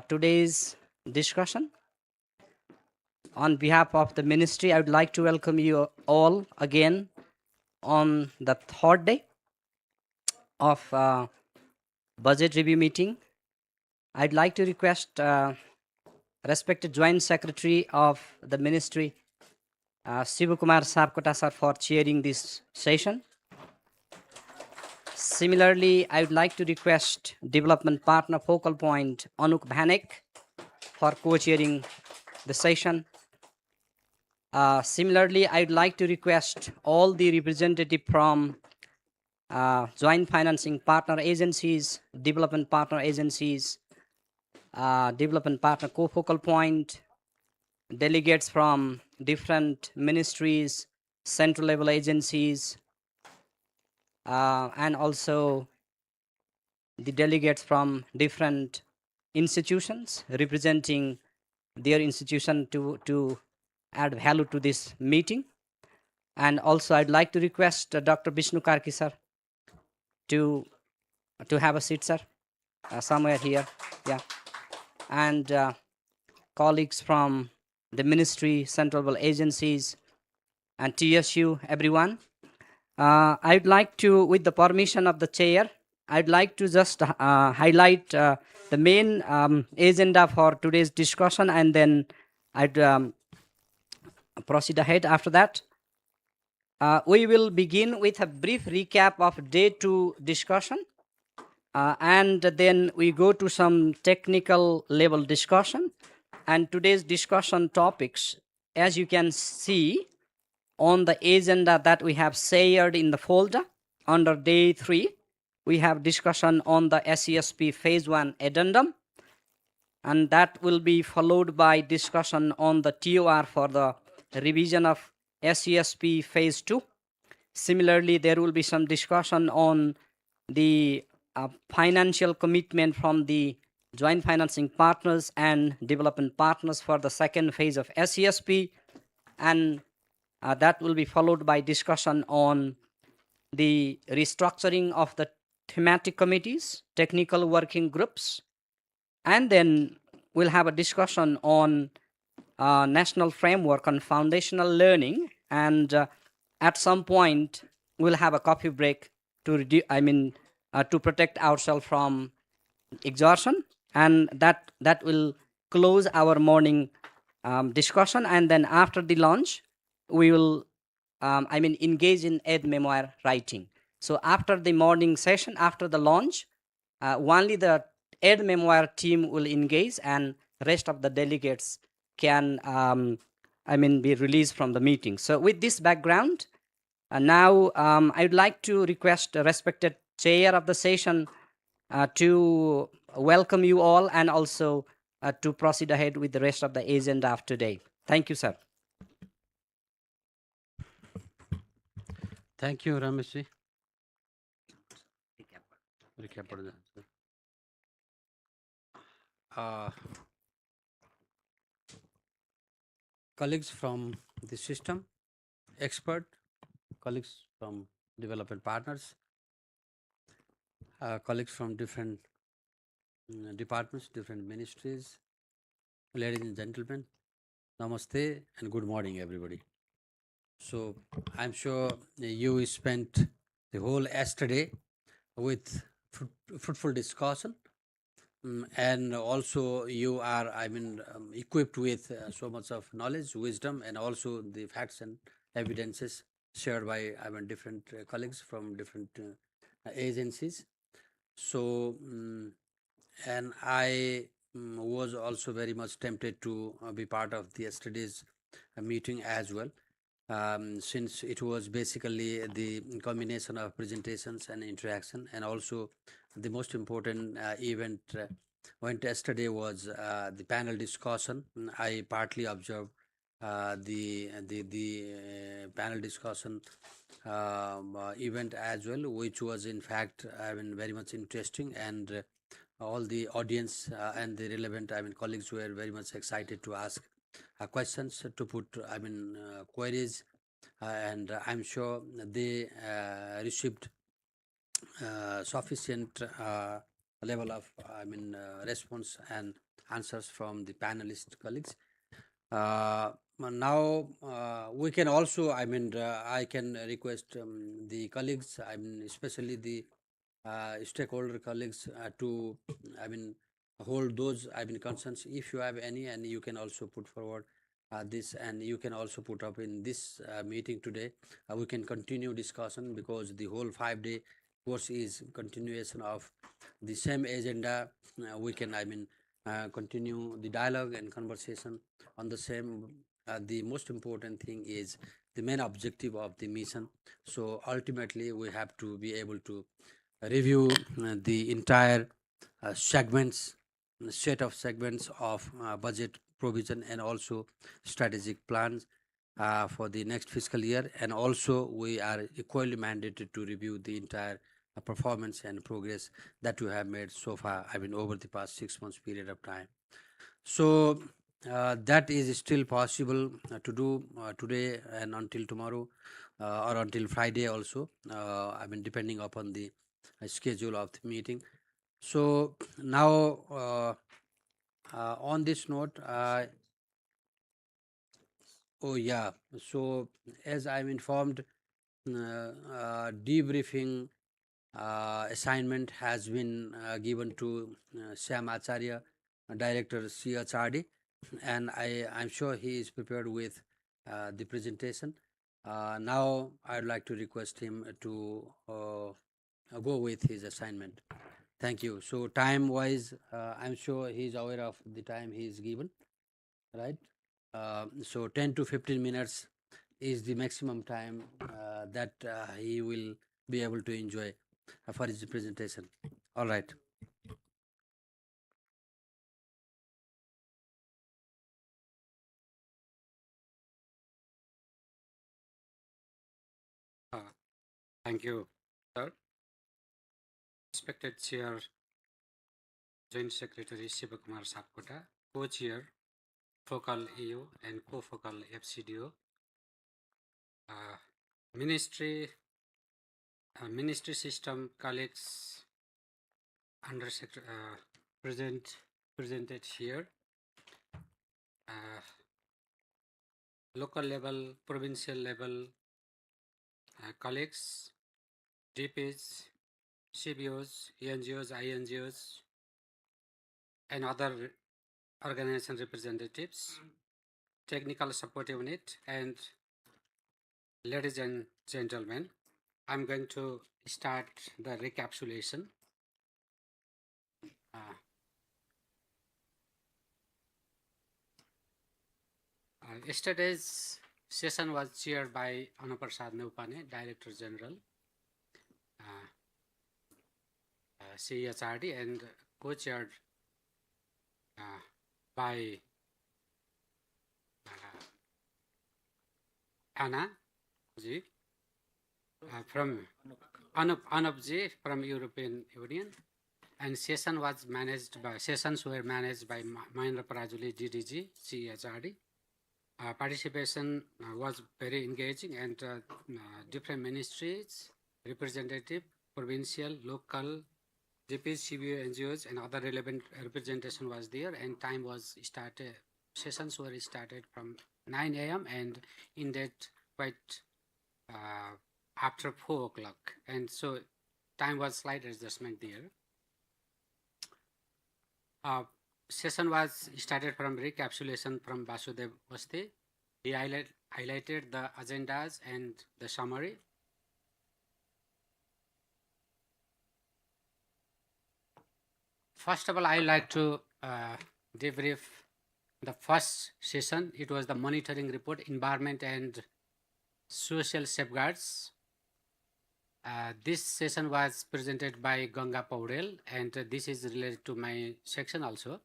today's discussion. On behalf of the ministry, I would like to welcome you all again on the third day of budget review meeting. I'd like to request respected Joint Secretary of the ministry, Shivu Kumar Sapkota sir, for chairing this session. Similarly, I would like to request Development Partner Focal Point Anuk Bhanek for co-chairing the session. Similarly, I'd like to request all the representatives from joint financing partner agencies, development partner agencies, development partner co-focal point, delegates from different ministries, central level agencies, and also the delegates from different institutions representing their institution to add value to this meeting. And also I'd like to request Dr. Vishnu Karki sir to have a seat, sir, somewhere here. Yeah. And colleagues from the ministry, central level agencies, and TSU, everyone. I'd like to, with the permission of the chair, I'd like to just highlight the main agenda for today's discussion, and then I'd proceed ahead after that. We will begin with a brief recap of day 2 discussion, and then we go to some technical level discussion. And today's discussion topics, as you can see on the agenda that we have shared in the folder, under day 3, we have discussion on the SESP phase 1 addendum, and that will be followed by discussion on the TOR for the revision of SESP phase 2. Similarly, there will be some discussion on the financial commitment from the joint financing partners and development partners for the second phase of SESP, and that will be followed by discussion on the restructuring of the thematic committees, technical working groups, and then we'll have a discussion on national framework on foundational learning, and at some point we'll have a coffee break to to protect ourselves from exhaustion, and that will close our morning discussion. And then after the lunch we will engage in aid memoir writing. So after the morning session, after the lunch, only the aid memoir team will engage, and rest of the delegates can be released from the meeting. So with this background, now I would like to request the respected chair of the session to welcome you all, and also to proceed ahead with the rest of the agenda of today. Thank you, sir. Thank you, Ramesh. Recap. Colleagues from the system, expert, colleagues from development partners, colleagues from different departments, different ministries, ladies and gentlemen, namaste and good morning, everybody. So I'm sure you spent the whole yesterday with fruitful discussion, and also you are equipped with so much of knowledge, wisdom, and also the facts and evidences shared by different colleagues from different agencies. So and I was also very much tempted to be part of the yesterday's meeting as well, since it was basically the combination of presentations and interaction, and also the most important event went yesterday was the panel discussion. I partly observed the panel discussion event as well, which was in fact very much interesting, and all the audience and the relevant colleagues were very much excited to ask questions, to put queries, and I'm sure they received sufficient level of, response and answers from the panelist colleagues. Now we can also, I can request the colleagues, especially the stakeholder colleagues to, I mean, hold those, concerns if you have any, and you can also put forward this, and you can also put up in this meeting today. We can continue discussion because the whole 5 day course is continuation of the same agenda. We can, continue the dialogue and conversation on the same. The most important thing is the main objective of the mission. So ultimately, we have to be able to review the entire segments, set of segments of budget provision and also strategic plans for the next fiscal year. And also, we are equally mandated to review the entire performance and progress that we have made so far, over the past 6 months period of time. So that is still possible to do today and until tomorrow, or until Friday also, depending upon the schedule of the meeting. So now, on this note, oh yeah, so as I'm informed, debriefing assignment has been given to Sam Acharya, Director CHRD, and I'm sure he is prepared with the presentation. Now I'd like to request him to go with his assignment. Thank you. So time wise, I'm sure he's aware of the time he is given, right? So 10 to 15 minutes is the maximum time that he will be able to enjoy for his presentation. All right. Thank you, sir. Respected Chair, Joint Secretary Shivakumar Sapkota, Co-Chair, Focal AO and Co-Focal FCDO, Ministry System colleagues presented here, local level, provincial level colleagues, DPs, CBOs, NGOs, INGOs, and other organization representatives, technical support unit, and ladies and gentlemen, I'm going to start the recapitulation. Yesterday's session was chaired by Anaprasad Neupane, Director General, CHRD, and co-chaired by Anna ji from Anup ji from European Union, and sessions were managed by Mahendra Parajuli, GDG, CHRD. Participation was very engaging, and different ministries, representative, provincial, local, GPs, CBO, NGOs, and other relevant representation was there, and time was started. Sessions were started from 9 a.m. and ended quite after 4 o'clock, and so time was slight adjustment there. Session was started from recapitulation from Vasudev Vaste. He highlighted the agendas and the summary. First of all, I like to debrief the first session. It was the monitoring report, environment and social safeguards. This session was presented by Ganga Paudel, and this is related to my section also.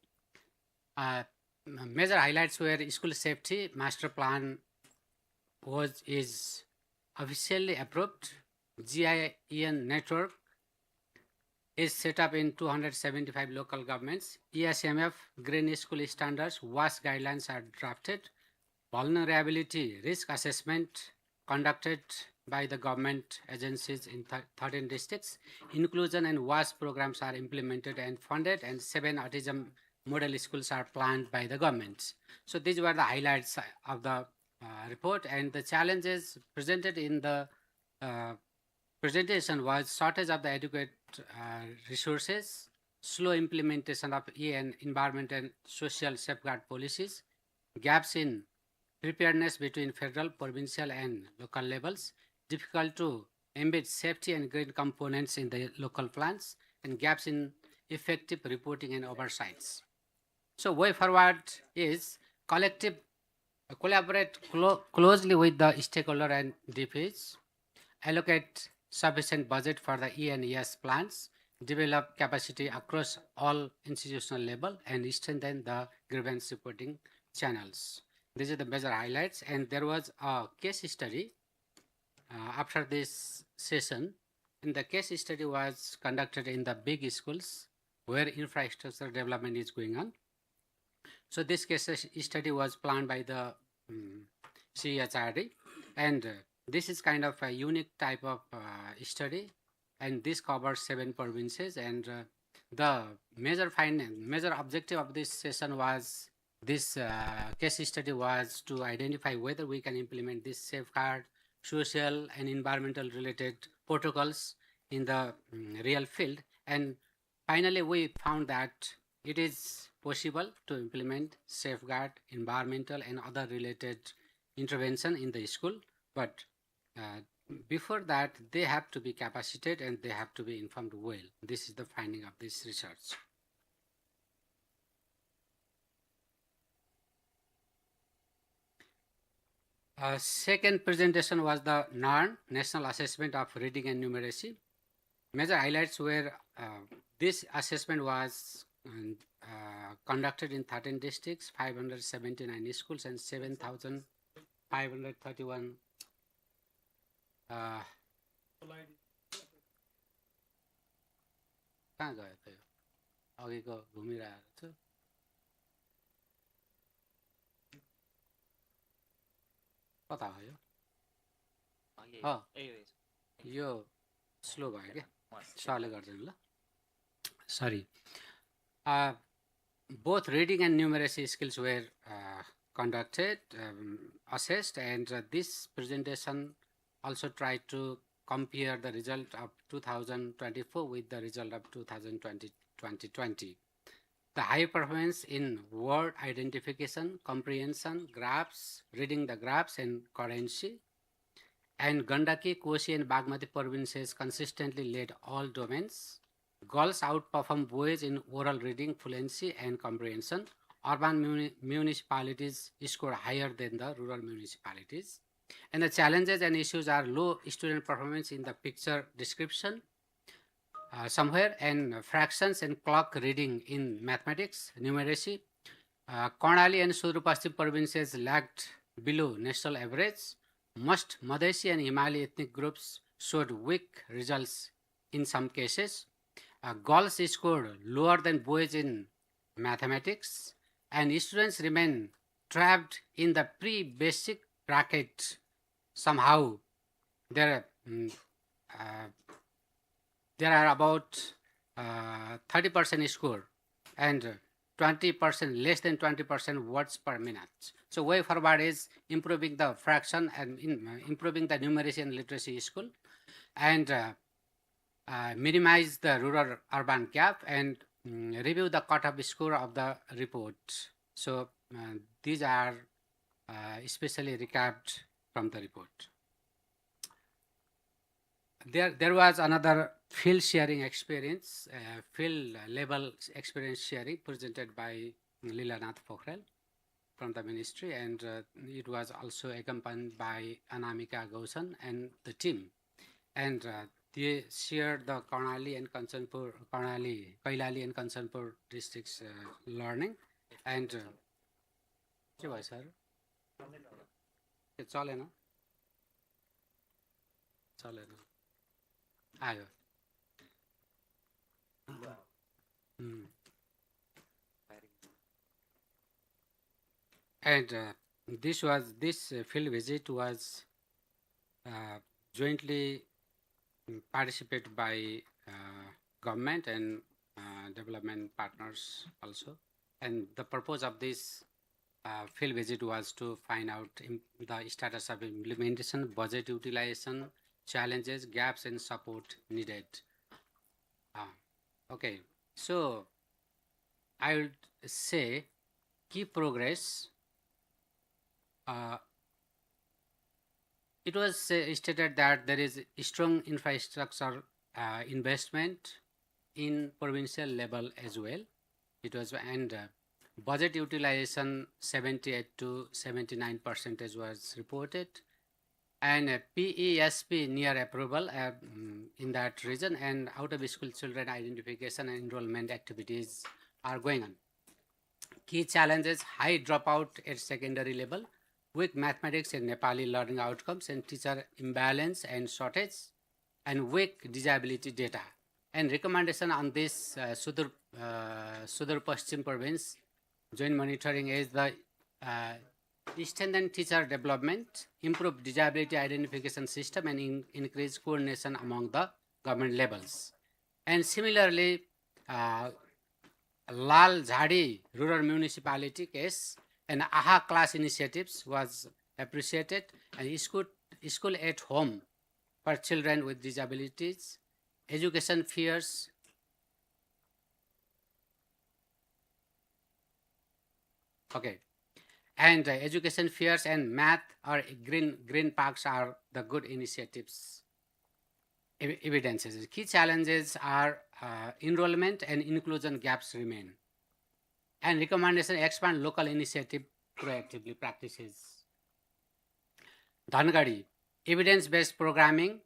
Major highlights were school safety master plan is officially approved. GIEN network is set up in 275 local governments. ESMF green school standards WAS guidelines are drafted. Vulnerability risk assessment conducted by the government agencies in 13 districts. Inclusion and WAS programs are implemented and funded, and 7 autism model schools are planned by the government. So these were the highlights of the report, and the challenges presented in the presentation was shortage of the adequate resources, slow implementation of and environment and social safeguard policies, gaps in preparedness between federal, provincial, and local levels, difficult to embed safety and green components in the local plans, and gaps in effective reporting and oversights. So way forward is collective collaborate closely with the stakeholder and DPs, allocate sufficient budget for the E&ES plans, develop capacity across all institutional level, and strengthen the grievance reporting channels. These are the major highlights, and there was a case study after this session. And the case study was conducted in the big schools where infrastructure development is going on. So this case study was planned by the CHRD, and this is kind of a unique type of study, and this covers 7 provinces. And the major objective of this session was this case study was to identify whether we can implement this safeguard, social and environmental related protocols in the real field. And finally, we found that it is possible to implement safeguard, environmental and other related intervention in the school, but before that they have to be capacitated and they have to be informed well. This is the finding of this research. Second presentation was the NARN, National Assessment of Reading and Numeracy. Major highlights were this assessment was conducted in 13 districts, 579 schools, and 7,531 कहाँ गयो त यो अघिको घुमिरहेको छु कता हो यो slow भयो क्या सरले गरिदिनु ल सरी both reading and numeracy skills were conducted, assessed, and this presentation also tried to compare the result of 2024 with the result of 2020. The high performance in word identification, comprehension, graphs, reading the graphs, and currency. And Gandaki, Kosi, and Bagmati provinces consistently led all domains. Girls outperform boys in oral reading, fluency, and comprehension. Urban municipalities score higher than the rural municipalities. And the challenges and issues are low student performance in the picture description somewhere, and fractions and clock reading in mathematics, numeracy. Karnali and Sudurpashchim provinces lagged below national average. Most Madhesi and Himalayan ethnic groups showed weak results in some cases. Girls scored lower than boys in mathematics, and students remain trapped in the pre-basic bracket. Somehow, there are about 30% score and 20%, less than 20% words per minute. So way forward is improving the fraction and improving the numeracy and literacy school, and minimize the rural-urban gap, and review the cutoff score of the report. So these are especially recapped from the report. There was another field sharing experience, field level experience sharing presented by Leelanath Pokhrel from the ministry, and it was also accompanied by Anamika Gausan and the team. And they shared the Kailali and Kanchanpur districts learning. And के भयो sir चलेन आयो and this field visit was jointly participated by government and development partners also. And the purpose of this field visit was to find out the status of implementation, budget utilization, challenges, gaps, and support needed. Okay, so I would say key progress. It was stated that there is strong infrastructure investment in provincial level as well. It was and budget utilization 78 to 79% was reported, and PESP near approval in that region, and out of school children identification and enrollment activities are going on. Key challenges: high dropout at secondary level, weak mathematics and Nepali learning outcomes, and teacher imbalance and shortage, and weak disability data. And recommendation on this Sudur Paschim province joint monitoring is the strengthen teacher development, improve disability identification system, and increase coordination among the government levels. And similarly, Lal Jhadi Rural Municipality case and AHA class initiatives was appreciated, and school at home for children with disabilities, education fears, okay, and education fears and math or green parks are the good initiatives. Evidences. Key challenges are enrollment and inclusion gaps remain. And recommendation: expand local initiative proactively practices. Dhangadi, evidence-based programming,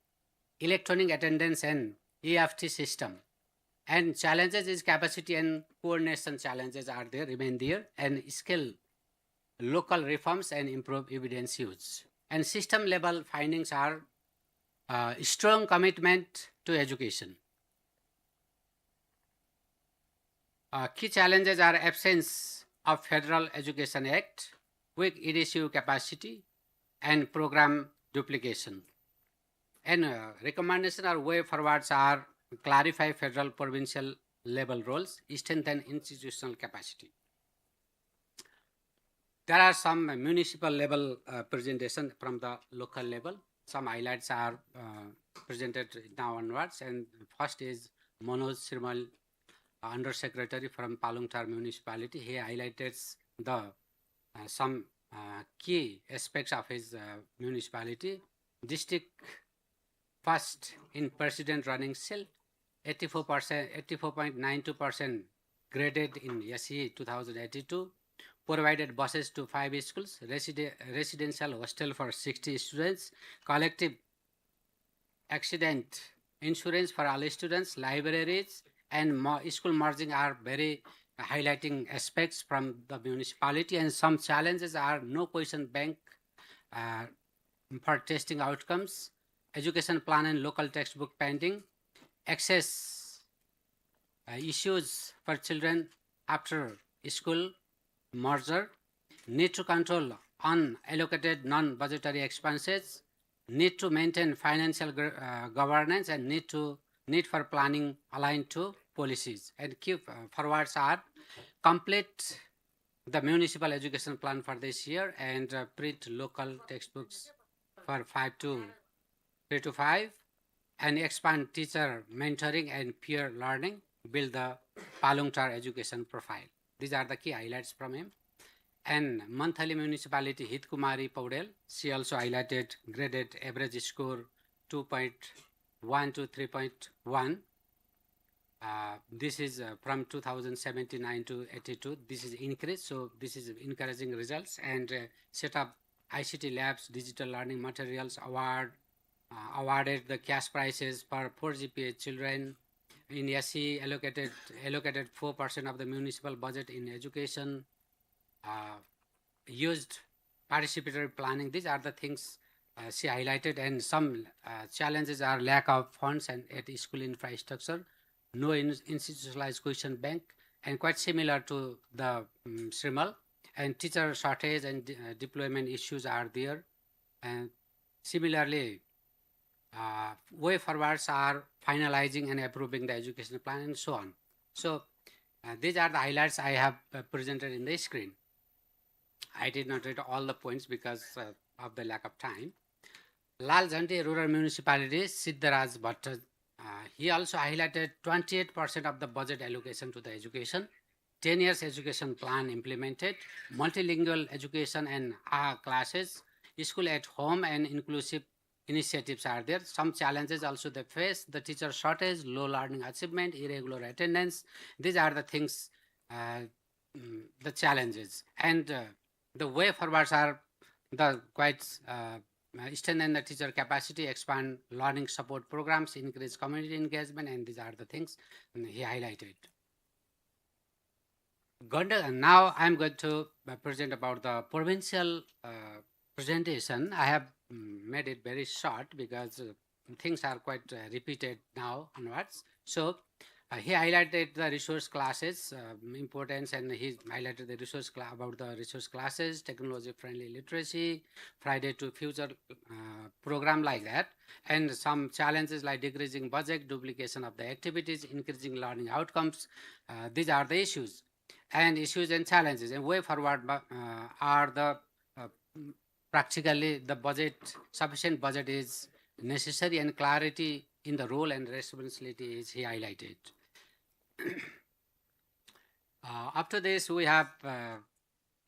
electronic attendance and EFT system. And challenges is capacity and coordination challenges are there, remain there, and scale local reforms and improve evidence use. And system level findings are strong commitment to education. Key challenges are absence of Federal Education Act, weak EDCU capacity, and program duplication. And recommendation or way forwards are clarify federal provincial level roles, strengthen institutional capacity. There are some municipal level presentation from the local level. Some highlights are presented now onwards, and first is Manoj Sirmal, Undersecretary from Palungtar Municipality. He highlighted the some key aspects of his municipality. District first in president running cell, 84.92% graded in SE 2082. Provided buses to 5 schools, residential hostel for 60 students, collective accident insurance for all students, libraries, and school merging are very highlighting aspects from the municipality. And some challenges are no question bank for testing outcomes, education plan and local textbook pending, access issues for children after school merger, need to control unallocated non-budgetary expenses, need to maintain financial governance, and need for planning aligned to policies. And key forwards are complete the municipal education plan for this year and print local textbooks for 3 to 5, and expand teacher mentoring and peer learning, build the Palungtar education profile. These are the key highlights from him. And Manthali Municipality, Hit Kumari Paudel, she also highlighted graded average score 2.1 to 3.1. This is from 2079 to 82. This is increase, so this is encouraging results. And set up ICT labs, digital learning materials, awarded the cash prizes for 4 GPA children. In SE, allocated 4% of the municipal budget in education, used participatory planning. These are the things she highlighted. And some challenges are lack of funds and at school infrastructure, no institutionalized question bank, and quite similar to the Srimal. And teacher shortage and deployment issues are there. And similarly, way forwards are finalizing and approving the educational plan and so on. So these are the highlights I have presented in the screen. I did not read all the points because of the lack of time. Lal Jhanti Rural Municipality, Siddharaj Bhatt, he also highlighted 28% of the budget allocation to the education, 10 years education plan implemented, multilingual education and classes, school at home and inclusive initiatives are there. Some challenges also they face, the teacher shortage, low learning achievement, irregular attendance. These are the things, the challenges. And the way forwards are the quite strengthen the teacher capacity, expand learning support programs, increase community engagement, and these are the things he highlighted. Now I'm going to present about the provincial presentation. I have made it very short because things are quite repeated now onwards. So he highlighted the resource classes importance, and he highlighted the resource about the resource classes, technology friendly literacy, Friday to Future program like that, and some challenges like decreasing budget, duplication of the activities, increasing learning outcomes. These are the issues. And issues and challenges and way forward are the practically the budget, sufficient budget is necessary, and clarity in the role and responsibility is he highlighted. After this, we have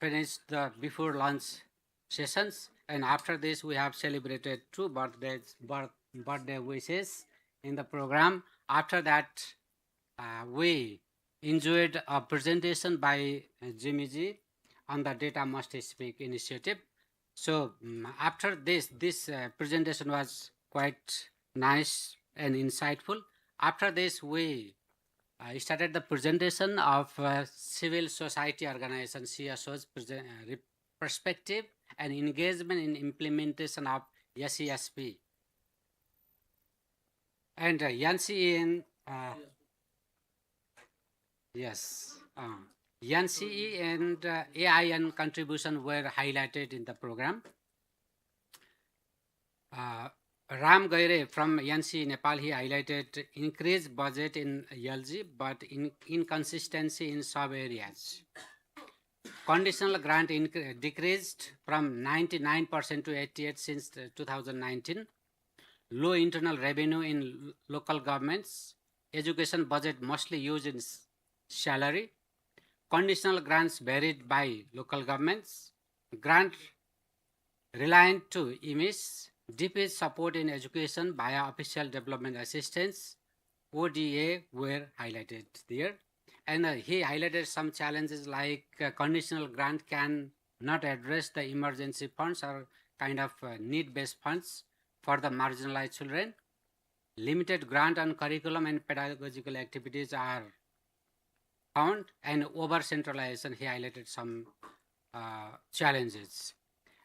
finished the before lunch sessions, and after this, we have celebrated two birthday wishes in the program. After that, we enjoyed a presentation by Jimmy Ji on the Data Must Speak initiative. So after this presentation was quite nice and insightful. After this, we started the presentation of civil society organization CSO's perspective and engagement in implementation of SESP. And Yancy yes, NCE and AIN contribution were highlighted in the program. Ram Gaire from NCE Nepal, he highlighted increased budget in LG, but inconsistency in sub areas. Conditional grant decreased from 99% to 88% since 2019. Low internal revenue in local governments. Education budget mostly used in salary. Conditional grants varied by local governments. Grant reliant to EMIS. DPS support in education via official development assistance. ODA were highlighted there. And he highlighted some challenges like conditional grant can not address the emergency funds or kind of need-based funds for the marginalized children. Limited grant on curriculum and pedagogical activities are found, and over-centralization, he highlighted some challenges.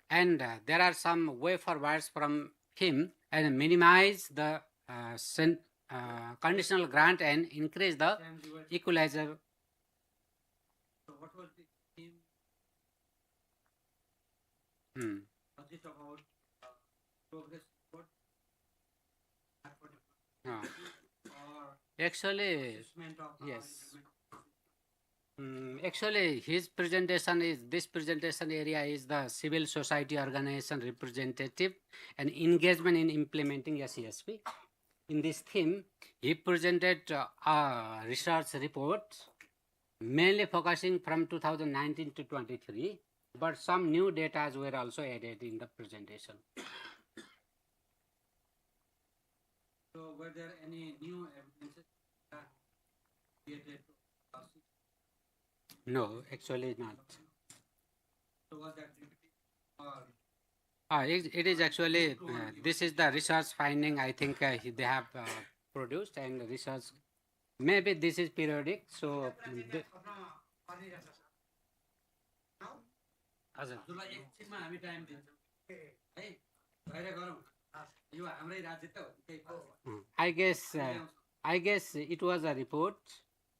And there are some way forwards from him and minimize the conditional grant and increase the equalizer. So what was the theme? Was it about progress report? Actually, yes. Actually, his presentation is, this presentation area is the civil society organization representative and engagement in implementing SESP. In this theme, he presented a research report mainly focusing from 2019 to 23, but some new data were also added in the presentation. So were there any new evidences created? No, actually not. So was that or it is actually, this is the research finding I think they have produced, and research, maybe this is periodic, so I guess it was a report,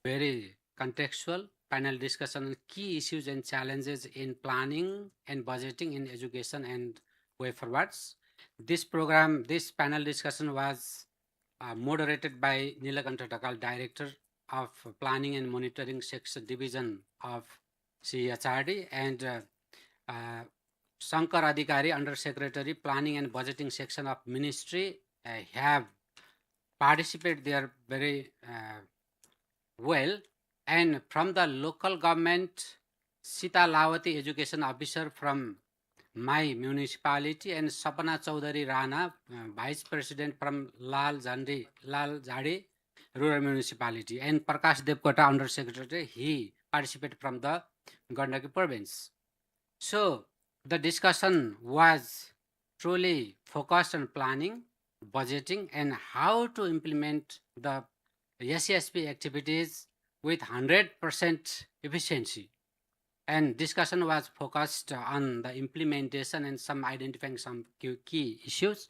very contextual, panel discussion on key issues and challenges in planning and budgeting in education and way forwards. This panel discussion was moderated by Nilakanta Dakal, Director of Planning and Monitoring Section Division of CHRD, and Shankar Adhikari, Under Secretary, Planning and Budgeting Section of Ministry, have participated there very well. And from the local government, Sita Lawati, Education Officer from my municipality, and Sapana Chaudhary Rana, Vice President from Lal Jhadi Rural Municipality, and Prakash Devkota, Under Secretary, he participated from the Gandaki province. So the discussion was truly focused on planning, budgeting, and how to implement the SESP activities with 100% efficiency. And discussion was focused on the implementation and some identifying some key issues.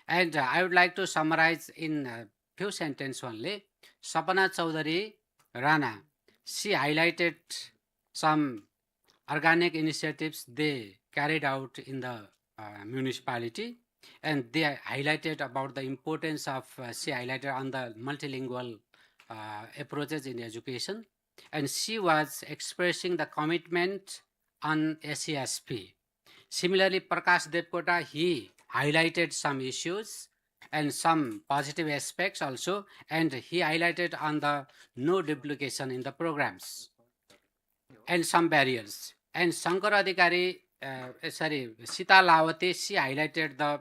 And I would like to summarize in a few sentences only. Sapana Chaudhary Rana, she highlighted some organic initiatives they carried out in the municipality, and they highlighted about the importance of, she highlighted on the multilingual approaches in education, and she was expressing the commitment on SESP. Similarly, Prakash Devkota, he highlighted some issues and some positive aspects also, and he highlighted on the no duplication in the programs and some barriers. And Shankar Adhikari, Sita Lawati, she highlighted the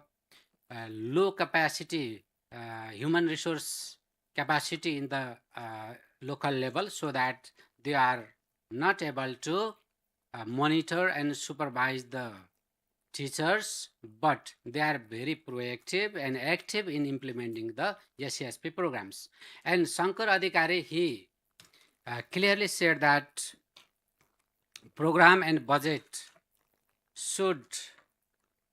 low capacity human resource capacity in the local level, so that they are not able to monitor and supervise the teachers, but they are very proactive and active in implementing the SESP programs. And Shankar Adhikari, he clearly said that program and budget should,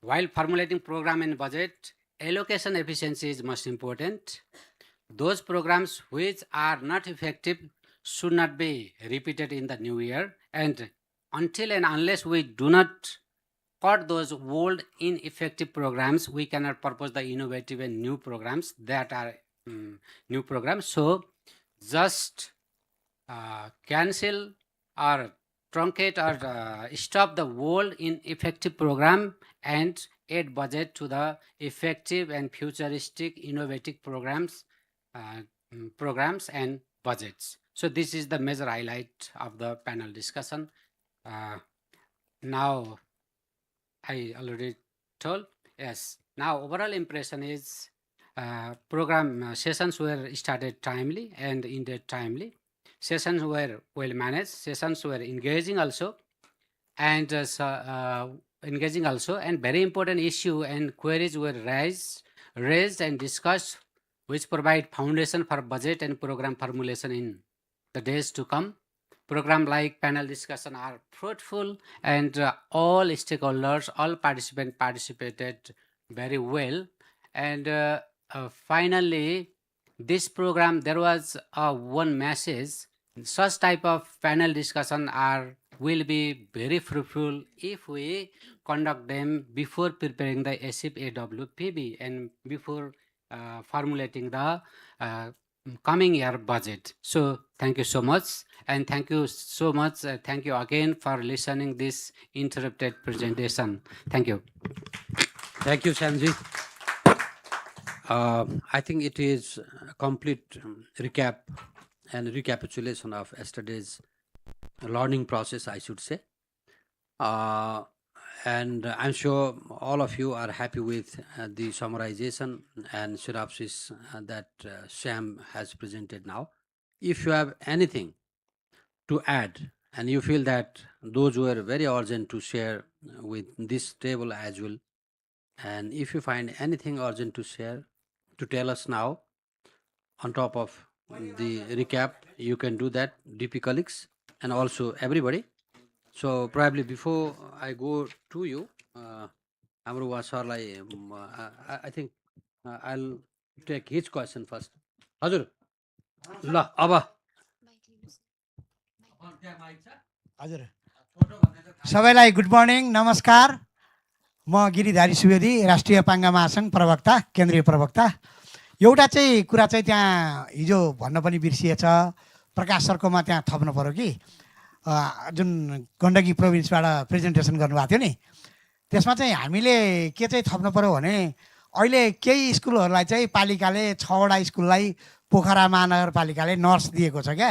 while formulating program and budget, allocation efficiency is most important. Those programs which are not effective should not be repeated in the new year, and until and unless we do not cut those old ineffective programs, we cannot propose the innovative and new programs that are new programs. So just cancel or truncate or stop the old ineffective program and add budget to the effective and futuristic innovative programs and budgets. So this is the major highlight of the panel discussion. Now I already told, yes. Now overall impression is program sessions were started timely and ended timely. Sessions were well managed. Sessions were engaging also, and and very important issue and queries were raised and discussed, which provide foundation for budget and program formulation in the days to come. Program like panel discussion are fruitful, and all stakeholders, all participants participated very well. And finally, this program, there was one message: such type of panel discussion will be very fruitful if we conduct them before preparing the SIP AWPB and before formulating the coming year budget. So thank you so much, and thank you so much. Thank you again for listening this interrupted presentation. Thank you. Thank you, Samji. I think it is a complete recap and recapitulation of yesterday's learning process, I should say. And I'm sure all of you are happy with the summarization and synopsis that Sam has presented now. If you have anything to add, and you feel that those were very urgent to share with this table as well, and if you find anything urgent to share, to tell us now, on top of the recap, you can do that, DP colleagues, and also everybody. So probably before I go to you, Amru Wasarlai, I think I'll take his question first. Hazur, ल अब हजुर सबैलाई good morning नमस्कार म गिरिधारी सुवेदी राष्ट्रिय पाङ्गा महासङ्घ प्रवक्ता केन्द्रीय प्रवक्ता। एउटा चाहिँ कुरा चाहिँ त्यहाँ हिजो भन्न पनि बिर्सिएछ, प्रकाश सरकोमा त्यहाँ थप्नु पऱ्यो कि जुन गण्डकी प्रोभिन्सबाट प्रेजेन्टेसन गर्नुभएको थियो नि, त्यसमा चाहिँ हामीले के चाहिँ थप्नु पऱ्यो भने अहिले केही स्कुलहरूलाई चाहिँ पालिकाले 6वटा स्कुललाई पोखरा महानगरपालिकाले नर्स दिएको छ क्या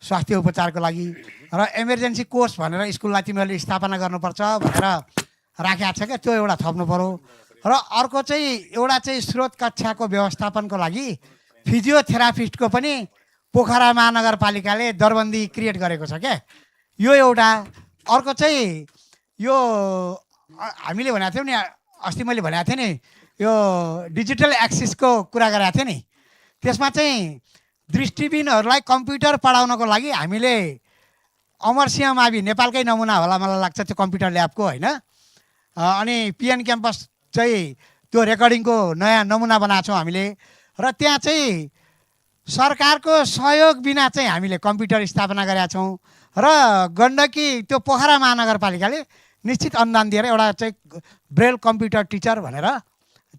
स्वास्थ्य उपचारको लागि, र इमर्जेन्सी कोर्स भनेर स्कुललाई तिमीहरूले स्थापना गर्नुपर्छ भनेर राखेको छ क्या, त्यो एउटा थप्नु पऱ्यो। र अर्को चाहिँ एउटा चाहिँ स्रोत कक्षाको व्यवस्थापनको लागि फिजियोथेरापिस्टको पनि पोखरा महानगरपालिकाले दरबन्दी क्रिएट गरेको छ क्या, यो एउटा। अर्को चाहिँ यो हामीले भनेको थियौँ नि, अस्ति मैले भनेको थिएँ नि, यो डिजिटल एक्सेसको कुरा गरेको थिएँ नि, त्यसमा चाहिँ दृष्टिविहीनहरूलाई कम्प्युटर पढाउनको लागि हामीले अमरसिंह मावि नेपालकै नमुना होला मलाई लाग्छ त्यो कम्प्युटर ल्याबको होइन, अनि पिएन क्याम्पस चाहिँ त्यो रेकर्डिङको नयाँ नमुना बनाएको छौँ हामीले, र त्यहाँ चाहिँ सरकारको सहयोग बिना चाहिँ हामीले कम्प्युटर स्थापना गरेका छौँ, र गण्डकी त्यो पोखरा महानगरपालिकाले निश्चित अनुदान दिएर एउटा चाहिँ ब्रेल कम्प्युटर टिचर भनेर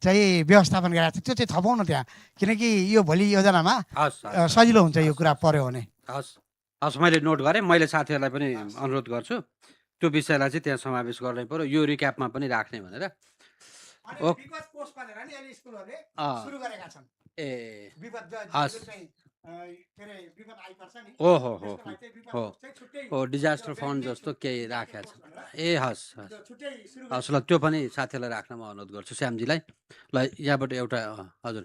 चाहिँ व्यवस्थापन गरेको छ, त्यो चाहिँ थपौँ न त्यहाँ, किनकि यो भोलि योजनामा सजिलो हुन्छ यो कुरा पर्यो भने। हस् मैले नोट गरेँ, मैले साथीहरूलाई पनि अनुरोध गर्छु त्यो विषयलाई चाहिँ त्यहाँ समावेश गर्नै पर्यो, यो रिक्यापमा पनि राख्ने भनेर। ए हस् हो डिजास्टर फन्ड जस्तो केही राखेको छ ए हस् हस् ल त्यो पनि साथीहरूलाई राख्न म अनुरोध गर्छु श्यामजीलाई। ल यहाँबाट एउटा हजुर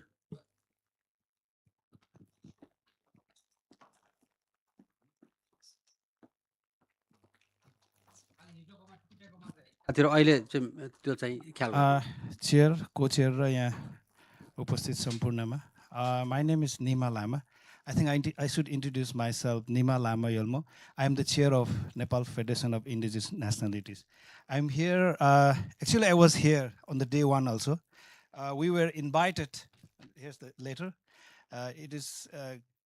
साथीहरू अहिले चाहिँ त्यो चाहिँ ख्याल चेयर को चेयर र यहाँ उपस्थित सम्पूर्णमा my name is Nima Lama. I think I should introduce myself. Nima Lama Yolmo. I am the chair of Nepal Federation of Indigenous Nationalities. I'm here, actually I was here on the day one also. We were invited, here's the letter. It is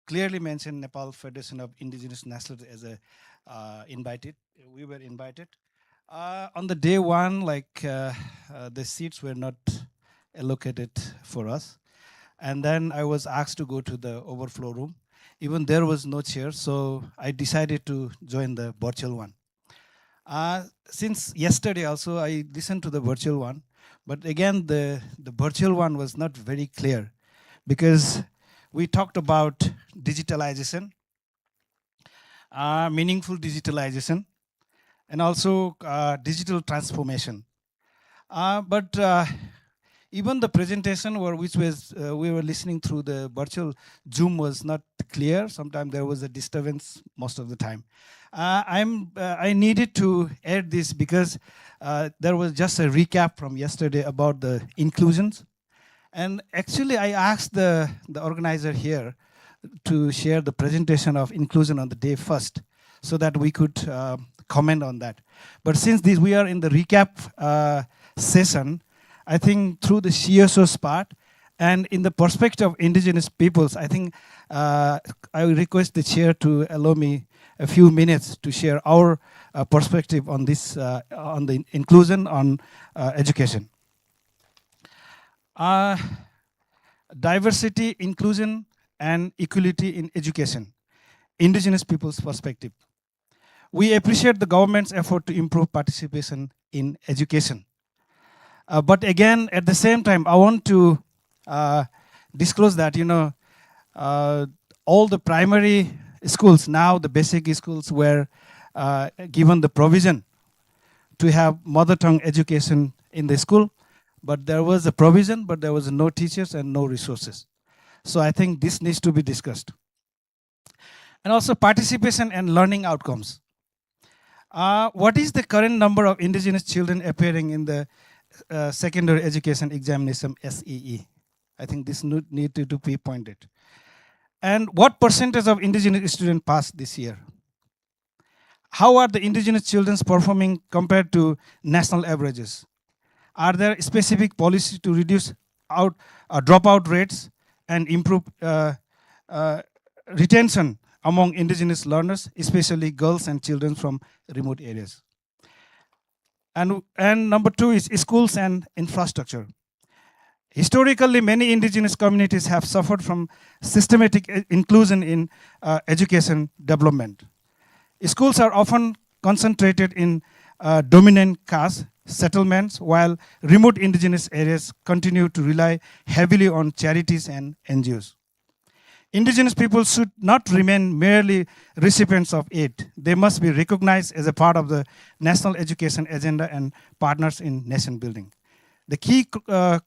clearly mentioned Nepal Federation of Indigenous Nationalities as a invited. We were invited. On the day one, like the seats were not allocated for us. And then I was asked to go to the overflow room. Even there was no chair, so I decided to join the virtual one. Since yesterday also, I listened to the virtual one. But again, the virtual one was not very clear because we talked about digitalization, meaningful digitalization, and also digital transformation. But even the presentation which was we were listening through the virtual Zoom was not clear. Sometimes there was a disturbance most of the time. I needed to add this because there was just a recap from yesterday about the inclusions. And actually I asked the organizer here to share the presentation of inclusion on the day first so that we could comment on that. But since we are in the recap session, I think through the CSO's part and in the perspective of indigenous peoples, I think I will request the chair to allow me a few minutes to share our perspective on this, on the inclusion on education. Diversity, inclusion, and equality in education, indigenous people's perspective. We appreciate the government's effort to improve participation in education. But again, at the same time, I want to disclose that, all the primary schools, now the basic schools were given the provision to have mother tongue education in the school, but there was a provision, but there was no teachers and no resources. So I think this needs to be discussed. And also participation and learning outcomes. What is the current number of indigenous children appearing in the secondary education examination SEE? I think this needed to be pointed. And what percentage of indigenous students passed this year? How are the indigenous children performing compared to national averages? Are there specific policies to reduce dropout rates and improve retention among indigenous learners, especially girls and children from remote areas? And number 2 is schools and infrastructure. Historically, many indigenous communities have suffered from systematic inclusion in education development. Schools are often concentrated in dominant caste settlements, while remote indigenous areas continue to rely heavily on charities and NGOs. Indigenous people should not remain merely recipients of aid. They must be recognized as a part of the national education agenda and partners in nation building. The key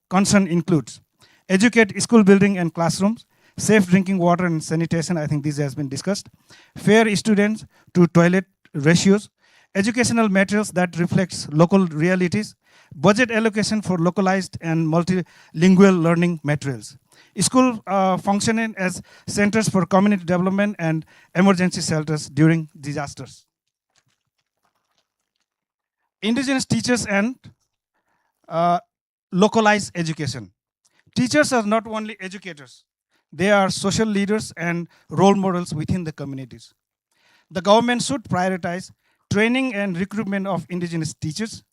concern includes educate school building and classrooms, safe drinking water and sanitation, I think this has been discussed, fair students to toilet ratios, educational materials that reflects local realities, budget allocation for localized and multilingual learning materials. School functioning as centers for community development and emergency shelters during disasters. Indigenous teachers and localized education. Teachers are not only educators, they are social leaders and role models within the communities. The government should prioritize training and recruitment of indigenous teachers,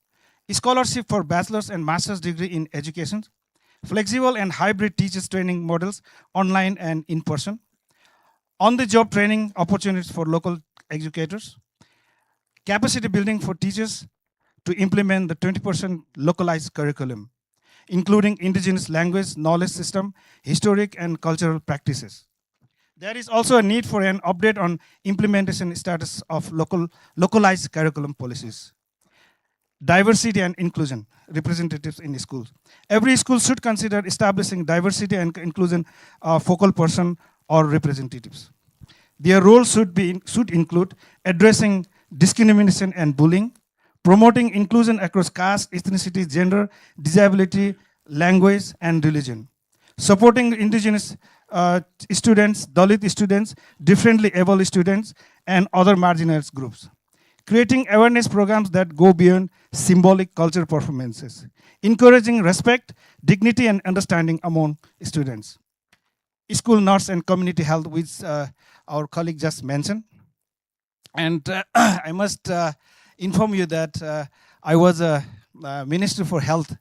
scholarship for bachelor's and master's degree in education, flexible and hybrid teachers training models online and in person, on-the-job training opportunities for local educators, capacity building for teachers to implement the 20% localized curriculum, including indigenous language, knowledge system, historic and cultural practices. There is also a need for an update on implementation status of localized curriculum policies. Diversity and inclusion, representatives in schools. Every school should consider establishing diversity and inclusion focal person or representatives. Their role should include addressing discrimination and bullying, promoting inclusion across caste, ethnicity, gender, disability, language, and religion, supporting indigenous students, Dalit students, differently able students, and other marginalized groups, creating awareness programs that go beyond symbolic culture performances, encouraging respect, dignity, and understanding among students. School nurse and community health, which our colleague just mentioned. And I must inform you that I was a Minister for Health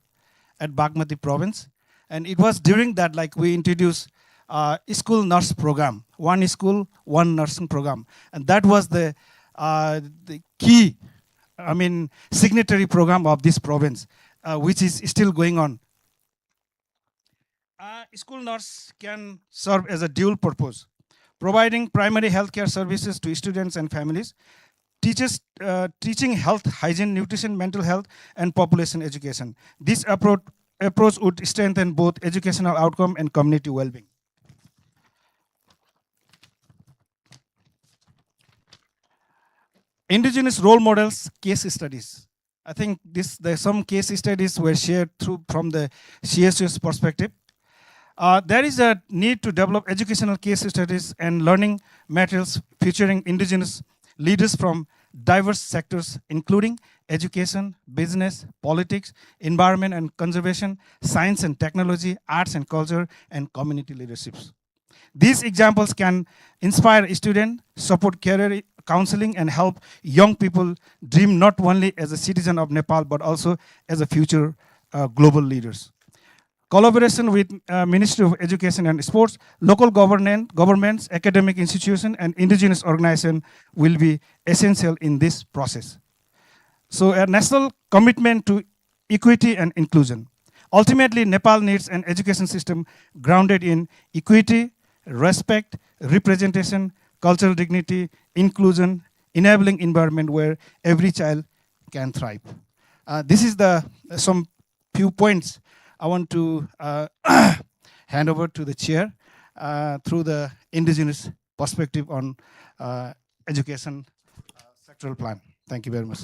at Bagmati province. And it was during that, like, we introduced school nurse program, one school, one nursing program. And that was the key, signatory program of this province, which is still going on. School nurse can serve as a dual purpose, providing primary healthcare services to students and families, teaching health, hygiene, nutrition, mental health, and population education. This approach would strengthen both educational outcome and community well-being. Indigenous role models, case studies. I think some case studies were shared from the CSU's perspective. There is a need to develop educational case studies and learning materials featuring indigenous leaders from diverse sectors, including education, business, politics, environment and conservation, science and technology, arts and culture, and community leaderships. These examples can inspire students, support career counseling, and help young people dream not only as a citizen of Nepal, but also as a future global leaders. Collaboration with Ministry of Education and Sports, local governments, academic institutions, and indigenous organizations will be essential in this process. So a national commitment to equity and inclusion. Ultimately, Nepal needs an education system grounded in equity, respect, representation, cultural dignity, inclusion, enabling environment where every child can thrive. This is some few points I want to hand over to the chair through the indigenous perspective on education sectoral plan. Thank you very much.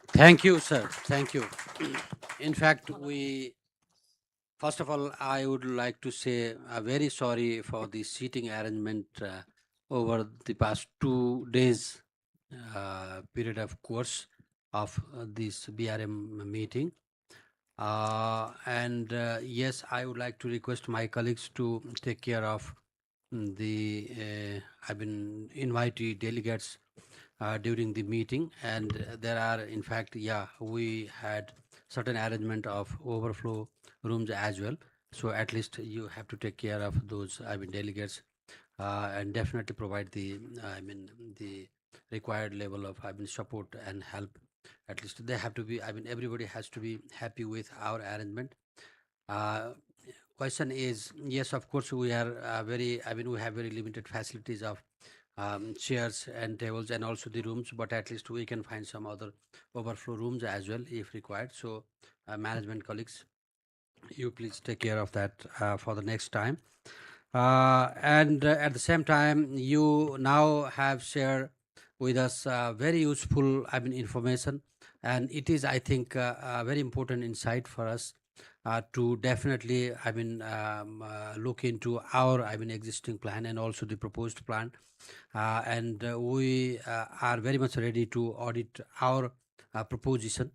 Thank you, sir. Thank you. In fact, first of all, I would like to say very sorry for the seating arrangement over the past 2 days period of course of this BRM meeting. And yes, I would like to request my colleagues to take care of the I've been invitee delegates during the meeting, and there are, in fact, yeah, we had certain arrangement of overflow rooms as well. So at least you have to take care of those, I mean, delegates, and definitely provide the, I mean, the required level of, I mean, support and help. At least they have to be, I mean, everybody has to be happy with our arrangement. Uh, Question is, yes, of course, we are very, I mean, we have very limited facilities of chairs and tables and also the rooms, but at least we can find some other overflow rooms as well if required. So, management colleagues, you please take care of that for the next time. And at the same time, you now have shared with us very useful, I mean, information, and it is, I think, a very important insight for us to definitely, I mean, look into our, I mean, existing plan and also the proposed plan, and we are very much ready to audit our proposition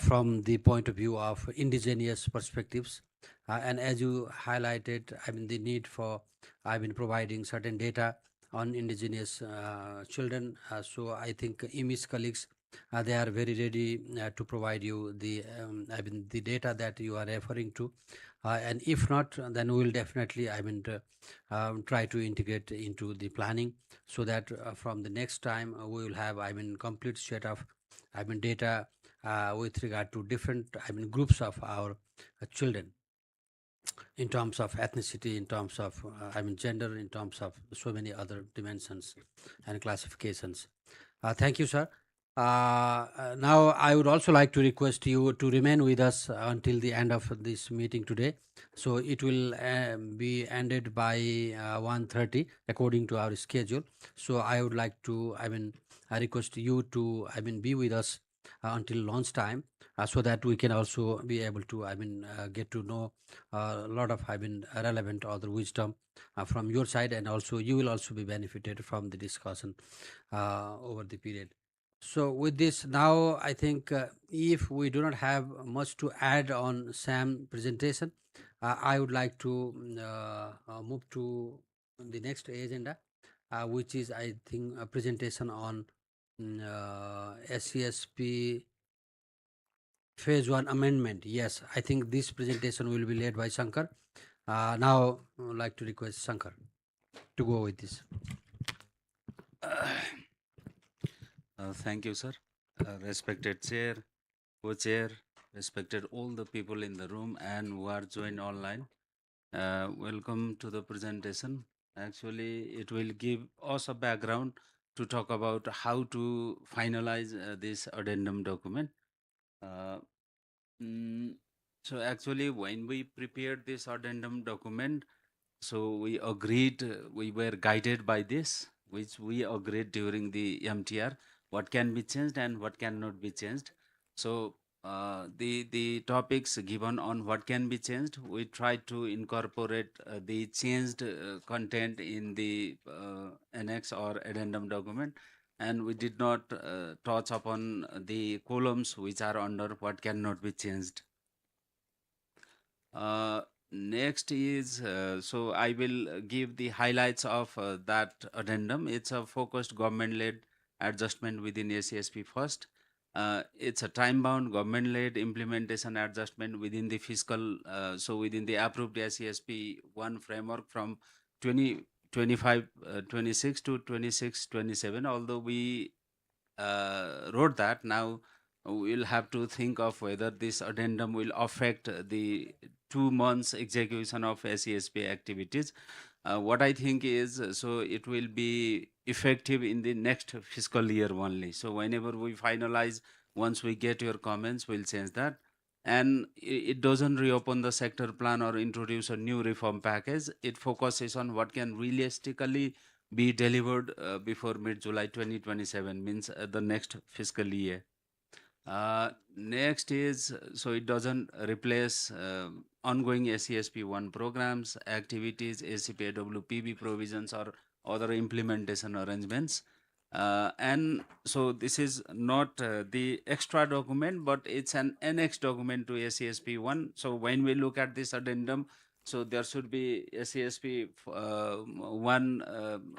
from the point of view of indigenous perspectives. And as you highlighted, I mean, the need for, I mean, providing certain data on indigenous children. So I think IMIS colleagues, they are very ready to provide you the, I mean, the data that you are referring to. And if not, then we will definitely, I mean, try to integrate into the planning so that from the next time we will have, I mean, complete set of, I mean, data with regard to different, I mean, groups of our children, in terms of ethnicity, in terms of, I mean, gender, in terms of so many other dimensions and classifications. Thank you, sir. Now, I would also like to request you to remain with us until the end of this meeting today. So it will be ended by 1:30 according to our schedule. So I would like to, I mean, I request you to, I mean, be with us until lunchtime, so that we can also be able to, I mean, get to know a lot of, I mean, relevant other wisdom from your side, and also you will also be benefited from the discussion over the period. So with this, now I think if we do not have much to add on Sam presentation, I would like to move to the next agenda, which is, I think, a presentation on SESP phase 1 amendment. Yes, I think this presentation will be led by Shankar. Now I would like to request Shankar to go with this. Thank you, sir. Respected chair, co-chair, respected all the people in the room and who are joined online. Welcome to the presentation. Actually, it will give us a background to talk about how to finalize this addendum document. Uh, mm, so actually, when we prepared this addendum document, so we agreed, we were guided by this, which we agreed during the MTR, what can be changed and what cannot be changed. So the topics given on what can be changed, we tried to incorporate the changed content in the annex or addendum document, and we did not touch upon the columns which are under what cannot be changed. Next is, so I will give the highlights of that addendum. It's a focused government-led adjustment within SESP first. It's a time-bound government-led implementation adjustment within the fiscal, so within the approved SESP 1 framework from 2025 26 to 26 27. Although we wrote that, now we'll have to think of whether this addendum will affect the 2 months execution of SESP activities. What I think is, so it will be effective in the next fiscal year only. So whenever we finalize, once we get your comments, we'll change that. And it doesn't reopen the sector plan or introduce a new reform package. It focuses on what can realistically be delivered before mid-July 2027, means the next fiscal year. Next is, so it doesn't replace ongoing SESP 1 programs, activities, ACPAWPB provisions, or other implementation arrangements. And so this is not the extra document, but it's an annex document to SESP 1. So when we look at this addendum, so there should be SESP 1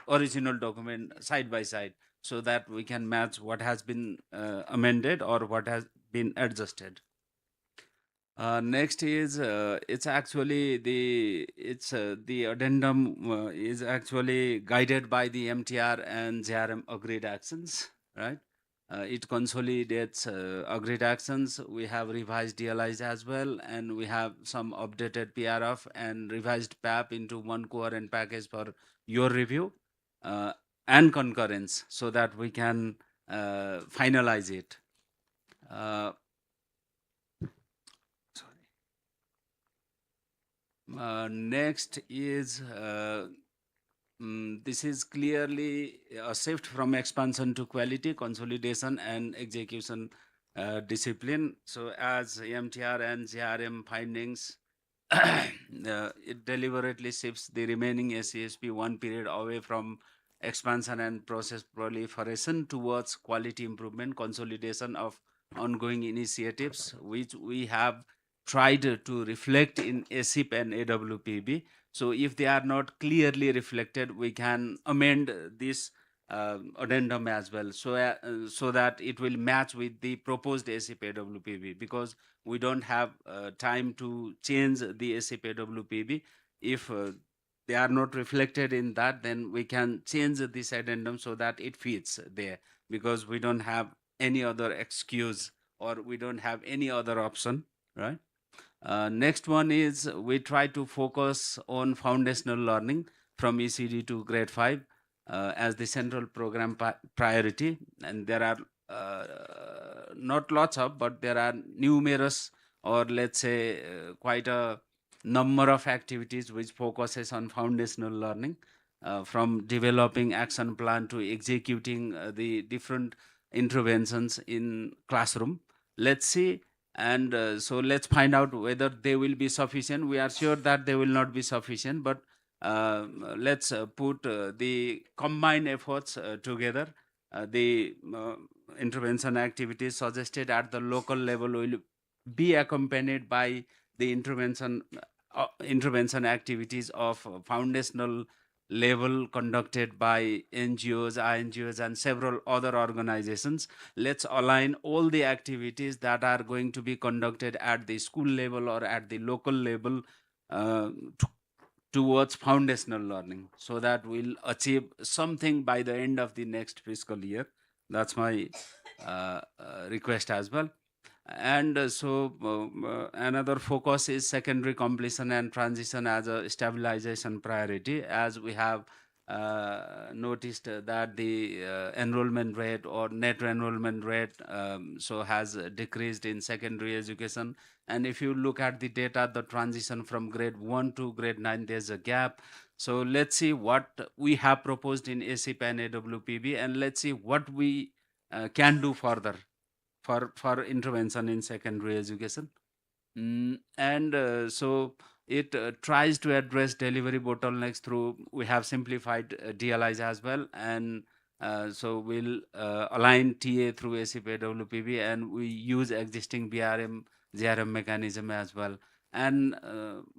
original document side by side. so that we can match what has been amended or what has been adjusted. Next is the addendum is actually guided by the MTR and JRM agreed actions, right? It consolidates agreed actions. We have revised DLIs as well, and we have some updated PRF and revised PAP into one coherent package for your review and concurrence, so that we can finalize it. Next is this is clearly a shift from expansion to quality, consolidation, and execution discipline. So, as MTR and JRM findings, it deliberately shifts the remaining SESP one period away from expansion and process proliferation towards quality improvement, consolidation of ongoing initiatives, which we have tried to reflect in ASIP and AWPB. So if they are not clearly reflected, we can amend this addendum as well, so that it will match with the proposed ASIP AWPB, because we don't have time to change the ASIP AWPB. If they are not reflected in that, then we can change this addendum so that it fits there, because we don't have any other excuse or we don't have any other option, right? Next one is we try to focus on foundational learning from ECD to grade 5 as the central program priority. And there are not lots of, but there are numerous, or let's say quite a number of activities which focuses on foundational learning, from developing action plan to executing the different interventions in classroom. Let's see, and so let's find out whether they will be sufficient. We are sure that they will not be sufficient, but let's put the combined efforts together. The intervention activities suggested at the local level will be accompanied by the intervention activities of foundational level conducted by NGOs, INGOs, and several other organizations. Let's align all the activities that are going to be conducted at the school level or at the local level towards foundational learning, so that we'll achieve something by the end of the next fiscal year. That's my request as well. And another focus is secondary completion and transition as a stabilization priority, as we have noticed that the enrollment rate or net enrollment rate has decreased in secondary education. And if you look at the data, the transition from grade 1 to grade 9, there's a gap. So let's see what we have proposed in ASIP and AWPB, and let's see what we can do further for intervention in secondary education. And so it tries to address delivery bottlenecks through, we have simplified DLIs as well, and so we'll align TA through ASIP AWPB, and we use existing BRM JRM mechanism as well. And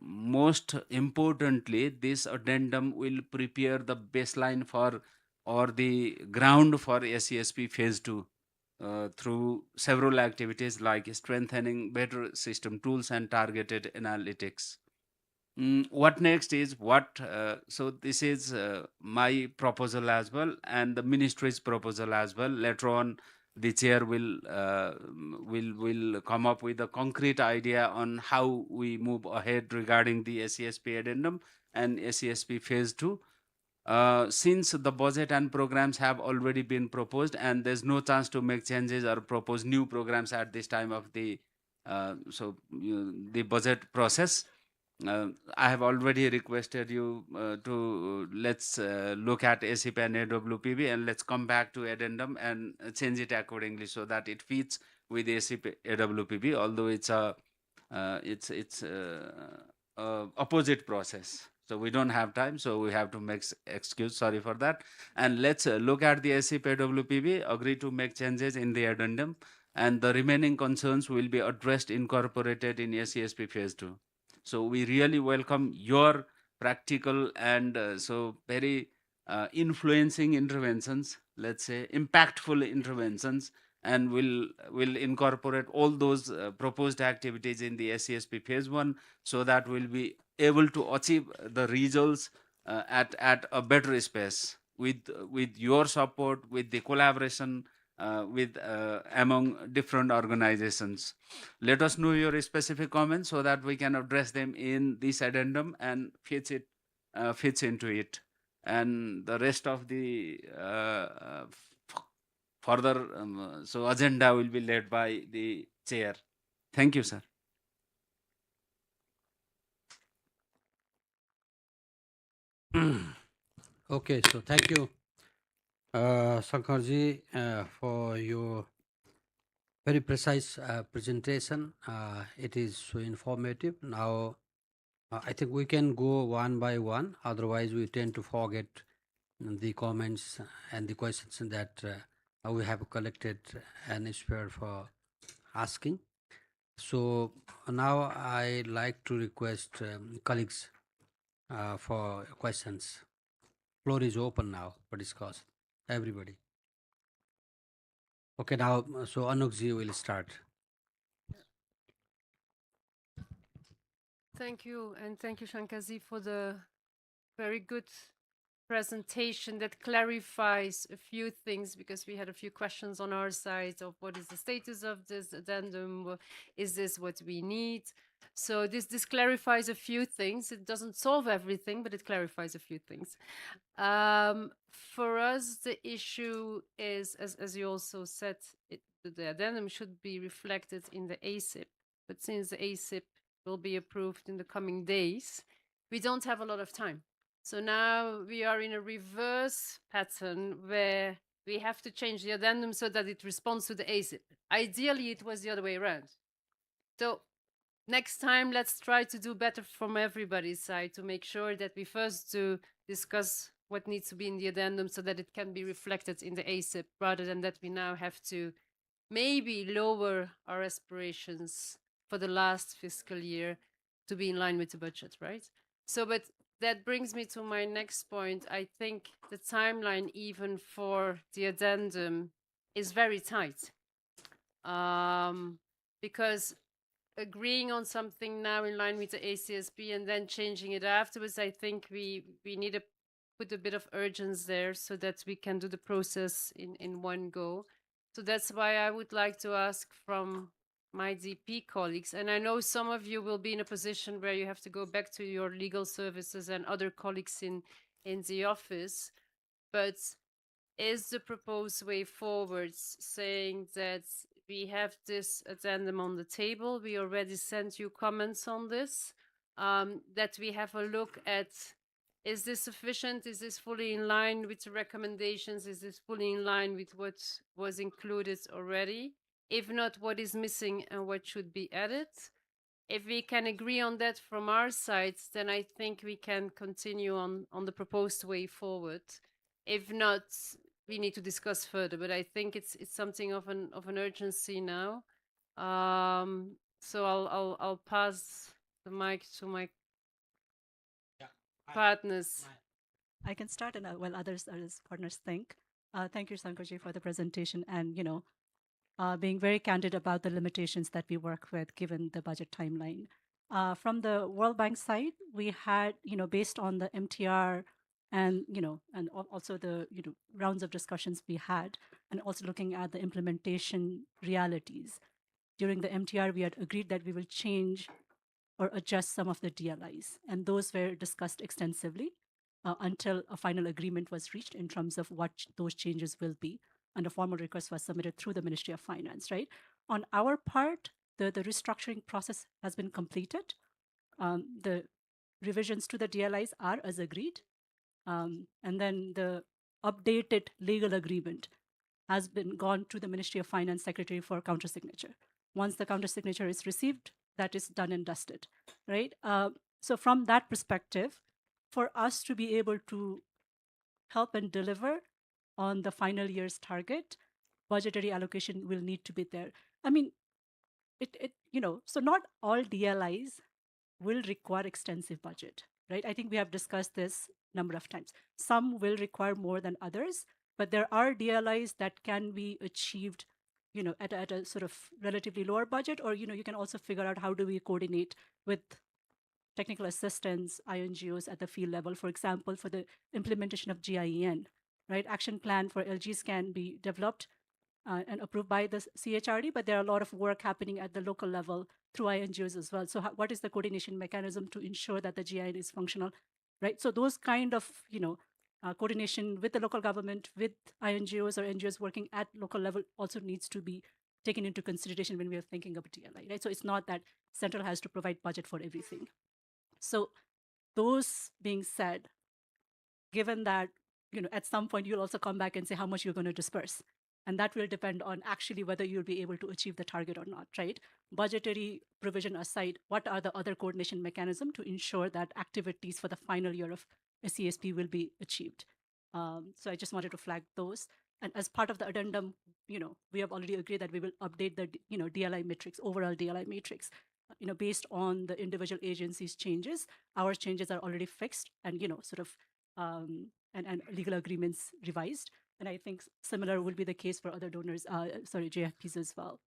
most importantly, this addendum will prepare the baseline for, or the ground for SESP phase 2 through several activities like strengthening better system tools and targeted analytics. What next is what? So this is my proposal as well, and the ministry's proposal as well. Later on, the chair will come up with a concrete idea on how we move ahead regarding the SESP addendum and SESP phase 2. Since the budget and programs have already been proposed, and there's no chance to make changes or propose new programs at this time of the the budget process, I have already requested you to let's look at ASIP and AWPB, and let's come back to addendum and change it accordingly so that it fits with ASIP AWPB. Although it's a opposite process. So we don't have time, so we have to make excuse, sorry for that. And let's look at the ASIP AWPB, agree to make changes in the addendum, and the remaining concerns will be addressed, incorporated in SESP phase 2. So we really welcome your practical and so very influencing interventions let's say, impactful interventions, and will incorporate all those proposed activities in the SESP phase 1, so that we'll be able to achieve the results at a better space with your support, with the collaboration with among different organizations. Let us know your specific comments so that we can address them in this addendum and fits into it. And the rest of the further so agenda will be led by the chair. Thank you, sir. Okay, so thank you, Sankarji, for your very precise presentation. It is so informative. Now, I think we can go one by one. Otherwise, we tend to forget the comments and the questions that we have collected and spared for asking. So now I like to request colleagues for questions. Floor is open now for discussion. Everybody. Okay, now, so Anukji will start. Thank you, and thank you, Shankazi, for the very good presentation that clarifies a few things, because we had a few questions on our side of what is the status of this addendum, is this what we need? So this clarifies a few things. It doesn't solve everything, but it clarifies a few things. For us, the issue is, as you also said, the addendum should be reflected in the ASIP. But since the ASIP will be approved in the coming days, we don't have a lot of time. So now we are in a reverse pattern where we have to change the addendum so that it responds to the ASIP. Ideally, it was the other way around. So next time, let's try to do better from everybody's side to make sure that we first do discuss what needs to be in the addendum so that it can be reflected in the ASIP, rather than that we now have to maybe lower our aspirations for the last fiscal year to be in line with the budget, right? So, but that brings me to my next point. I think the timeline, even for the addendum, is very tight. Because agreeing on something now in line with the ACSP and then changing it afterwards, I think we need to put a bit of urgency there so that we can do the process in one go. So that's why I would like to ask from my DP colleagues, and I know some of you will be in a position where you have to go back to your legal services and other colleagues in the office, but is the proposed way forward saying that we have this addendum on the table, we already sent you comments on this, that we have a look at, is this sufficient? Is this fully in line with the recommendations? Is this fully in line with what was included already? If not, what is missing and what should be added? If we can agree on that from our side, then I think we can continue on the proposed way forward. If not, we need to discuss further. But I think it's something of an urgency now. So I'll pass the mic to my partners. I can start, and while others partners think. Thank you, Sankarji, for the presentation, and being very candid about the limitations that we work with given the budget timeline. From the World Bank side, we had, based on the MTR and, and also the, rounds of discussions we had, and also looking at the implementation realities. During the MTR, we had agreed that we will change or adjust some of the DLIs, and those were discussed extensively until a final agreement was reached in terms of what those changes will be. And a formal request was submitted through the Ministry of Finance, right? On our part, the restructuring process has been completed. The revisions to the DLIs are as agreed. And then the updated legal agreement has been gone to the Ministry of Finance Secretary for countersignature. Once the countersignature is received, that is done and dusted, right? So from that perspective, for us to be able to help and deliver on the final year's target, budgetary allocation will need to be there. I mean, so not all DLIs will require extensive budget, right? I think we have discussed this number of times. Some will require more than others, But there are DLIs that can be achieved, at a sort of relatively lower budget, or, you can also figure out how do we coordinate with technical assistance, INGOs at the field level, for example, for the implementation of GIEN, right? Action plan for LGs can be developed and approved by the CHRD, but there are a lot of work happening at the local level through INGOs as well. So what is the coordination mechanism to ensure that the GIN is functional, right? So those kind of, coordination with the local government, with INGOs or NGOs working at local level also needs to be taken into consideration when we are thinking of DLI, right? So it's not that central has to provide budget for everything. So those being said, given that, at some point you'll also come back and say how much you're going to disperse. And that will depend on actually whether you'll be able to achieve the target or not, right? Budgetary provision aside, what are the other coordination mechanisms to ensure that activities for the final year of a CSP will be achieved? So I just wanted to flag those. And as part of the addendum, we have already agreed that we will update the, DLI matrix, overall DLI matrix, based on the individual agencies' changes. Our changes are already fixed and, sort of, and legal agreements revised. And I think similar will be the case for other donors, JFPs as well.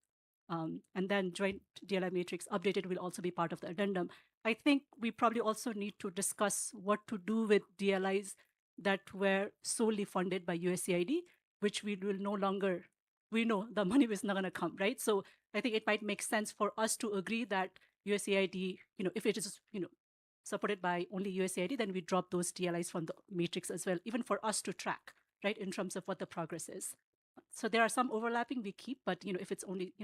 And then joint DLI matrix updated will also be part of the addendum. I think we probably also need to discuss what to do with DLIs that were solely funded by USAID, which we will no longer, we know the money is not going to come, right? So I think it might make sense for us to agree that USAID, if it is, supported by only USAID, then we drop those DLIs from the matrix as well, even for us to track, right, in terms of what the progress is. So there are some overlapping we keep, but if it's only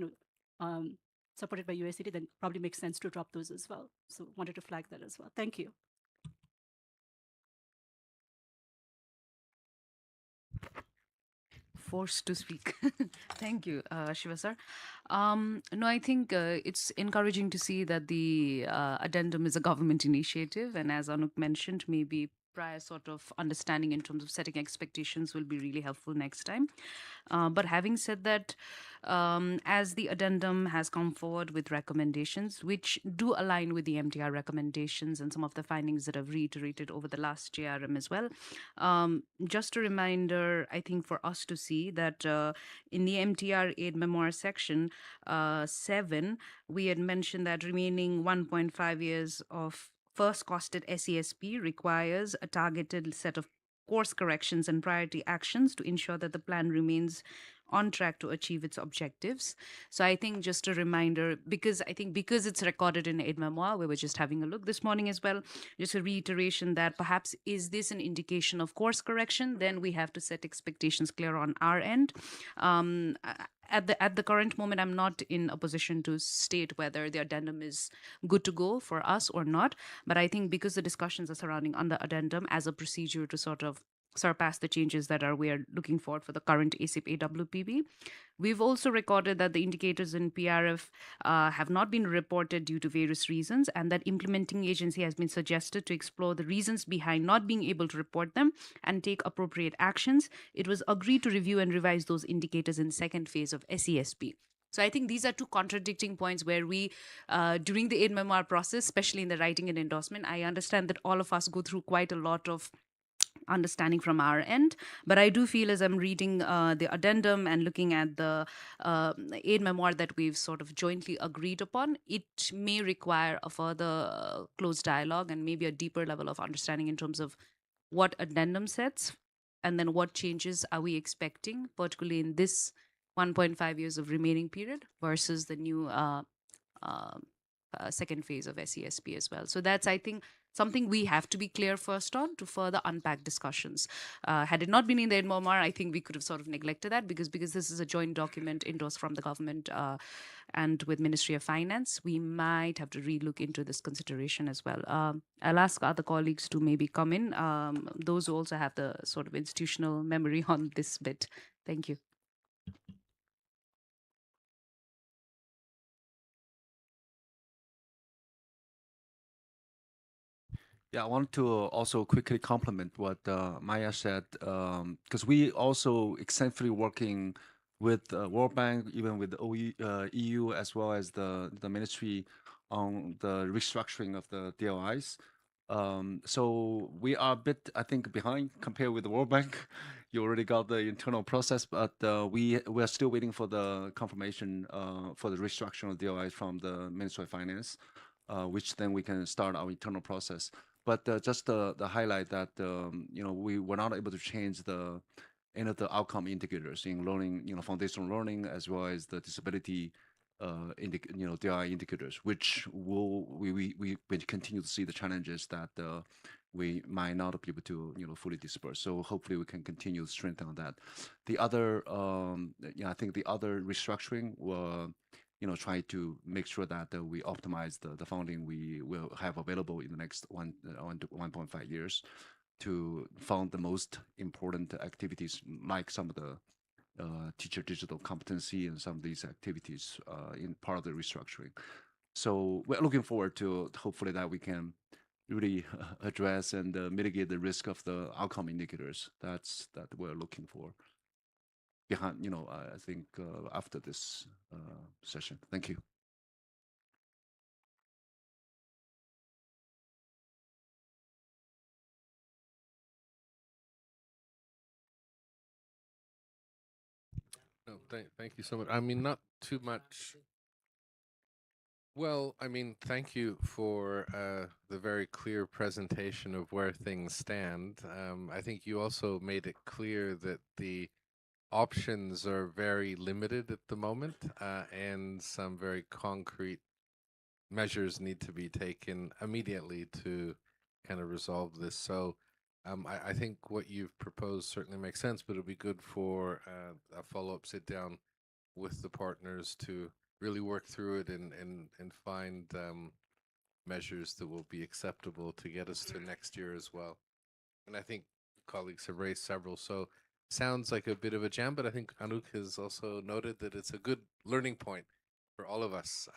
supported by USAID, then probably makes sense to drop those as well. So wanted to flag that as well. Thank you. Forced to speak. Thank you, Shiva sir. No, I think it's encouraging to see that the addendum is a government initiative, and as Anup mentioned, maybe prior sort of understanding in terms of setting expectations will be really helpful next time. But having said that, as the addendum has come forward with recommendations which do align with the MTR recommendations and some of the findings that I've reiterated over the last JRM as well, just a reminder, I think, for us to see that in the MTR aid memoir section 7, we had mentioned that remaining 1.5 years of first costed SESP requires a targeted set of course corrections and priority actions to ensure that the plan remains on track to achieve its objectives. So I think just a reminder, because it's recorded in aid memoir, we were just having a look this morning as well, just a reiteration that perhaps is this an indication of course correction, then we have to set expectations clear on our end. At the current moment, I'm not in a position to state whether the addendum is good to go for us or not. But I think because the discussions are surrounding on the addendum as a procedure to sort of surpass the changes that we are looking for the current ASIP AWPB. We've also recorded that the indicators in PRF have not been reported due to various reasons, and that implementing agency has been suggested to explore the reasons behind not being able to report them and take appropriate actions. It was agreed to review and revise those indicators in second phase of SESP. So I think these are two contradicting points where we, during the aid memoir process, especially in the writing and endorsement, I understand that all of us go through quite a lot of understanding from our end. But I do feel as I'm reading the addendum and looking at the aid memoir that we've sort of jointly agreed upon, it may require a further close dialogue and maybe a deeper level of understanding in terms of what addendum sets and then what changes are we expecting, particularly in this 1.5 years of remaining period versus the new second phase of SESP as well. So that's, I think, something we have to be clear first on to further unpack discussions. Had it not been in the MOMAR, I think we could have sort of neglected that because this is a joint document endorsed from the government and with Ministry of Finance, we might have to relook into this consideration as well. I'll ask other colleagues to maybe come in, those who also have the sort of institutional memory on this bit. Thank you. Yeah, I want to also quickly compliment what Maya said, because we also extensively working with World Bank, even with the EU, as well as the ministry on the restructuring of the DLIs. So we are a bit, I think, behind compared with the World Bank. You already got the internal process, but we are still waiting for the confirmation for the restructuring of DOIs from the Ministry of Finance, which then we can start our internal process. But just the highlight that we were not able to change the any of the outcome indicators in learning, foundational learning as well as the disability DI indicators, which we continue to see the challenges that we might not be able to fully disperse. So hopefully we can continue to strengthen on that. The other, I think the other restructuring will try to make sure that we optimize the funding we will have available in the next 1 to 1.5 years to fund the most important activities, like some of the teacher digital competency and some of these activities in part of the restructuring. So we're looking forward to hopefully that we can really address and mitigate the risk of the outcome indicators that we're looking for behind, I think after this session. Thank you. No, thank you so much. I mean, not too much. Well, I mean, thank you for the very clear presentation of where things stand. I think you also made it clear that the options are very limited at the moment, and some very concrete measures need to be taken immediately to kind of resolve this. So I think what you've proposed certainly makes sense, but it'll be good for a follow-up sit down with the partners to really work through it and find measures that will be acceptable to get us to next year as well. And I think colleagues have raised several, so sounds like a bit of a jam, but I think Anouk has also noted that it's a good learning point for all of us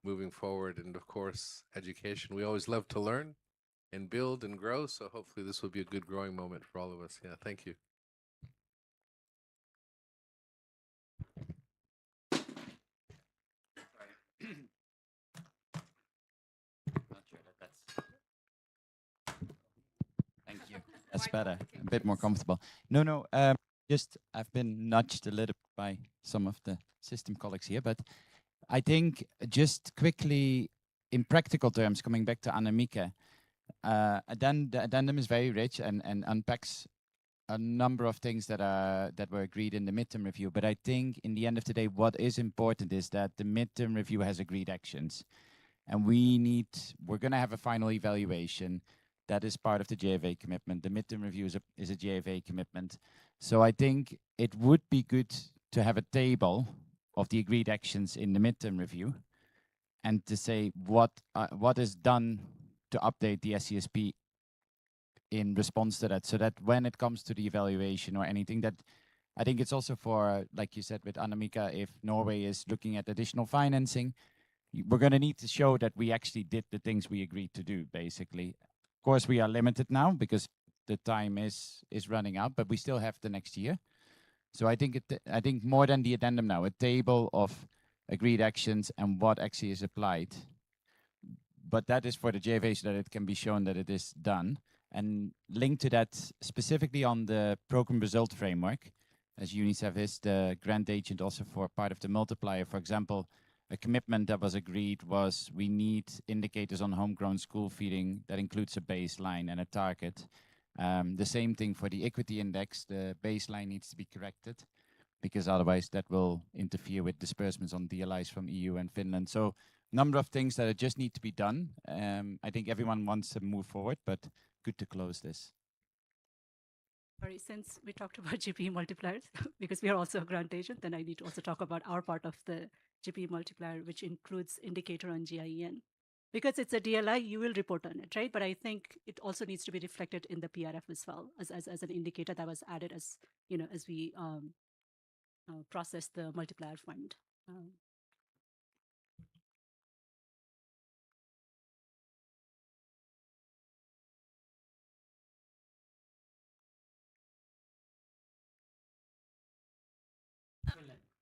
moving forward. And of course, education, we always love to learn and build and grow, so hopefully this will be a good growing moment for all of us. Yeah, thank you. Thank you. That's better. A bit more comfortable. No. Just I've been nudged a little by some of the system colleagues here, but I think just quickly, in practical terms, coming back to Annemieke, the addendum is very rich and unpacks a number of things that were agreed in the midterm review. But I think in the end of the day, what is important is that the midterm review has agreed actions, and we're going to have a final evaluation. That is part of the JFA commitment. The midterm review is a JFA commitment. So I think it would be good to have a table of the agreed actions in the midterm review and to say what is done to update the SESP in response to that, so that when it comes to the evaluation or anything, that I think it's also for, like you said with Annemieke, if Norway is looking at additional financing, we're going to need to show that we actually did the things we agreed to do, basically. Of course, we are limited now because the time is running out, but we still have the next year. So I think more than the addendum now, a table of agreed actions and what actually is applied. But that is for the JFA so that it can be shown that it is done. And linked to that, specifically on the program result framework, as UNICEF is the grant agent also for part of the multiplier. For example, a commitment that was agreed was we need indicators on homegrown school feeding that includes a baseline and a target. The same thing for the equity index, the baseline needs to be corrected because otherwise that will interfere with disbursements on DLIs from EU and Finland. So number of things that just need to be done. I think everyone wants to move forward, but good to close this. Sorry, since we talked about GPE multipliers, because we are also a grant agent, then I need to also talk about our part of the GPE multiplier, which includes indicator on GIEN. Because it's a DLI, you will report on it, right? But I think it also needs to be reflected in the PRF as well, as an indicator that was added as, as we process the multiplier fund.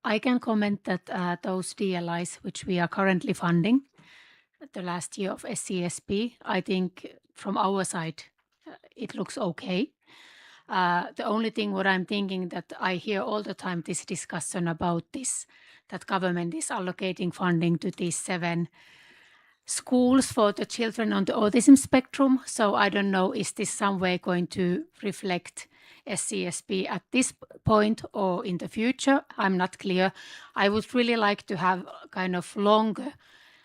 I can comment that those DLIs which we are currently funding, the last year of SESP, I think from our side, it looks okay. The only thing what I'm thinking that I hear all the time this discussion about this, that government is allocating funding to these 7 schools for the children on the autism spectrum. So I don't know, is this some way going to reflect SCSP at this point or in the future? I'm not clear. I would really like to have a kind of longer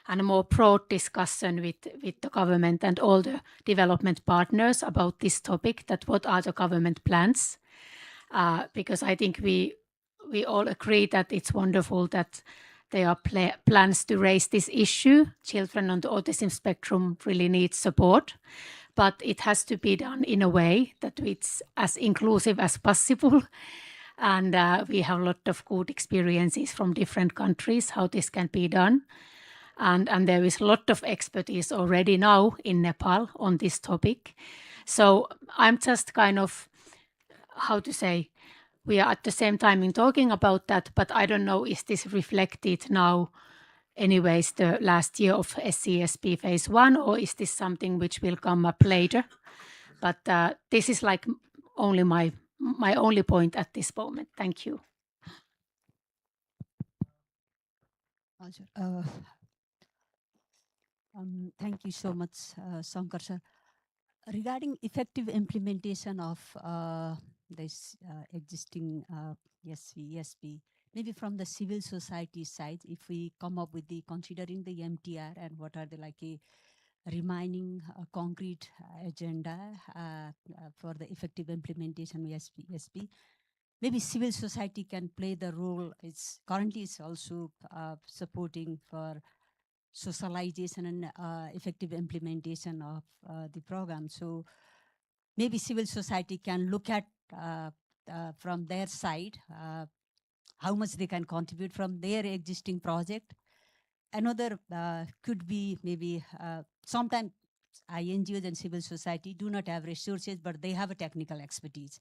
and a more broad discussion with the government and all the development partners about this topic, that what are the government plans? Because I think we all agree that it's wonderful that there are plans to raise this issue. Children on the autism spectrum really need support, but it has to be done in a way that it's as inclusive as possible. And we have a lot of good experiences from different countries how this can be done. And there is a lot of expertise already now in Nepal on this topic. So I'm just kind of, how to say, we are at the same time in talking about that, but I don't know, is this reflected now anyways the last year of SCSP phase 1, or is this something which will come up later? But this is like only my only point at this moment. Thank you. Thank you so much, Shankar sir. Regarding effective implementation of this existing SESP, maybe from the civil society side, if we come up with the considering the MTR and what are the like a remaining concrete agenda for the effective implementation of SESP, maybe civil society can play the role. It's currently it's also supporting for socialization and effective implementation of the program. So maybe civil society can look at from their side how much they can contribute from their existing project. Another could be maybe sometimes NGOs and civil society do not have resources, but they have a technical expertise.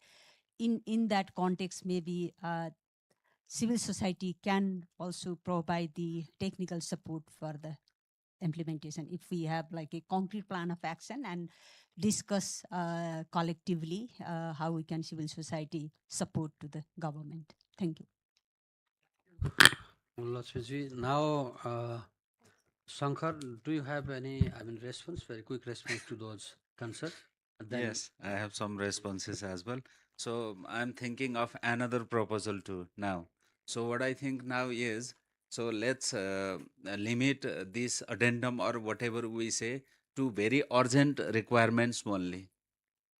In that context, maybe civil society can also provide the technical support for the implementation. If we have like a concrete plan of action and discuss collectively how we can civil society support to the government. Thank you. Lakshmiji, now Shankar, do you have any, response, very quick response to those concerns? Yes, I have some responses as well. So I'm thinking of another proposal too now. So what I think now is, so let's limit this addendum or whatever we say to very urgent requirements only,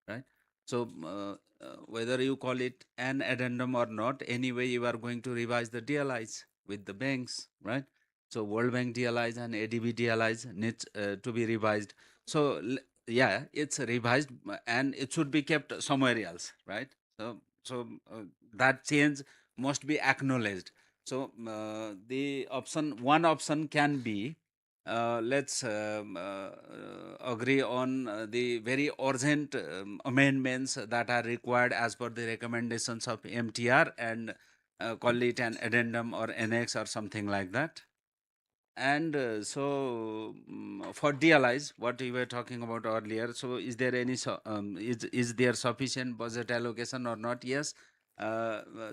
right? So whether you call it an addendum or not, anyway, you are going to revise the DLIs with the banks, right? So World Bank DLIs and ADB DLIs needs to be revised. So yeah, it's revised and it should be kept somewhere else, right? So that change must be acknowledged. So the one option can be, let's agree on the very urgent amendments that are required as per the recommendations of MTR and call it an addendum or annex or something like that. And for DLIs, what we were talking about earlier, so is there any is there sufficient budget allocation or not? Yes.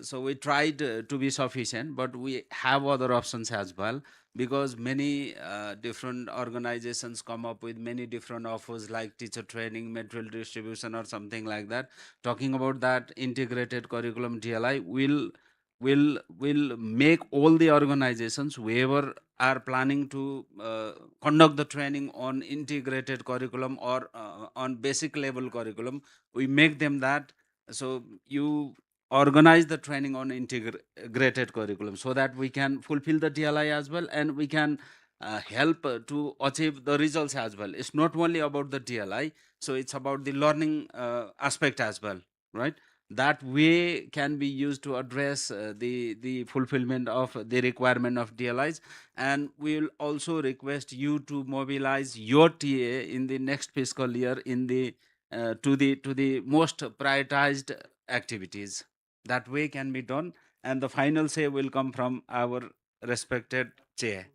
So we tried to be sufficient, but we have other options as well, because many different organizations come up with many different offers like teacher training, material distribution or something like that. Talking about that integrated curriculum DLI will make all the organizations whoever are planning to conduct the training on integrated curriculum or on basic level curriculum, we make them that. So you organize the training on integrated curriculum so that we can fulfill the DLI as well, and we can help to achieve the results as well. It's not only about the DLI, so it's about the learning aspect as well, right? That way can be used to address the fulfillment of the requirement of DLIs. And we will also request you to mobilize your TA in the next fiscal year in the to the most prioritized activities. That way can be done, and the final say will come from our respected chair.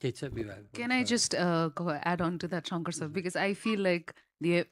Can I just add on to that, Shankar sir? Because I feel like the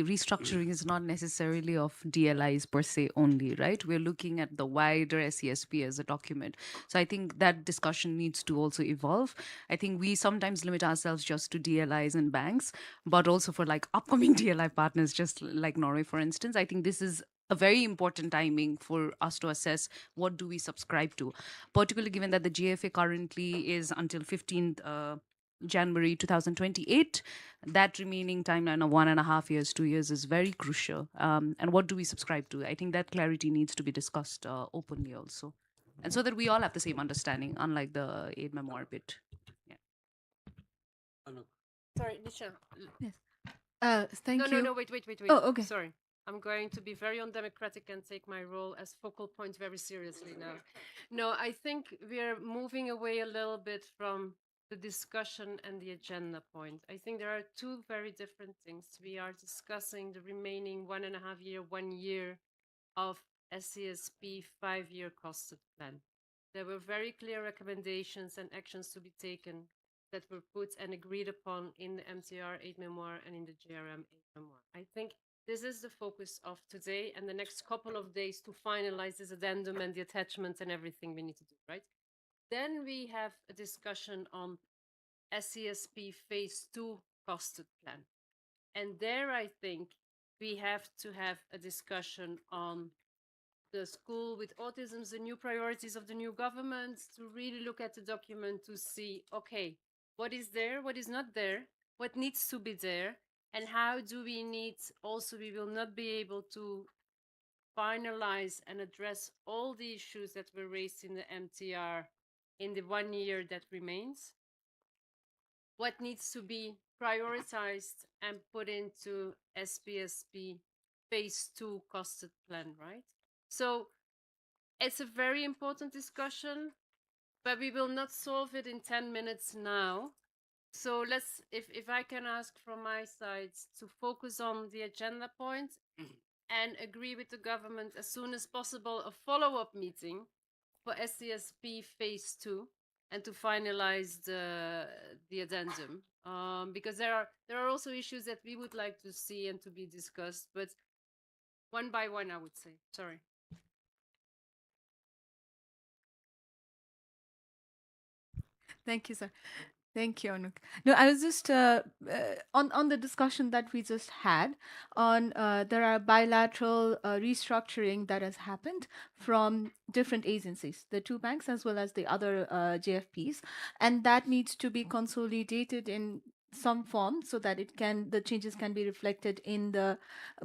restructuring is not necessarily of DLIs per se only, right? We're looking at the wider SESP as a document. So I think that discussion needs to also evolve. I think we sometimes limit ourselves just to DLIs and banks, but also for like upcoming DLI partners, just like Norway, for instance. I think this is a very important timing for us to assess what do we subscribe to, particularly given that the GFA currently is until 15th January 2028. That remaining timeline of 1.5 years, 2 years is very crucial. And what do we subscribe to? I think that clarity needs to be discussed openly also. And so that we all have the same understanding, unlike the aid memoir bit. Yeah. Sorry, Nisha. Yes. Thank No, you. no, wait. Oh, okay. Sorry. I'm going to be very undemocratic and take my role as focal point very seriously now. No, I think we're moving away a little bit from the discussion and the agenda point. I think there are two very different things. We are discussing the remaining 1.5 year, 1 year of SESP 5-year costed plan. There were very clear recommendations and actions to be taken that were put and agreed upon in the MTR 8 memoir and in the GRM 8 memoir. I think this is the focus of today and the next couple of days to finalize this addendum and the attachments and everything we need to do, right? Then we have a discussion on SESP phase 2 costed plan. And there I think we have to have a discussion on the school with autism, the new priorities of the new government, to really look at the document to see, okay, what is there, what is not there, what needs to be there, and how do we need, also we will not be able to finalize and address all the issues that were raised in the MTR in the 1 year that remains. What needs to be prioritized and put into SPSP phase 2 costed plan, right? So it's a very important discussion, but we will not solve it in 10 minutes now. So let's, if I can ask from my side to focus on the agenda point and agree with the government as soon as possible, a follow-up meeting for SCSP phase 2 and to finalize the addendum. Because there are also issues that we would like to see and to be discussed, but one by one, I would say. Sorry. Thank you, sir. Thank you, Anuk. No, I was just on the discussion that we just had on there are bilateral restructuring that has happened from different agencies, the two banks as well as the other JFPs, and that needs to be consolidated in some form so that the changes can be reflected in the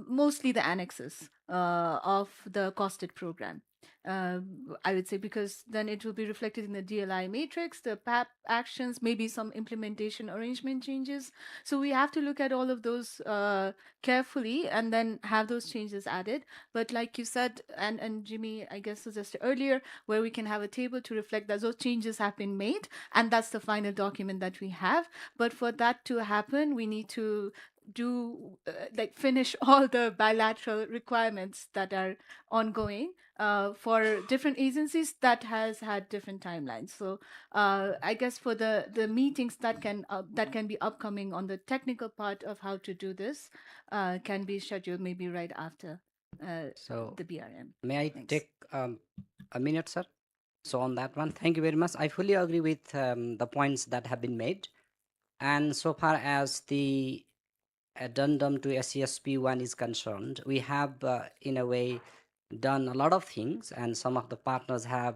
mostly the annexes of the costed program. I would say, because then it will be reflected in the DLI matrix, the PAP actions, maybe some implementation arrangement changes. So we have to look at all of those carefully and then have those changes added. But like you said, and Jimmy, I guess, suggested earlier, where we can have a table to reflect that those changes have been made, and that's the final document that we have. But for that to happen, we need to do finish all the bilateral requirements that are ongoing for different agencies that has had different timelines. So I guess for the meetings that can be upcoming on the technical part of how to do this can be scheduled maybe right after So the BRM. may I Thanks. take a minute, sir? So on that one, thank you very much. I fully agree with the points that have been made. And so far as the addendum to SCSP1 is concerned, we have, in a way, done a lot of things, and some of the partners have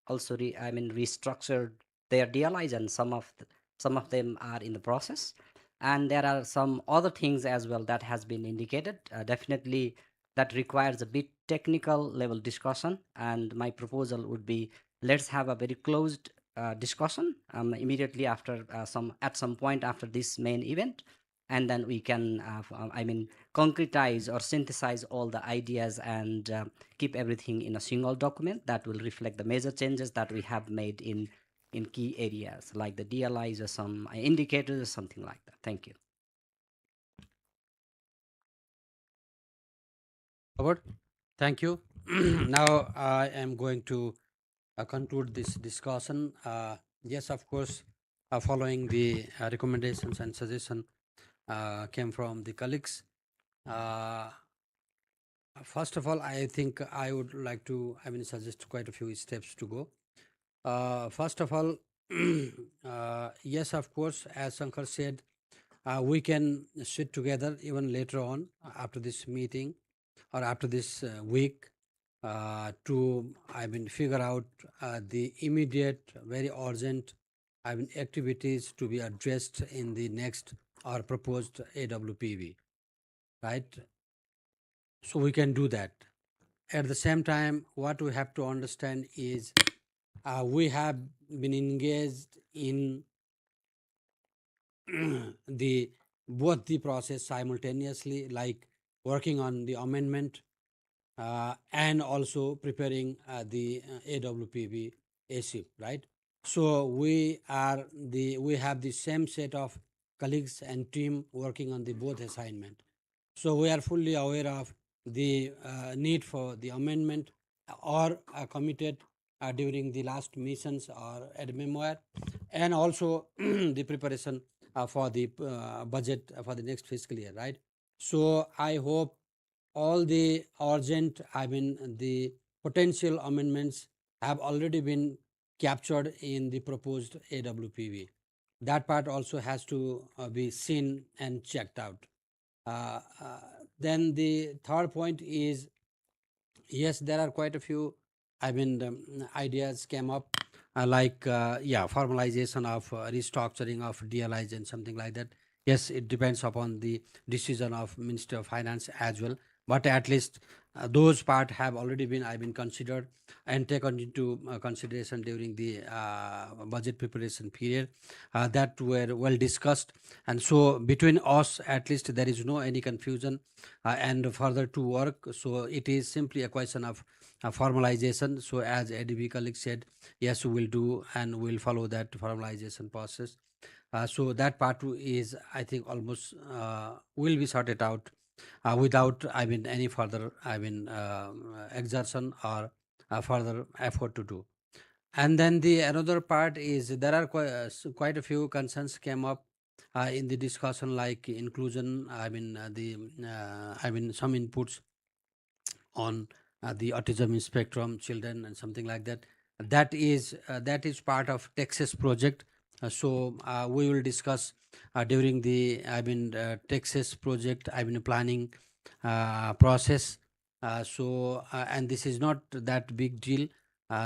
also, restructured their DLIs, and some of them are in the process. And there are some other things as well that has been indicated. Definitely, that requires a bit technical level discussion. And my proposal would be, let's have a very closed discussion immediately after at some point after this main event, and then we can concretize or synthesize all the ideas and keep everything in a single document that will reflect the major changes that we have made in key areas like the DLIs or some indicators or something like that. Thank you. Robert, thank you. Now I am going to conclude this discussion. Yes, of course, following the recommendations and suggestion came from the colleagues. First of all, I think I would like to, suggest quite a few steps to go. First of all, yes, of course, as Shankar said, we can sit together even later on after this meeting or after this week to, figure out the immediate, very urgent, activities to be addressed in the next or proposed AWPV, right? So we can do that. At the same time, what we have to understand is we have been engaged in the both the process simultaneously, like working on the amendment and also preparing the AWPB ASIP, right? So we have the same set of colleagues and team working on the both assignment. So we are fully aware of the need for the amendment or committed during the last missions or at memoir, and also the preparation for the budget for the next fiscal year, right? So I hope all the urgent, the potential amendments have already been captured in the proposed AWPV. That part also has to be seen and checked out. Uh, uh, then the third point is, yes, there are quite a few, ideas came up, formalization of restructuring of DLIs and something like that. Yes, it depends upon the decision of Minister of Finance as well, but at least those part have already been considered and taken into consideration during the budget preparation period, that were well discussed. And so between us, at least there is no any confusion and further to work. So it is simply a question of formalization. So as ADB colleague said, yes, we will do and we'll follow that formalization process. So that part is, I think, almost will be sorted out without, any further, exertion or further effort to do. And then the another part is there are quite a few concerns came up in the discussion, like inclusion. Some inputs on the autism spectrum children and something like that. That is part of Texas project. So we will discuss during the Texas project planning process. And this is not that big deal.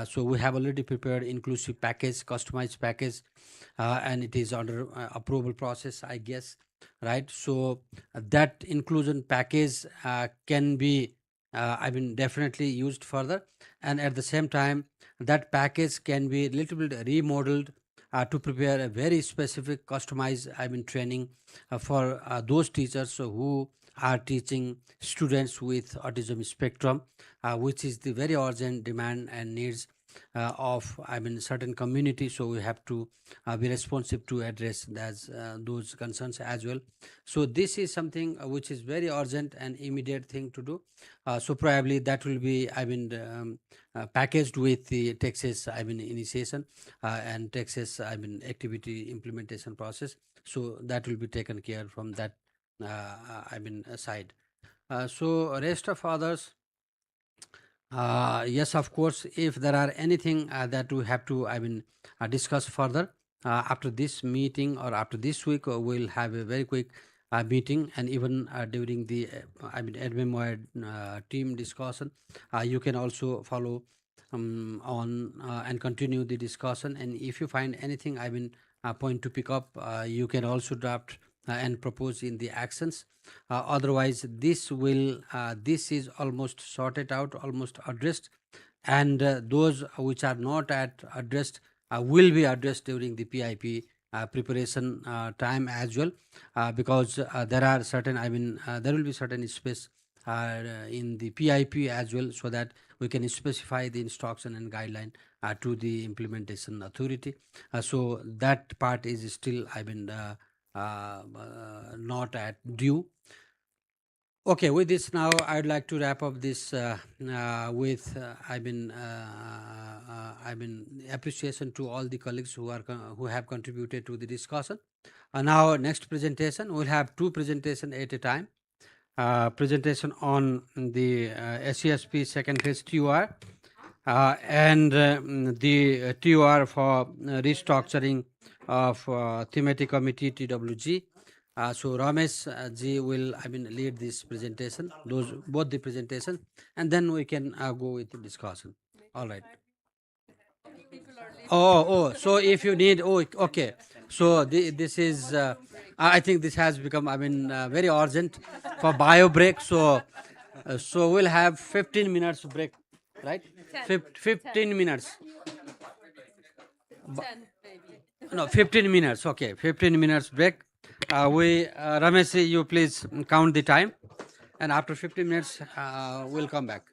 So we have already prepared inclusive package, customized package, and it is under approval process, I guess, right? So that inclusion package can be definitely used further, and at the same time that package can be little bit remodeled to prepare a very specific customized training for those teachers who are teaching students with autism spectrum, which is the very urgent demand and needs of certain community. So we have to be responsive to address those concerns as well. So this is something which is very urgent and immediate thing to do. So probably that will be packaged with the Texas initiation and Texas activity implementation process. So that will be taken care from that side. So rest of others, yes, of course, if there are anything that we have to, discuss further after this meeting or after this week, we'll have a very quick meeting, and even during the, admin-wide team discussion, you can also follow on and continue the discussion. And if you find anything, point to pick up, you can also draft and propose in the actions. Otherwise, this is almost sorted out, almost addressed, and those which are not at addressed will be addressed during the PIP preparation time as well, because there are certain, there will be certain space in the PIP as well, so that we can specify the instruction and guideline to the implementation authority. So that part is still, not at due. Okay, with this now, I'd like to wrap up this with appreciation to all the colleagues who have contributed to the discussion. Now, next presentation, we'll have two presentation at a time. Presentation on the SESP second phase TUR and the TUR for restructuring of thematic committee TWG. So Ramesh ji will lead this presentation, those both the presentation, and then we can go with the discussion. All right. So if you need, okay. So this is, I think this has become, very urgent for bio break. So we'll have 15 minutes break, right? 15 minutes. No, 15 minutes. Okay, 15 minutes break. Ramesh, you please count the time, and after 15 minutes, we'll come back.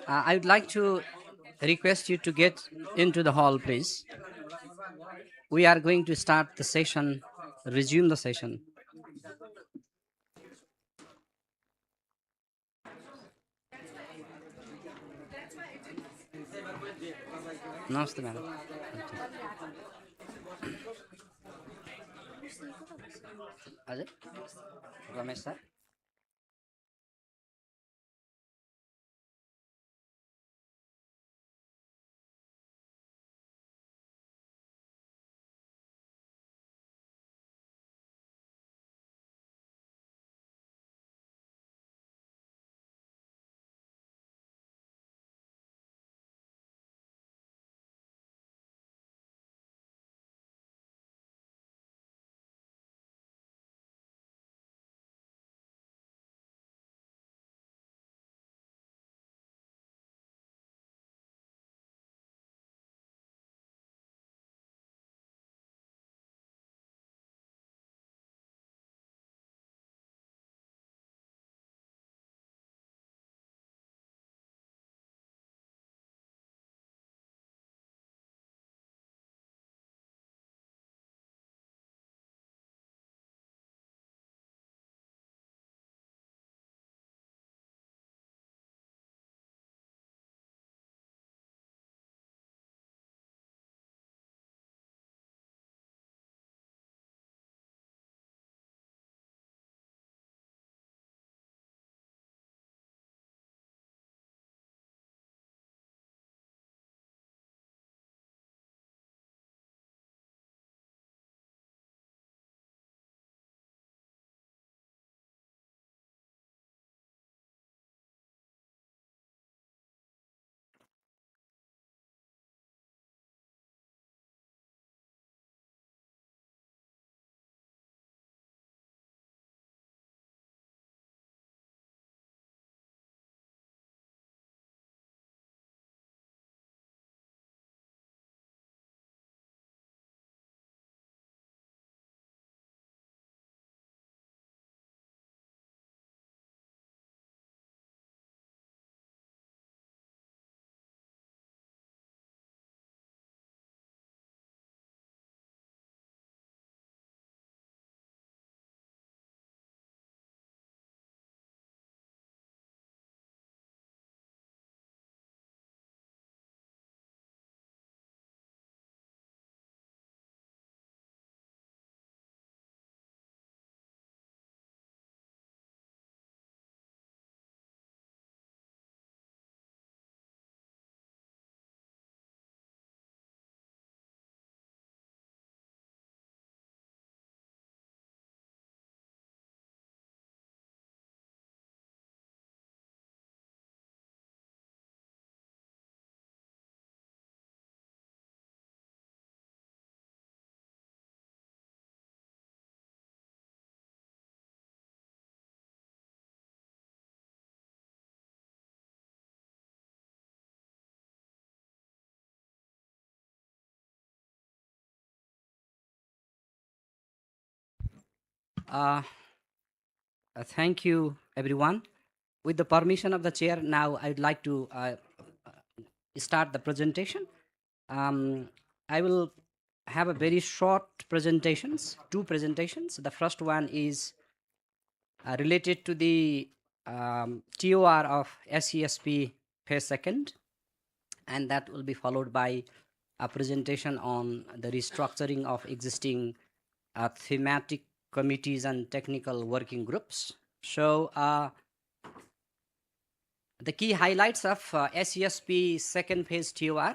I would like to request you to get into the hall, please. We are going to start the session, resume the session. Namaste, madam. Ajay? Ramesh sir? Uh, Thank you, everyone. With the permission of the chair, now I'd like to start the presentation. I will have a very short presentations, two presentations. The first one is related to the TOR of SESP phase second, and that will be followed by a presentation on the restructuring of existing thematic committees and technical working groups. So the key highlights of SESP second phase TOR.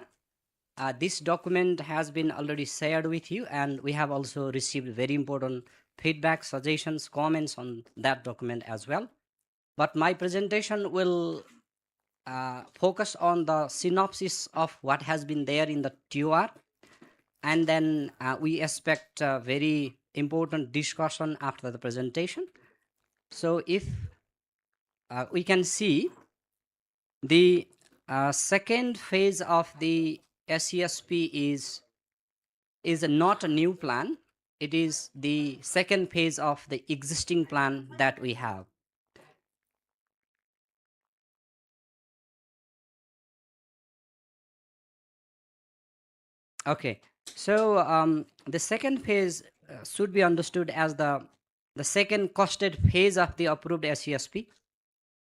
This document has been already shared with you, and we have also received very important feedback, suggestions, comments on that document as well. But my presentation will focus on the synopsis of what has been there in the TOR, and then we expect a very important discussion after the presentation. So if we can see the second phase of the SESP is not a new plan. It is the second phase of the existing plan that we have. Okay, so the second phase should be understood as the second costed phase of the approved SESP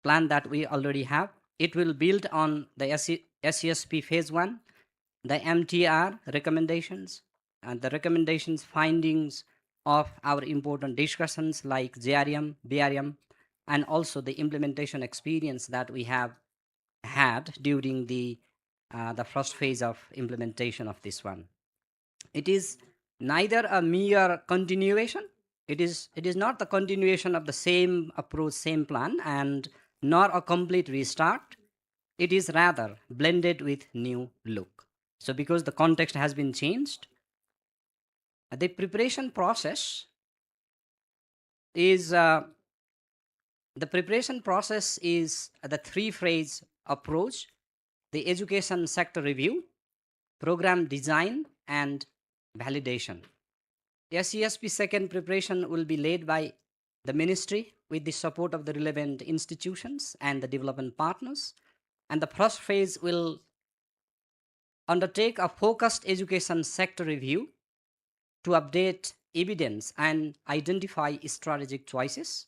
plan that we already have. It will build on the SESP phase 1, the MTR recommendations, and the recommendations findings of our important discussions like JRM, BRM, and also the implementation experience that we have had during the first phase of implementation of this one. It is neither a mere continuation. It is not the continuation of the same approach, same plan, and nor a complete restart. It is rather blended with new look. So because the context has been changed, the preparation process is the three-phase approach: the education sector review, program design, and validation. SESP second preparation will be led by the ministry with the support of the relevant institutions and the development partners. And the first phase will undertake a focused education sector review to update evidence and identify strategic choices.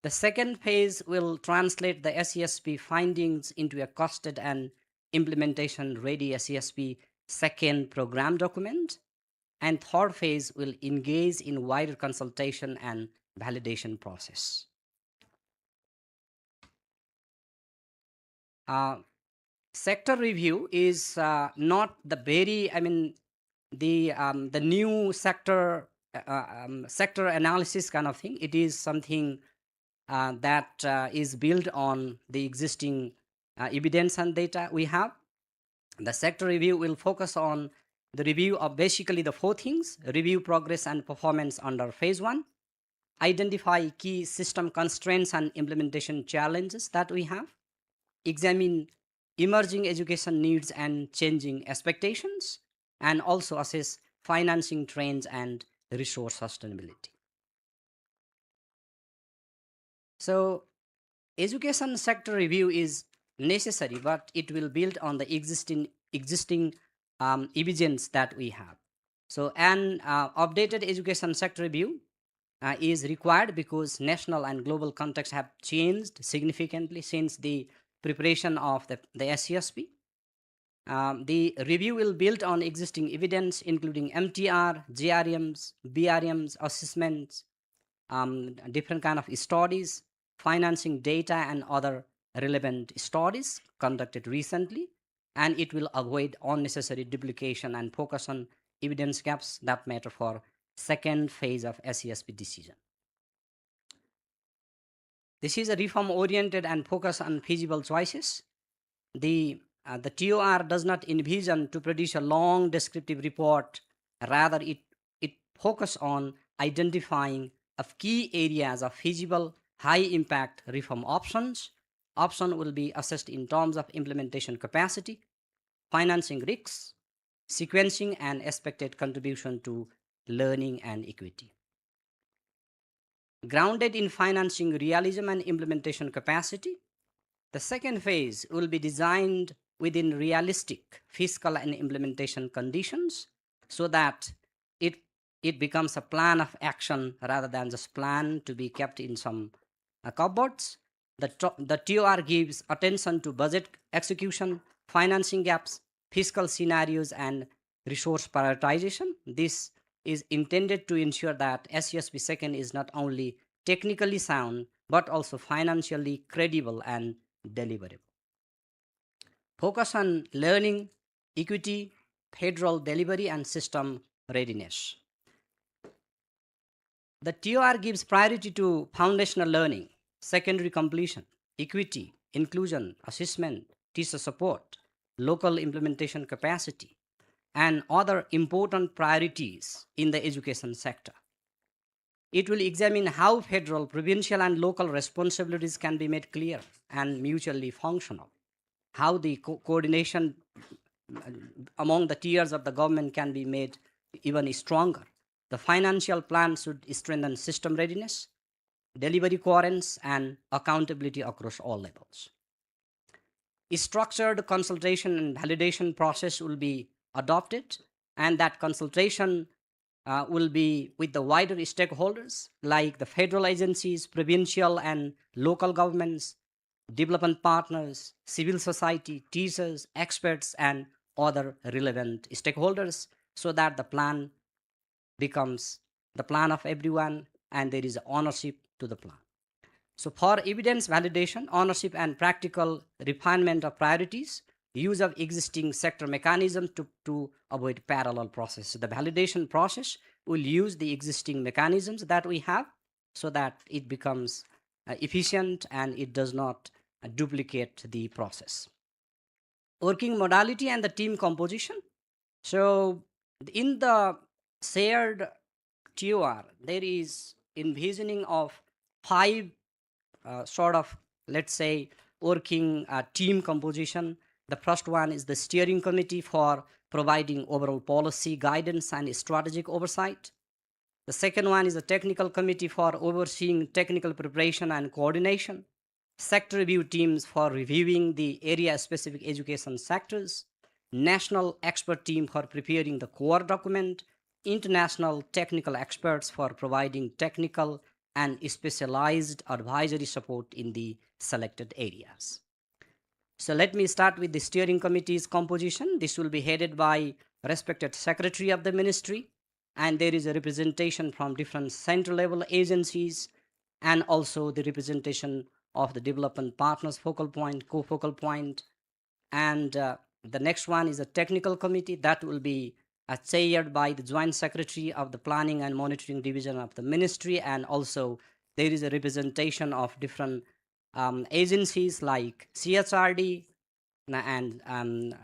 The second phase will translate the SESP findings into a costed and implementation ready SESP second program document. And third phase will engage in wider consultation and validation process. Sector review is not the very, the new sector sector analysis kind of thing. It is something that is built on the existing evidence and data we have. The sector review will focus on the review of basically the four things: review progress and performance under phase 1, identify key system constraints and implementation challenges that we have, examine emerging education needs and changing expectations, and also assess financing trends and resource sustainability. So education sector review is necessary, but it will build on the existing evidence that we have. So an updated education sector review is required because national and global contexts have changed significantly since the preparation of the SESP. The review will build on existing evidence, including MTR, JRMs, BRMs, assessments, different kind of studies, financing data, and other relevant studies conducted recently. And it will avoid unnecessary duplication and focus on evidence gaps that matter for second phase of SESP decision. This is a reform-oriented and focus on feasible choices. The TOR does not envision to produce a long descriptive report. Rather, it focuses on identifying of key areas of feasible, high-impact reform options. Option will be assessed in terms of implementation capacity, financing risks, sequencing, and expected contribution to learning and equity. Grounded in financing realism and implementation capacity, the second phase will be designed within realistic fiscal and implementation conditions so that it becomes a plan of action rather than just plan to be kept in some cupboards. The TOR gives attention to budget execution, financing gaps, fiscal scenarios, and resource prioritization. This is intended to ensure that SESP second is not only technically sound but also financially credible and deliverable. Focus on learning, equity, federal delivery, and system readiness. The TOR gives priority to foundational learning, secondary completion, equity, inclusion, assessment, teacher support, local implementation capacity, and other important priorities in the education sector. It will examine how federal, provincial, and local responsibilities can be made clear and mutually functional, how the coordination among the tiers of the government can be made even stronger. The financial plan should strengthen system readiness, delivery coherence, and accountability across all levels. A structured consultation and validation process will be adopted and that consultation will be with the wider stakeholders like the federal agencies, provincial and local governments, development partners, civil society, teachers, experts, and other relevant stakeholders, so that the plan becomes the plan of everyone and there is ownership to the plan. So for evidence validation, ownership and practical refinement of priorities, use of existing sector mechanisms to avoid parallel process. So the validation process will use the existing mechanisms that we have so that it becomes efficient and it does not duplicate the process. Working modality and the team composition. So in the shared TOR, there is envisioning of 5 sort of, let's say, working team composition. The first one is the steering committee for providing overall policy guidance and strategic oversight. The second one is the technical committee for overseeing technical preparation and coordination. Sector review teams for reviewing the area-specific education sectors. National expert team for preparing the core document. International technical experts for providing technical and specialized advisory support in the selected areas. So let me start with the steering committee's composition. This will be headed by respected secretary of the ministry, and there is a representation from different central level agencies and also the representation of the development partners focal point, co-focal point. And the next one is a technical committee that will be chaired by the joint secretary of the planning and monitoring division of the ministry, and also there is a representation of different agencies like CHRD and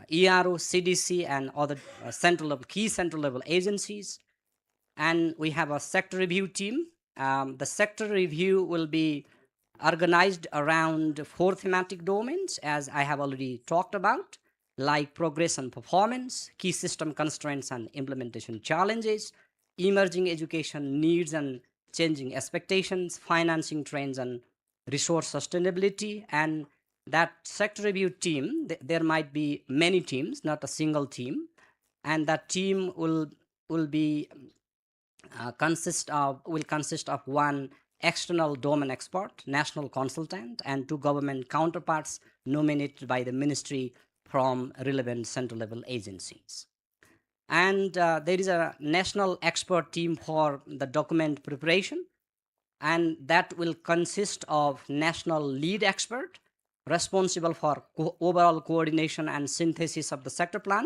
ERO, CDC, and other central level, key central level agencies. And we have a sector review team. The sector review will be organized around 4 thematic domains, as I have already talked about, like progress and performance, key system constraints and implementation challenges, emerging education needs and changing expectations, financing trends and resource sustainability. And that sector review team, there might be many teams, not a single team, and that team will be consist of one external domain expert, national consultant, and 2 government counterparts nominated by the ministry from relevant central level agencies. And there is a national expert team for the document preparation, and that will consist of national lead expert responsible for overall coordination and synthesis of the sector plan,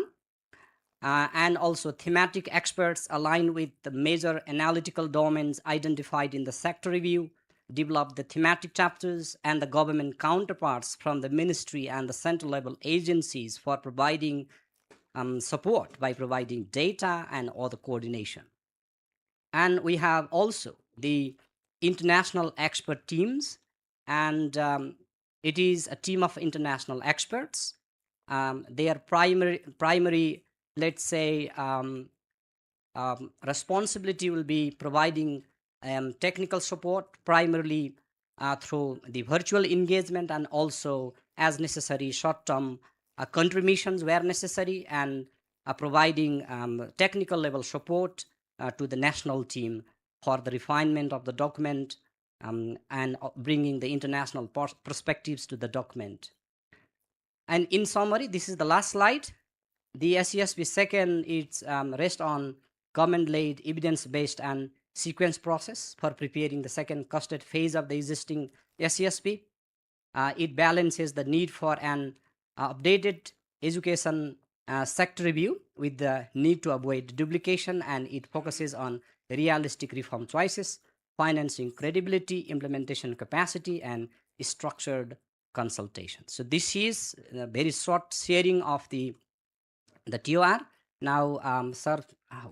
and also thematic experts aligned with the major analytical domains identified in the sector review, develop the thematic chapters, and the government counterparts from the ministry and the central level agencies for providing support by providing data and other coordination. And we have also the international expert teams, and it is a team of international experts. Their primary, let's say, responsibility will be providing technical support primarily through the virtual engagement, and also as necessary short-term contributions where necessary, and providing technical level support to the national team for the refinement of the document and bringing the international perspectives to the document. And in summary, this is the last slide. The SESP second is rest on government-led evidence-based and sequence process for preparing the second costed phase of the existing SESP. It balances the need for an updated education sector review with the need to avoid duplication, and it focuses on realistic reform choices, financing credibility, implementation capacity, and structured consultation. So this is a very short sharing of the TOR. Now, sir,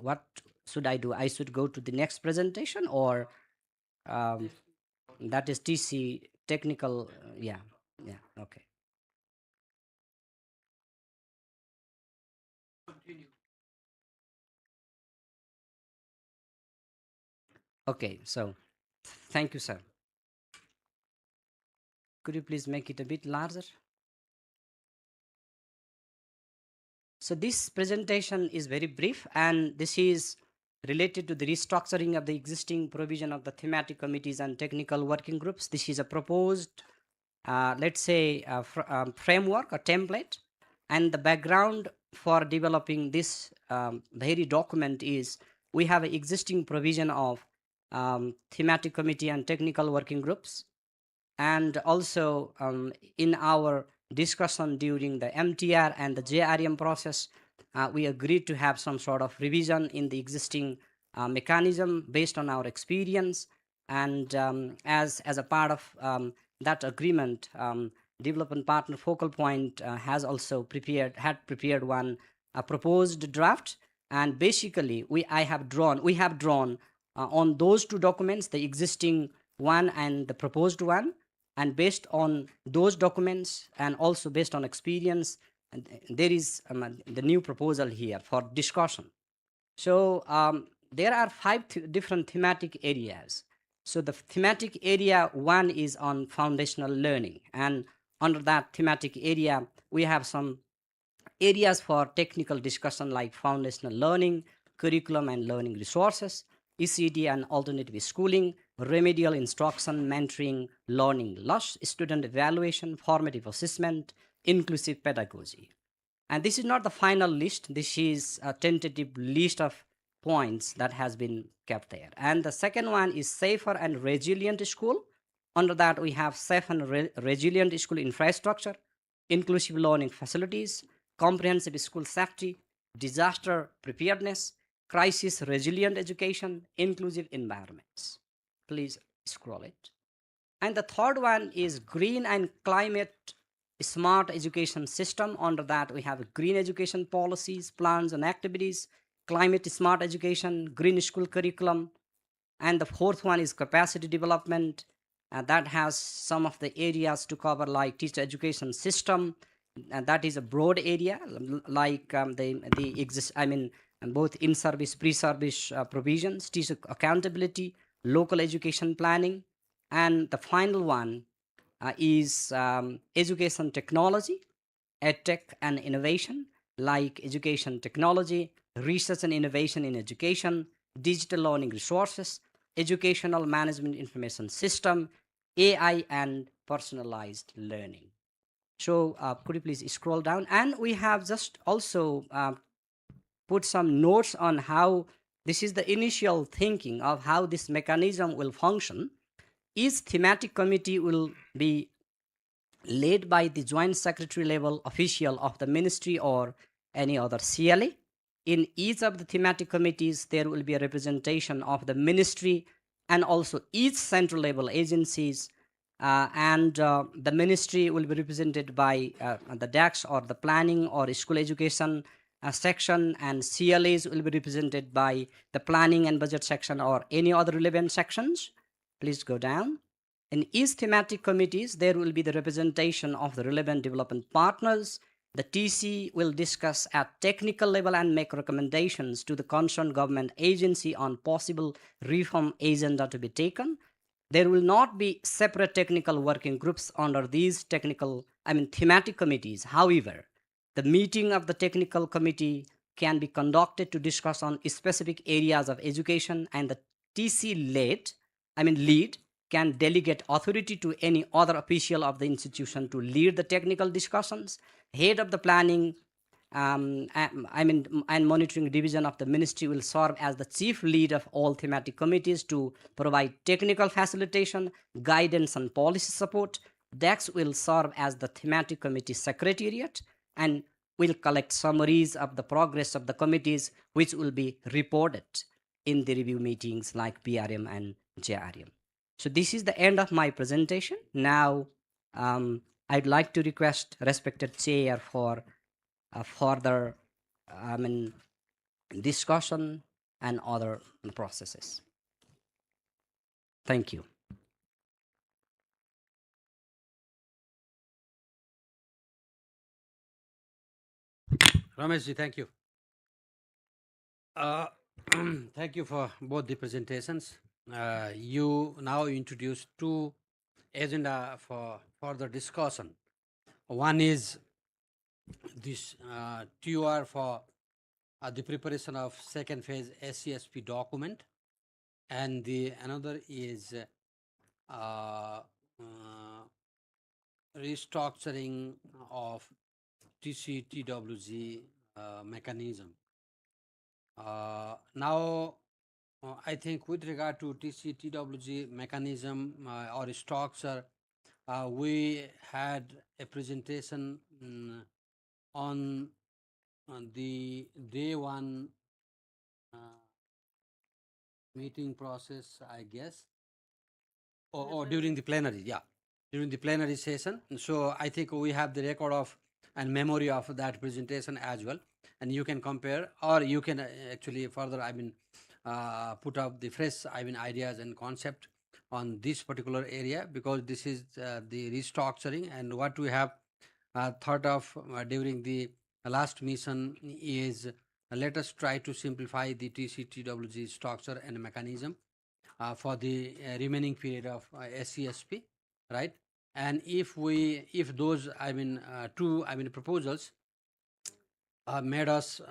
what should I do? I should go to the next presentation, or that is TC technical? Yeah, okay. Okay, so thank you, sir. Could you please make it a bit larger? So this presentation is very brief, and this is related to the restructuring of the existing provision of the thematic committees and technical working groups. This is a proposed, let's say, framework, a template, and the background for developing this very document is we have an existing provision of thematic committee and technical working groups, and also in our discussion during the MTR and the JRM process, we agreed to have some sort of revision in the existing mechanism based on our experience. And as a part of that agreement, development partner focal point has also had prepared one a proposed draft. And basically we have drawn on those two documents, the existing one and the proposed one, and based on those documents and also based on experience, there is the new proposal here for discussion. So there are five different thematic areas. So the thematic area one is on foundational learning, and under that thematic area we have some areas for technical discussion like foundational learning, curriculum and learning resources, ECD and alternative schooling, remedial instruction, mentoring, learning loss, student evaluation, formative assessment, inclusive pedagogy. And this is not the final list. This is a tentative list of points that has been kept there. And the second one is safer and resilient school. Under that, we have safe and resilient school infrastructure, inclusive learning facilities, comprehensive school safety, disaster preparedness, crisis resilient education, inclusive environments. Please scroll it. And the third one is green and climate smart education system. Under that, we have green education policies, plans, and activities, climate smart education, green school curriculum. And the fourth one is capacity development. That has some of the areas to cover, like teacher education system. And that is a broad area, like the exist. I mean, both in-service, pre-service provisions, teacher accountability, local education planning, and the final one is education technology, edtech and innovation, like education technology, research and innovation in education, digital learning resources, educational management information system, AI and personalized learning. So could you please scroll down? And we have just also put some notes on how this is the initial thinking of how this mechanism will function. Each thematic committee will be led by the joint secretary level official of the ministry or any other CLA. In each of the thematic committees, there will be a representation of the ministry and also each central level agencies, and the ministry will be represented by the DAX or the planning or school education section, and CLAs will be represented by the planning and budget section or any other relevant sections. Please go down. In each thematic committees, there will be the representation of the relevant development partners. The TC will discuss at technical level and make recommendations to the concerned government agency on possible reform agenda to be taken. There will not be separate technical working groups under these thematic committees. However, the meeting of the technical committee can be conducted to discuss on specific areas of education, and the TC lead can delegate authority to any other official of the institution to lead the technical discussions. Head of the planning and monitoring division of the ministry will serve as the chief lead of all thematic committees to provide technical facilitation, guidance, and policy support. DAX will serve as the thematic committee secretariat and will collect summaries of the progress of the committees, which will be reported in the review meetings like PRM and JRM. So this is the end of my presentation. Now, I'd like to request respected chair for further discussion and other processes. Thank you. Rameshji, thank you. Thank you for both the presentations. You now introduced two agenda for further discussion. One is this TUR for the preparation of second phase SESP document, and the another is restructuring of TCTWG mechanism. Now, I think with regard to TCTWG mechanism or structure, we had a presentation on the day one meeting process, I guess, or during the plenary, yeah, during the plenary session. So I think we have the record of and memory of that presentation as well, and you can compare, or you can actually further, put up the fresh, ideas and concept on this particular area, because this is the restructuring, and what we have thought of during the last mission is let us try to simplify the TCTWG structure and mechanism for the remaining period of SCSP, right? And if those, two, proposals made us,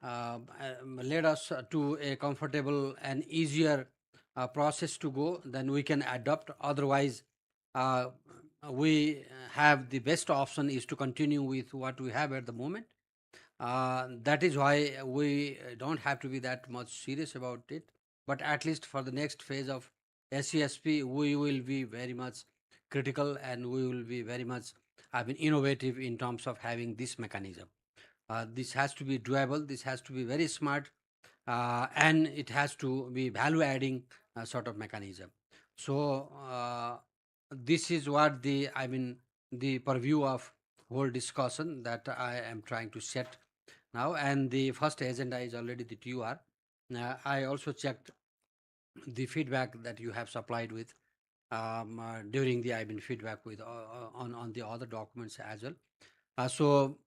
led us to a comfortable and easier process to go, then we can adopt. Otherwise, uh, we have the best option is to continue with what we have at the moment. That is why we don't have to be that much serious about it. But at least for the next phase of SCSP, we will be very much critical, and we will be very much, innovative in terms of having this mechanism. This has to be doable. This has to be very smart, and it has to be value-adding sort of mechanism. So this is what the purview of whole discussion that I am trying to set now. And the first agenda is already the TUR. I also checked the feedback that you have supplied with during the feedback with on the other documents as well. So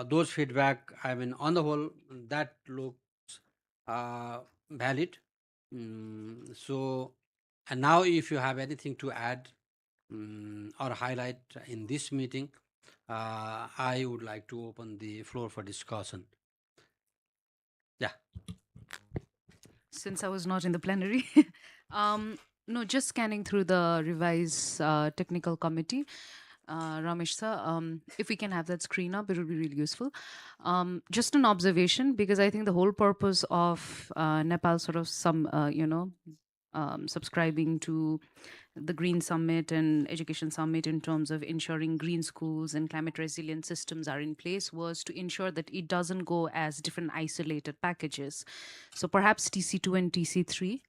those feedback, on the whole, that looks valid. So, and now if you have anything to add or highlight in this meeting, I would like to open the floor for discussion. Yeah. Since I was not in the plenary. No, just scanning through the revised technical committee. Ramesh sir, if we can have that screen up, it would be really useful. Just an observation, because I think the whole purpose of Nepal sort of subscribing to the Green Summit and Education Summit in terms of ensuring green schools and climate resilient systems are in place was to ensure that it doesn't go as different isolated packages. So perhaps TC2 and TC3,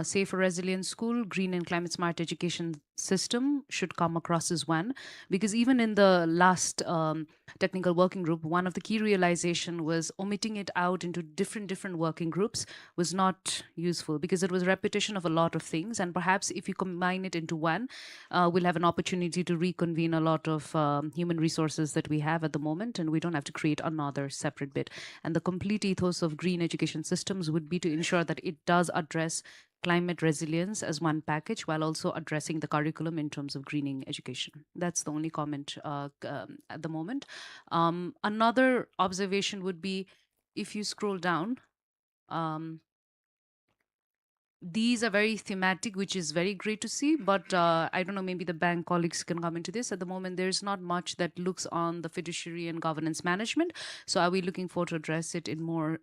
safe for resilient school, green and climate smart education system should come across as one, because even in the last technical working group, one of the key realization was omitting it out into different working groups was not useful, because it was repetition of a lot of things, and perhaps if you combine it into one, we'll have an opportunity to reconvene a lot of human resources that we have at the moment, and we don't have to create another separate bit. And the complete ethos of green education systems would be to ensure that it does address climate resilience as one package, while also addressing the curriculum in terms of greening education. That's the only comment at the moment. Another observation would be, if you scroll down, these are very thematic, which is very great to see, but I don't know, maybe the bank colleagues can come into this. At the moment, there's not much that looks on the fiduciary and governance management. So are we looking forward to address it in more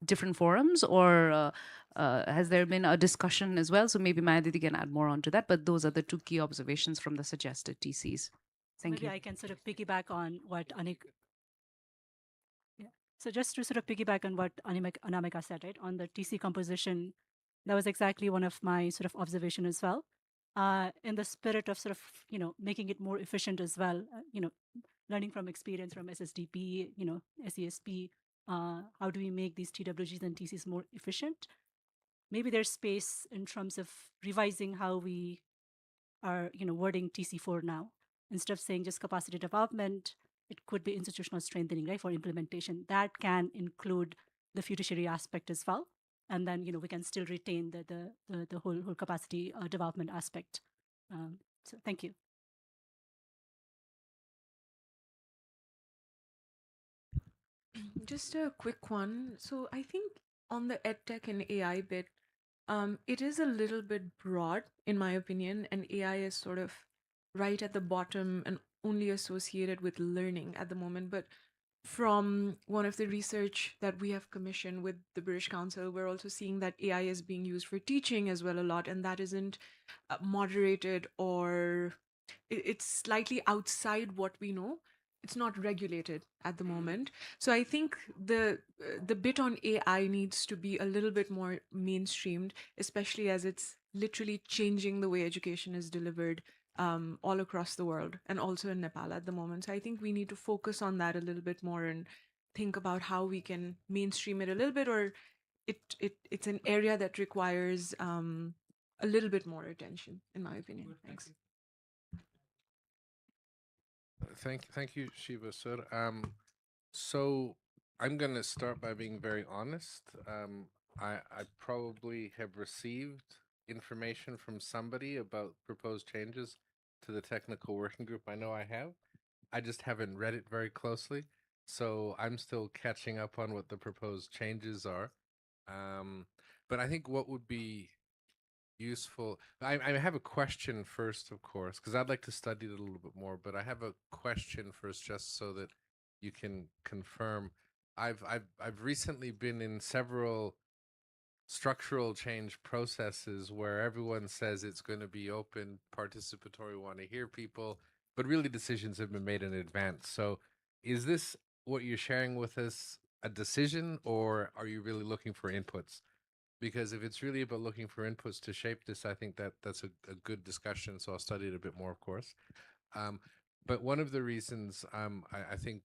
different forums, or has there been a discussion as well? So maybe Mayaditi can add more onto that, but those are the two key observations from the suggested TCs. Thank Maybe you. I can sort of piggyback on what Anik. Yeah. So just to sort of piggyback on what Anamika said, right, on the TC composition, that was exactly one of my sort of observation as well. In the spirit of sort of, making it more efficient as well, learning from experience from SSDP, SESP, how do we make these TWGs and TCs more efficient? Maybe there's space in terms of revising how we are, wording TC4 now. Instead of saying just capacity development, it could be institutional strengthening, right, for implementation. That can include the fiduciary aspect as well. And then, we can still retain the whole capacity development aspect. So thank you. Just a quick one. So I think on the edtech and AI bit, it is a little bit broad, in my opinion, and AI is sort of right at the bottom and only associated with learning at the moment. But from one of the research that we have commissioned with the British Council, we're also seeing that AI is being used for teaching as well a lot, and that isn't moderated or it's slightly outside what we know. It's not regulated at the moment. So I think the bit on AI needs to be a little bit more mainstreamed, especially as it's literally changing the way education is delivered all across the world and also in Nepal at the moment. So I think we need to focus on that a little bit more and think about how we can mainstream it a little bit, or it's an area that requires a little bit more attention, in my opinion. Thanks. Thank you, Shiva sir. So I'm gonna start by being very honest. I probably have received information from somebody about proposed changes to the technical working group. I know I have. I just haven't read it very closely, so I'm still catching up on what the proposed changes are. But I think what would be useful. I have a question first, of course, because I'd like to study it a little bit more. But I have a question first, just so that you can confirm. I've recently been in several structural change processes where everyone says it's going to be open, participatory, want to hear people, but really decisions have been made in advance. So, is this what you're sharing with us a decision, or are you really looking for inputs? Because if it's really about looking for inputs to shape this, I think that that's a good discussion. So I'll study it a bit more, of course. Um, but one of the reasons I think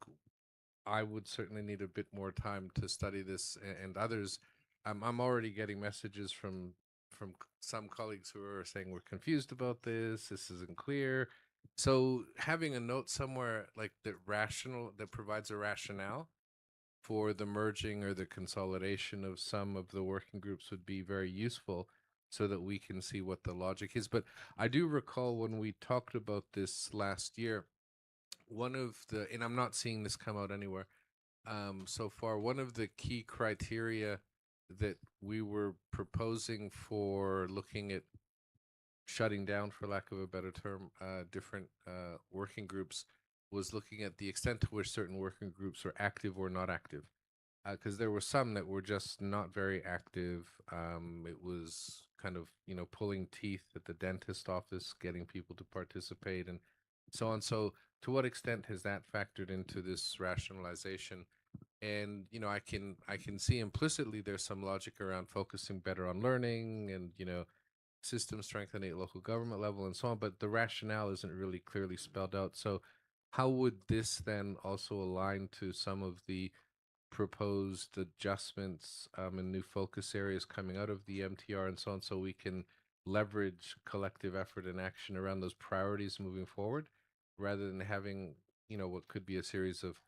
I would certainly need a bit more time to study this and others. I'm already getting messages from some colleagues who are saying we're confused about this. This isn't clear. So having a note somewhere like that provides a rationale for the merging or the consolidation of some of the working groups would be very useful so that we can see what the logic is. But I do recall when we talked about this last year, one of the, and I'm not seeing this come out anywhere so far, one of the key criteria that we were proposing for looking at shutting down, for lack of a better term, different working groups was looking at the extent to which certain working groups are active or not active. Because there were some that were just not very active. It was kind of, pulling teeth at the dentist office, getting people to participate and so on. So to what extent has that factored into this rationalization? And, I can see implicitly there's some logic around focusing better on learning and, system strengthening at local government level and so on, but the rationale isn't really clearly spelled out. So how would this then also align to some of the proposed adjustments and new focus areas coming out of the MTR and so on, so we can leverage collective effort and action around those priorities moving forward, rather than having what could be a series of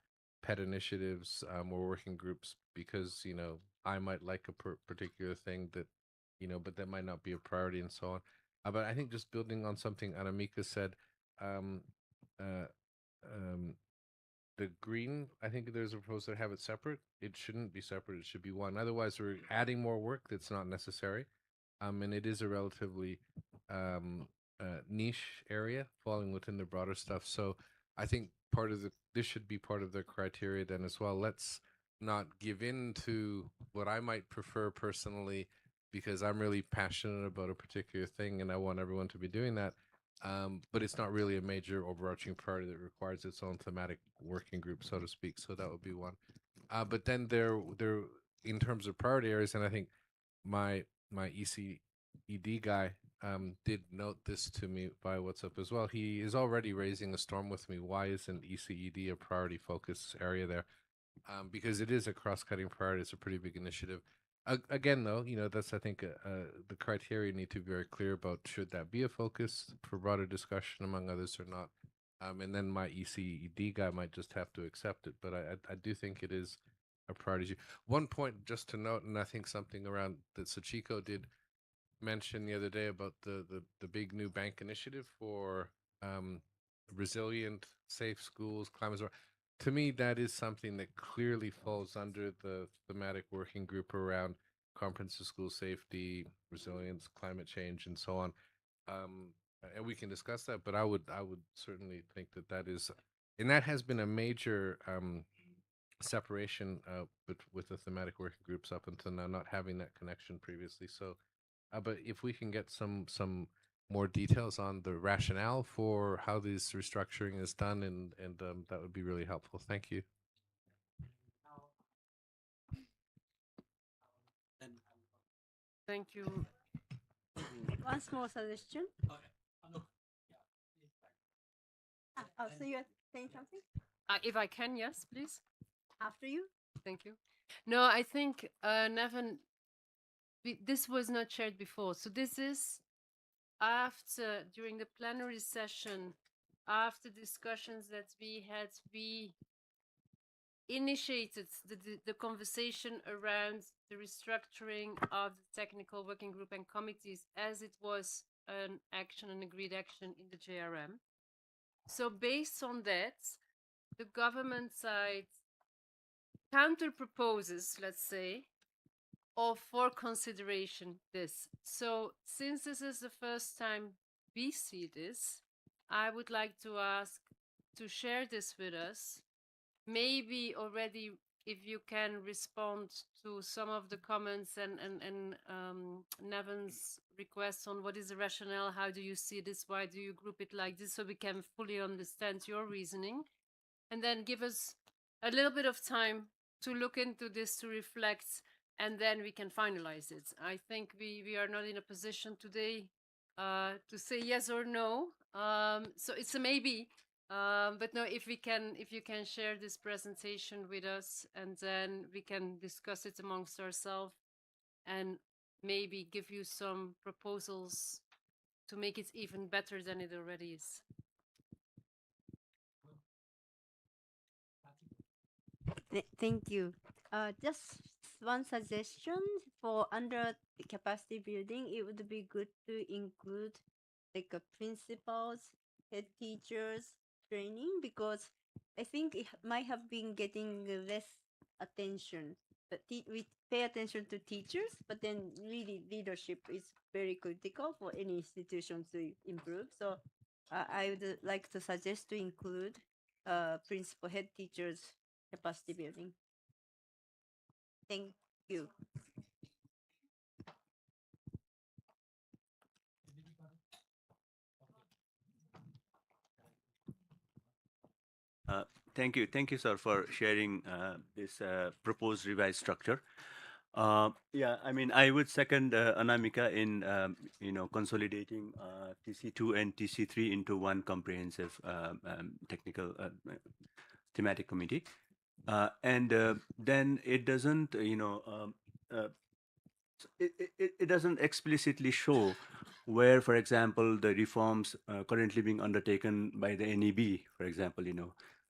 pet initiatives or working groups, because I might like a particular thing that but that might not be a priority and so on. But I think just building on something Anamika said, um, uh, um, the green, I think there's a proposal to have it separate. It shouldn't be separate. It should be one. Otherwise, we're adding more work that's not necessary. And it is a relatively niche area falling within the broader stuff. So I think this should be part of the criteria then as well. Let's not give in to what I might prefer personally, because I'm really passionate about a particular thing and I want everyone to be doing that. But it's not really a major overarching priority that requires its own thematic working group, so to speak. So that would be one. But then there, in terms of priority areas, and I think my ECED guy did note this to me by WhatsApp as well. He is already raising a storm with me. Why isn't ECED a priority focus area there? Because it is a cross-cutting priority. It's a pretty big initiative. Again, though, that's, I think, the criteria need to be very clear about should that be a focus for broader discussion among others or not. And then my ECED guy might just have to accept it. But I do think it is a priority. One point just to note, and I think something around that Sachiko did mention the other day about the big new bank initiative for resilient, safe schools, climate. to me, that is something that clearly falls under the thematic working group around comprehensive school safety, resilience, climate change, and so on. And we can discuss that, but I would certainly think that that is, and that has been a major separation with the thematic working groups up until now, not having that connection previously. So, but if we can get some more details on the rationale for how this restructuring is done, and that would be really helpful. Thank you. Thank you. One small suggestion. Oh, so you're saying something? If I can, yes, please. After you? Thank you. No, I think, Nevin, this was not shared before. So this is after, during the plenary session, after discussions that we had, we initiated the conversation around the restructuring of the technical working group and committees as it was an agreed action in the JRM. So based on that, the government side counter proposes, let's say, or for consideration this. So since this is the first time we see this, I would like to ask to share this with us. Maybe already if you can respond to some of the comments and Nevin's requests on what is the rationale, how do you see this, why do you group it like this, so we can fully understand your reasoning. And then give us a little bit of time to look into this, to reflect, and then we can finalize it. I think we are not in a position today to say yes or no. So it's a maybe, but no, if you can share this presentation with us, and then we can discuss it amongst ourselves and maybe give you some proposals to make it even better than it already is. Thank you. Just one suggestion for under capacity building, it would be good to include like a principals, head teachers training, because I think it might have been getting less attention. But we pay attention to teachers, but then really leadership is very critical for any institution to improve. So I would like to suggest to include principal head teachers capacity building. Thank you. Thank you, sir, for sharing this proposed revised structure. Yeah, I mean, I would second Anamika in consolidating TC2 and TC3 into one comprehensive technical thematic committee, and then it doesn't, it doesn't explicitly show where, for example, the reforms currently being undertaken by the NEB, for example,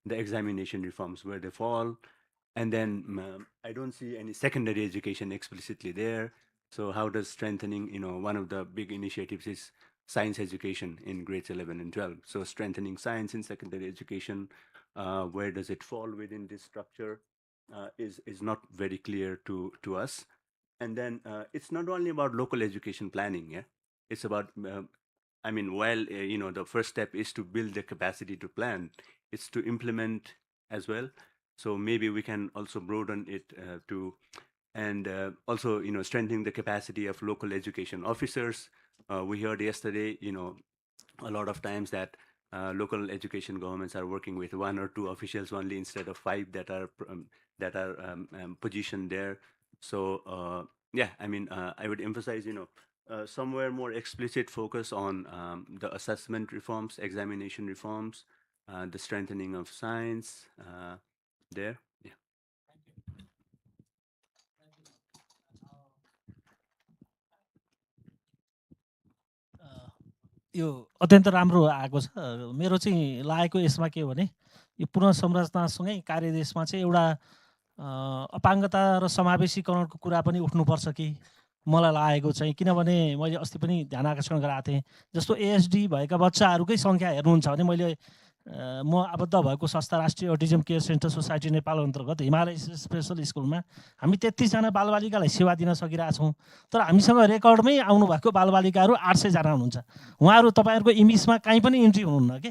the examination reforms, where they fall. And then I don't see any secondary education explicitly there. So how does strengthening, one of the big initiatives is science education in grades 11 and 12. So strengthening science in secondary education, where does it fall within this structure is not very clear to us. And then it's not only about local education planning, yeah? It's about, I mean, while, the first step is to build the capacity to plan, it's to implement as well. So maybe we can also broaden it to, and also, strengthening the capacity of local education officers. We heard yesterday, a lot of times that local education governments are working with 1 or 2 officials only instead of 5 that are positioned there. So yeah, I mean, I would emphasize, somewhere more explicit focus on the assessment reforms, examination reforms, the strengthening of science there. Yeah. यो अत्यन्त राम्रो आएको छ। मेरो चाहिँ लागेको यसमा के हो भने यो पुनर्संरचनासँगै कार्यदेशमा चाहिँ एउटा अपाङ्गता र समावेशीकरणको कुरा पनि उठ्नुपर्छ कि मलाई लागेको चाहिँ, किनभने मैले अस्ति पनि ध्यान आकर्षण गराएको थिएँ, जस्तो एएसडी भएका बच्चाहरूकै सङ्ख्या हेर्नुहुन्छ भने मैले म आबद्ध भएको संस्था राष्ट्रिय autism care centre society Nepal अन्तर्गत हिमालय स्पेसल स्कुलमा हामी 33जना बालबालिकालाई सेवा दिन सकिरहेछौँ। तर हामीसँग रेकर्डमै आउनुभएको बालबालिकाहरू 800जना हुनुहुन्छ। उहाँहरू तपाईँहरूको इमेजमा कहीँ पनि इन्ट्री हुनुहुन्न के।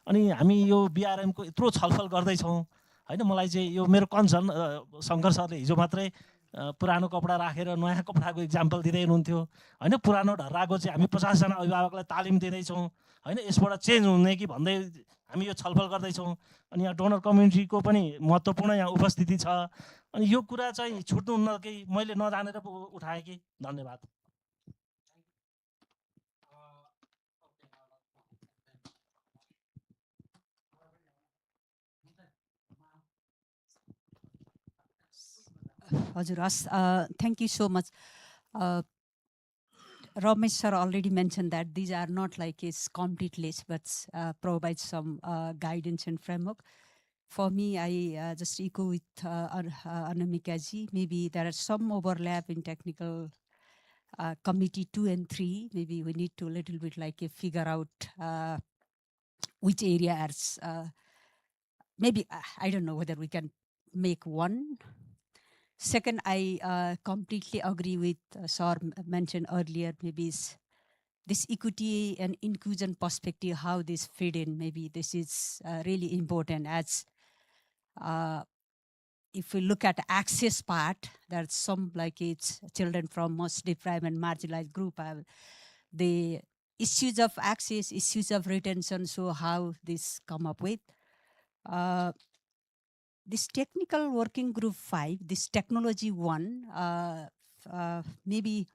अनि हामी यो बिआरएमको यत्रो छलफल गर्दैछौँ होइन। मलाई चाहिँ यो मेरो कन्सर्न, शङ्कर सरले हिजो मात्रै पुरानो कपडा राखेर नयाँ कपडाको इक्जाम्पल दिँदै हुनुहुन्थ्यो होइन। पुरानो ढर्राको चाहिँ हामी 50जना अभिभावकलाई तालिम दिँदैछौँ होइन, यसबाट चेन्ज हुने कि भन्दै हामी यो छलफल गर्दैछौँ। अनि यहाँ डोनर कम्युनिटीको पनि महत्त्वपूर्ण यहाँ उपस्थिति छ। अनि यो कुरा चाहिँ छुट्नुहुन्न कि मैले नजानेर पो उठाएँ कि। धन्यवाद। Hazur, thank you so much. Ramesh sir already mentioned that these are not like his complete list, but provide some guidance and framework. For me, I just echo with Anamika ji. Maybe there are some overlap in technical committee 2 and 3. Maybe we need to a little bit like figure out which areas. Maybe I don't know whether we can make one. Second, I completely agree with Sir mentioned earlier, maybe this equity and inclusion perspective, how this fit in, maybe this is really important. As if we look at access part, there's some like it's children from most deprived and marginalized group, the issues of access, issues of retention, so how this come up with. This technical working group 5, this technology 1, maybe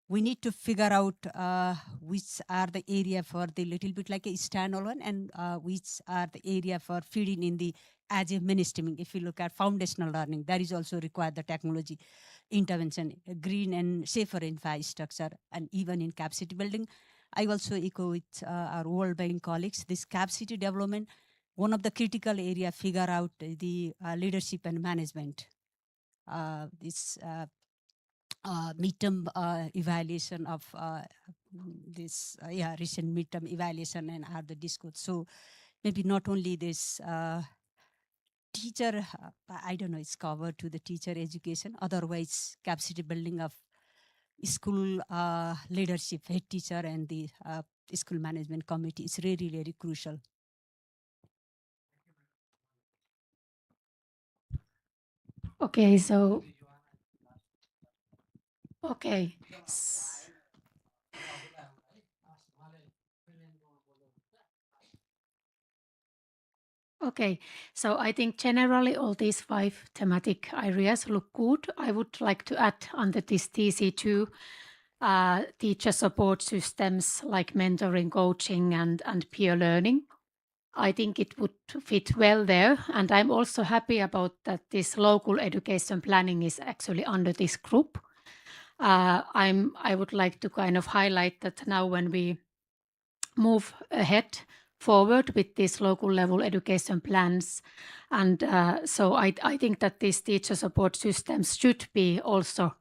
we need to figure out which are the area for the little bit like a standalone and which are the area for feeding in the as a mainstreaming. If you look at foundational learning, that is also required the technology intervention, green and safer infrastructure, and even in capacity building. I also echo with our World Bank colleagues, this capacity development, one of the critical area, figure out the leadership and management. This midterm evaluation of this recent midterm evaluation and other discourse. So maybe not only this teacher, I don't know, it's covered to the teacher education, otherwise capacity building of school leadership, head teacher and the school management committee is really, really crucial. Okay, so okay. Okay, so I think generally all these 5 thematic areas look good. I would like to add under this TC2 teacher support systems like mentoring, coaching, and peer learning. I think it would fit well there. And I'm also happy about that this local education planning is actually under this group. I would like to kind of highlight that now when we move ahead forward with these local level education plans. And so I think that these teacher support systems should be also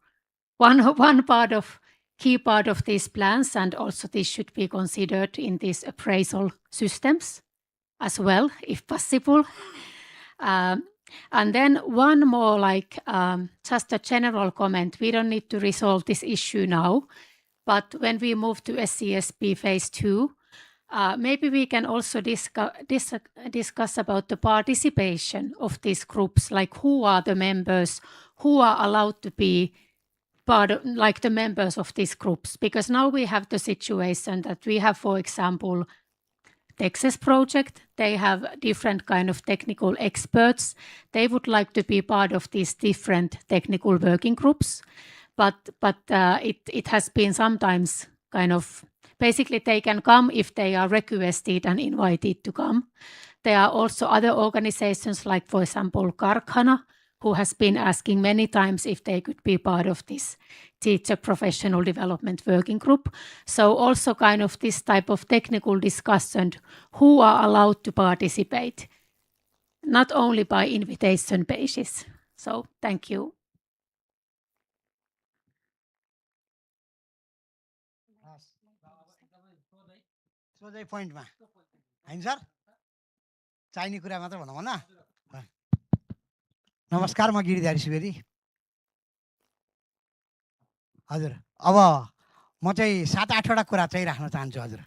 one part of key part of these plans, and also this should be considered in these appraisal systems as well, if possible. And then one more like just a general comment. We don't need to resolve this issue now, but when we move to SESP phase 2, maybe we can also discuss about the participation of these groups, like who are the members, who are allowed to be part of, like the members of these groups. Because now we have the situation that we have, for example, Texas project, they have different kind of technical experts. They would like to be part of these different technical working groups, but it has been sometimes kind of, basically they can come if they are requested and invited to come. There are also other organizations like, for example, Karkhana, who has been asking many times if they could be part of this teacher professional development working group. So also kind of this type of technical discussion, who are allowed to participate, not only by invitation basis. So thank you. सोझै पोइन्टमा होइन sir चाहिने कुरा मात्र भनौँ न। नमस्कार, म गिरिधारी सुवेदी। हजुर, अब म चाहिँ 7-8वटा कुरा चाहिँ राख्न चाहन्छु हजुर।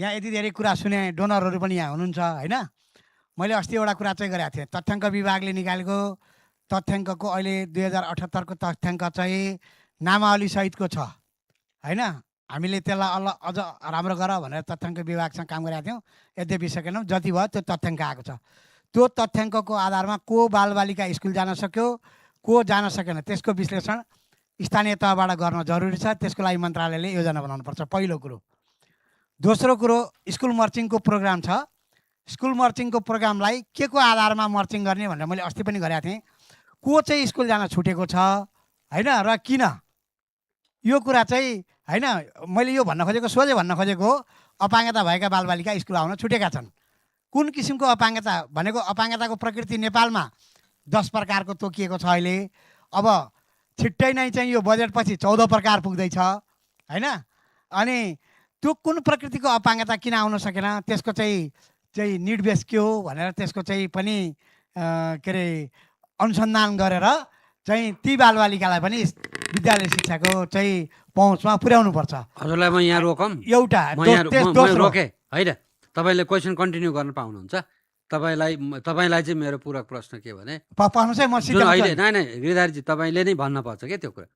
यहाँ यति धेरै कुरा सुने, डोनरहरू पनि यहाँ हुनुहुन्छ होइन। मैले अस्ति एउटा कुरा चाहिँ गरेको थिएँ, तथ्याङ्क विभागले निकालेको तथ्याङ्कको अहिले 2078को तथ्याङ्क चाहिँ नामावली सहितको छ होइन। हामीले त्यसलाई अझ राम्रो गर भनेर तथ्याङ्क विभागसँग काम गरेका थियौँ, यद्यपि सकेनौँ। जति भयो त्यो तथ्याङ्क आएको छ। त्यो तथ्याङ्कको आधारमा को बालबालिका स्कुल जान सक्यो, को जान सकेन, त्यसको विश्लेषण स्थानीय तहबाट गर्न जरुरी छ। त्यसको लागि मन्त्रालयले योजना बनाउनुपर्छ, पहिलो कुरो। दोस्रो कुरो, स्कुल मर्चिङको प्रोग्राम छ। स्कुल मर्चिङको प्रोग्रामलाई के को आधारमा मर्चिङ गर्ने भनेर मैले अस्ति पनि गरेको थिएँ। को चाहिँ स्कुल जान छुटेको छ होइन र किन, यो कुरा चाहिँ होइन। मैले यो भन्न खोजेको, सोझै भन्न खोजेको, अपाङ्गता भएका बालबालिका स्कुल आउन छुटेका छन्। कुन किसिमको अपाङ्गता भनेको, अपाङ्गताको प्रकृति नेपालमा 10 प्रकारको तोकिएको छ अहिले। अब छिट्टै नै चाहिँ यो बजेटपछि 14 प्रकार पुग्दैछ होइन। अनि त्यो कुन प्रकृतिको अपाङ्गता किन आउन सकेन, त्यसको चाहिँ निड बेस के हो भनेर त्यसको चाहिँ पनि के अरे अनुसन्धान गरेर चाहिँ ती बालबालिकालाई पनि विद्यालय शिक्षाको चाहिँ पहुँचमा पुर्याउनुपर्छ। हजुरलाई म यहाँ रोकौँ, एउटा रोकेँ होइन। तपाईँले क्वेसन कन्टिन्यू गर्न पाउनुहुन्छ। तपाईँलाई चाहिँ मेरो पूरक प्रश्न के भने, अहिले नै गिरिधारीजी तपाईँले नै भन्नुपर्छ क्या त्यो कुरा।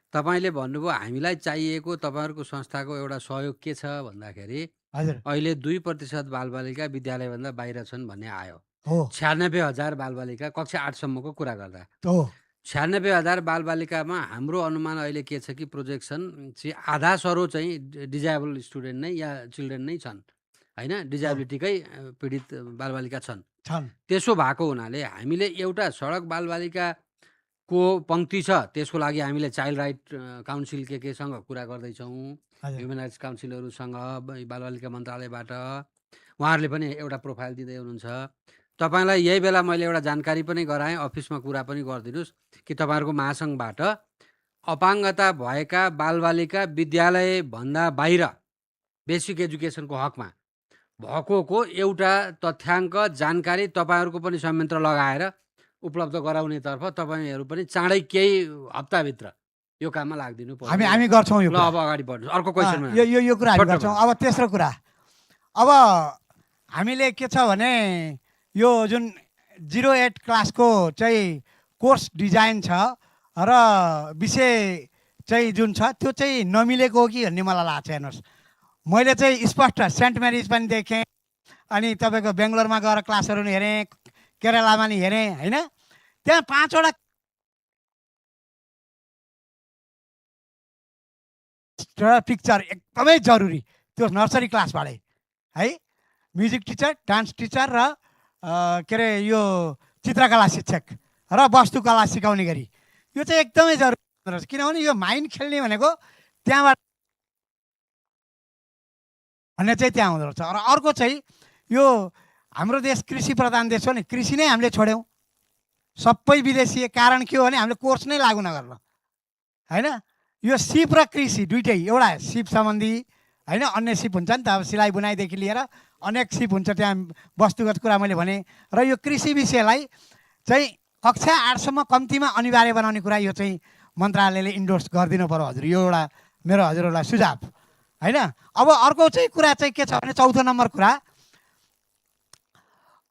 तपाईँले भन्नुभयो हामीलाई चाहिएको तपाईँहरूको संस्थाको एउटा सहयोग के छ भन्दाखेरि अहिले 2% बालबालिका विद्यालयभन्दा बाहिर छन् भन्ने आयो। 96,000 बालबालिका कक्षा 8सम्मको कुरा गर्दा 96,000 बालबालिकामा हाम्रो अनुमान अहिले के छ कि प्रोजेक्सन चाहिँ आधा सरो चाहिँ डिजाबल स्टुडेन्ट नै या चिल्ड्रेन नै छन् होइन, डिजाबिलिटीकै पीडित बालबालिका छन्। त्यसो भएको हुनाले हामीले एउटा सडक बालबालिकाको पङ्क्ति छ, त्यसको लागि हामीले चाइल्ड राइट काउन्सिल केसँग कुरा गर्दैछौँ, ह्युमन राइट्स काउन्सिलहरूसँग, बालबालिका मन्त्रालयबाट उहाँहरूले पनि एउटा प्रोफाइल दिँदै हुनुहुन्छ। तपाईँलाई यही बेला मैले एउटा जानकारी पनि गराएँ, अफिसमा कुरा पनि गरिदिनुहोस् कि तपाईँहरूको महासङ्घबाट अपाङ्गता भएका बालबालिका विद्यालयभन्दा बाहिर बेसिक एजुकेसनको हकमा भएको एउटा तथ्याङ्क जानकारी तपाईँहरूको पनि संयन्त्र लगाएर उपलब्ध गराउनेतर्फ तपाईँहरू पनि चाँडै केही हप्ताभित्र यो काममा लाग्दिनु पर्छ। हामी गर्छौँ यो। ल अब अगाडि बढ्नु, अर्को क्वेसनमा यो कुरा हामी गर्छौँ। अब तेस्रो कुरा, अब हामीले के छ भने यो जुन 08 क्लासको चाहिँ कोर्स डिजाइन छ र विषय चाहिँ जुन छ त्यो चाहिँ नमिलेको हो कि भन्ने मलाई लाग्छ। हेर्नुहोस्, मैले चाहिँ स्पष्ट सेन्ट मेरिज पनि देखेँ, अनि तपाईँको बेङ्गलोरमा गएर क्लासहरू नि हेरेँ, केरलामा नि हेरेँ होइन। त्यहाँ 5वटा पिक्चर एकदमै जरुरी, त्यो नर्सरी क्लासबाटै है। म्युजिक टिचर, डान्स टिचर र के अरे यो चित्रकला शिक्षक र वस्तुकला सिकाउने गरी, यो चाहिँ एकदमै जरुरी रहेछ। किनभने यो माइन्ड खेल्ने भनेको त्यहाँबाट भन्ने चाहिँ त्यहाँ हुँदो रहेछ। र अर्को चाहिँ यो हाम्रो देश कृषि प्रधान देश हो नि, कृषि नै हामीले छोड्यौँ, सबै विदेशी। कारण के हो भने हामीले कोर्स नै लागू नगर्न होइन। यो सिप र कृषि दुइटै, एउटा सिप सम्बन्धी होइन, अन्य सिप हुन्छ नि त, अब सिलाइ बुनाइदेखि लिएर अनेक सिप हुन्छ त्यहाँ, वस्तुगत कुरा मैले भने। र यो कृषि विषयलाई चाहिँ कक्षा 8सम्म कम्तीमा अनिवार्य बनाउने कुरा यो चाहिँ मन्त्रालयले इन्डोर्स गरिदिनु पर्यो हजुर। यो एउटा मेरो हजुरहरूलाई सुझाव होइन। अब अर्को चाहिँ कुरा चाहिँ के छ भने, चौथो नम्बर कुरा,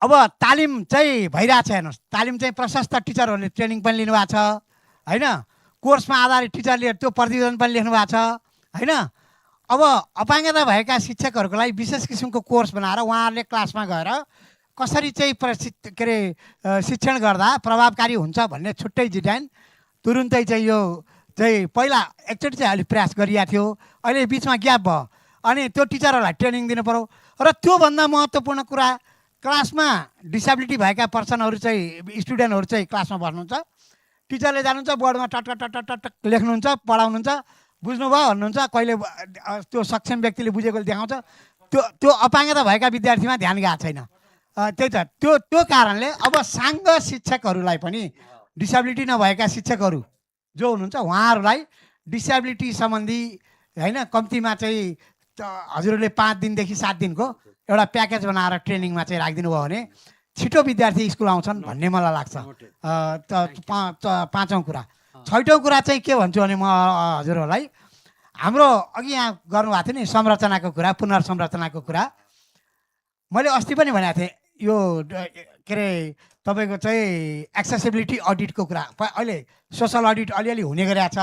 अब तालिम चाहिँ भइरहेछ। हेर्नुहोस्, तालिम चाहिँ प्रशस्त टिचरहरूले ट्रेनिङ पनि लिनुभएको छ होइन, कोर्समा आधारित टिचरले त्यो प्रतिवेदन पनि लेख्नु भएको छ होइन। अब अपाङ्गता भएका शिक्षकहरूको लागि विशेष किसिमको कोर्स बनाएर उहाँहरूले क्लासमा गएर कसरी चाहिँ के अरे शिक्षण गर्दा प्रभावकारी हुन्छ भन्ने छुट्टै डिजाइन तुरुन्तै चाहिँ यो चाहिँ पहिला एकचोटि चाहिँ अलिक प्रयास गरिएको थियो, अहिले बिचमा ग्याप भयो। अनि त्यो टिचरहरूलाई ट्रेनिङ दिनु पऱ्यो। र त्योभन्दा महत्त्वपूर्ण कुरा, क्लासमा डिसेबिलिटी भएका पर्सनहरू चाहिँ, स्टुडेन्टहरू चाहिँ क्लासमा बस्नुहुन्छ, टिचरले जानुहुन्छ, बोर्डमा टट टट टट टट लेख्नुहुन्छ, पढाउनुहुन्छ, बुझ्नुभयो भन्नुहुन्छ, कहिले त्यो सक्षम व्यक्तिले बुझेकोले देखाउँछ, त्यो अपाङ्गता भएका विद्यार्थीमा ध्यान गएको छैन। त्यही त त्यो कारणले अब साङ्ग शिक्षकहरूलाई पनि, डिसेबिलिटी नभएका शिक्षकहरू जो हुनुहुन्छ उहाँहरूलाई डिसेबिलिटी सम्बन्धी होइन, कम्तीमा चाहिँ हजुरहरूले 5 दिनदेखि 7 दिनको एउटा प्याकेज बनाएर ट्रेनिङमा चाहिँ राखिदिनु भयो भने छिटो विद्यार्थी स्कुल आउँछन् भन्ने मलाई लाग्छ। पाँचौँ कुरा। छैटौँ कुरा चाहिँ के भन्छु भने म हजुरहरूलाई, हाम्रो अघि यहाँ गर्नुभएको थियो नि संरचनाको कुरा, पुनर्संरचनाको कुरा, मैले अस्ति पनि भनेको थिएँ। यो के अरे तपाईँको चाहिँ एक्सेसिबिलिटी अडिटको कुरा अहिले सोसल अडिट अलिअलि हुने गरेको छ,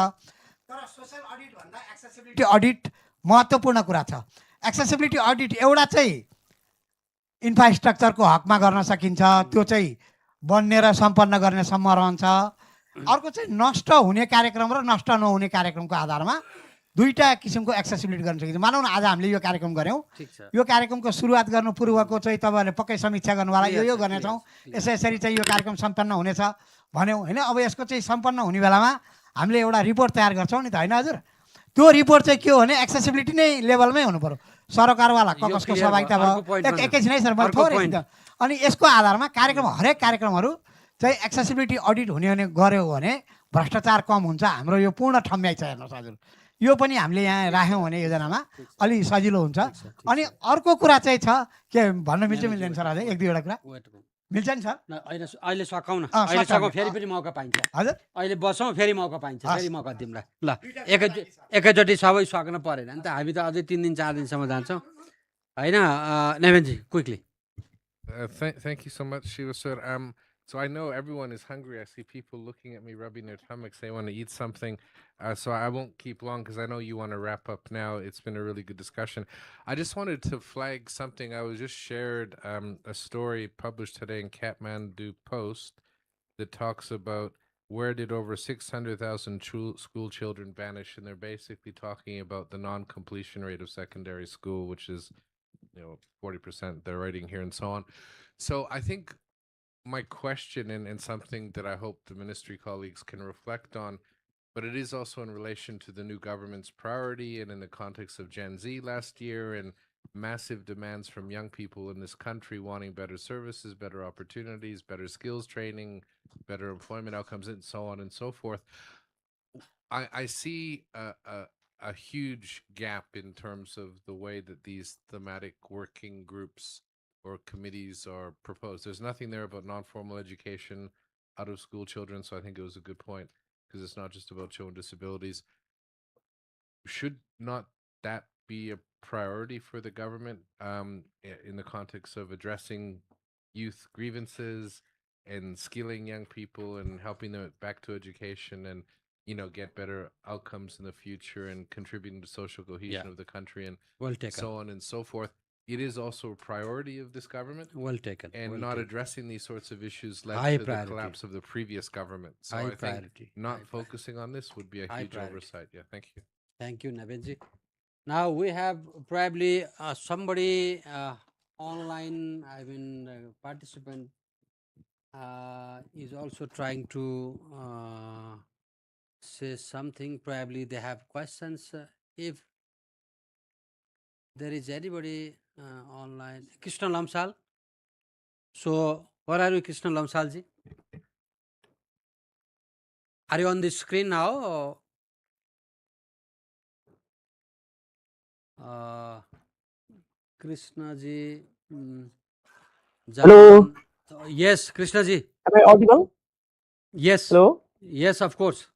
तर सोसल अडिट भन्दा एक्सेसिबिलिटी अडिट महत्त्वपूर्ण कुरा छ। एक्सेसिबिलिटी अडिट एउटा चाहिँ इन्फ्रास्ट्रक्चरको हकमा गर्न सकिन्छ, त्यो चाहिँ बन्ने र सम्पन्न गर्नेसम्म रहन्छ। अर्को चाहिँ नष्ट हुने कार्यक्रम र नष्ट नहुने कार्यक्रमको आधारमा दुईटा किसिमको एक्सेसिबिलिटी गर्न सकिन्छ। मानौँ न आज हामीले यो कार्यक्रम गऱ्यौँ, यो कार्यक्रमको सुरुवात गर्नु पूर्वको चाहिँ तपाईँहरूले पक्कै समीक्षा गर्नुभयो होला, यो गर्नेछौँ, यसरी चाहिँ यो कार्यक्रम सम्पन्न हुनेछ भन्यौँ होइन। अब यसको चाहिँ सम्पन्न हुने बेलामा हामीले एउटा रिपोर्ट तयार गर्छौँ नि त, होइन हजुर? त्यो रिपोर्ट चाहिँ के हो भने एक्सेसिबिलिटी नै लेभलमै हुनु पऱ्यो। सरकारवाला कसको सहभागिता भयो, एकैछिन है सर, मैले थोरै अनि यसको आधारमा कार्यक्रम हरेक कार्यक्रमहरू चाहिँ एक्सेसिबिलिटी अडिट हुने गऱ्यो भने भ्रष्टाचार कम हुन्छ। हाम्रो यो पूर्ण ठम्याइ छ हेर्नुहोस् हजुर, यो पनि हामीले यहाँ राख्यौँ भने योजनामा अलि सजिलो हुन्छ। अनि अर्को कुरा चाहिँ छ, के भन्न मिल्छ मिल्दैन सर? अझै एक दुईवटा कुरा मिल्छ नि सर? अहिले सकाउँ न, अहिले सकाउँ, फेरि पनि मौका पाइन्छ हजुर। अहिले बसौँ, फेरि मौका पाइन्छ, फेरि मौका दिउँला। ल एकैचोटि सबै सक्नु परेन नि त, हामी त अझै 3 दिन 4 दिनसम्म जान्छौँ होइन? नेभेनजी, quickly. Thank you so much, Shiva sir. So I know everyone is hungry. I see people looking at me, rubbing their stomachs. They want to eat something. So I won't keep long because I know you want to wrap up now. It's been a really good discussion. I just wanted to flag something. I was just shared a story published today in Kathmandu Post that talks about where did over 600,000 school children vanish, and they're basically talking about the non-completion rate of secondary school, which is 40%. They're writing here and so on. So I think my question and something that I hope the ministry colleagues can reflect on, but it is also in relation to the new government's priority and in the context of Gen Z last year and massive demands from young people in this country wanting better services, better opportunities, better skills training, better employment outcomes, and so on and so forth. I see a huge gap in terms of the way that these thematic working groups or committees are proposed. There's nothing there about non-formal education, out of school children, so I think it was a good point because it's not just about children with disabilities. Should not that be a priority for the government in the context of addressing youth grievances and skilling young people and helping them back to education and get better outcomes in the future and contributing to social cohesion of the country and so on and so forth? It is also a priority of this government. Well taken. And not addressing these sorts of issues led to the collapse of the previous government. So I think not focusing on this would be a huge oversight. Yeah, thank you. Thank you, Navinji. Now we have probably somebody online, participant is also trying to say something. Probably they have questions. If there is anybody online, Krishna Lamsal. So, where are you, Krishna Lamsal ji? Are you on the screen now? Or Krishna ji. Hello. Yes, Krishna ji. Am I audible? Yes. Hello. Yes, of course.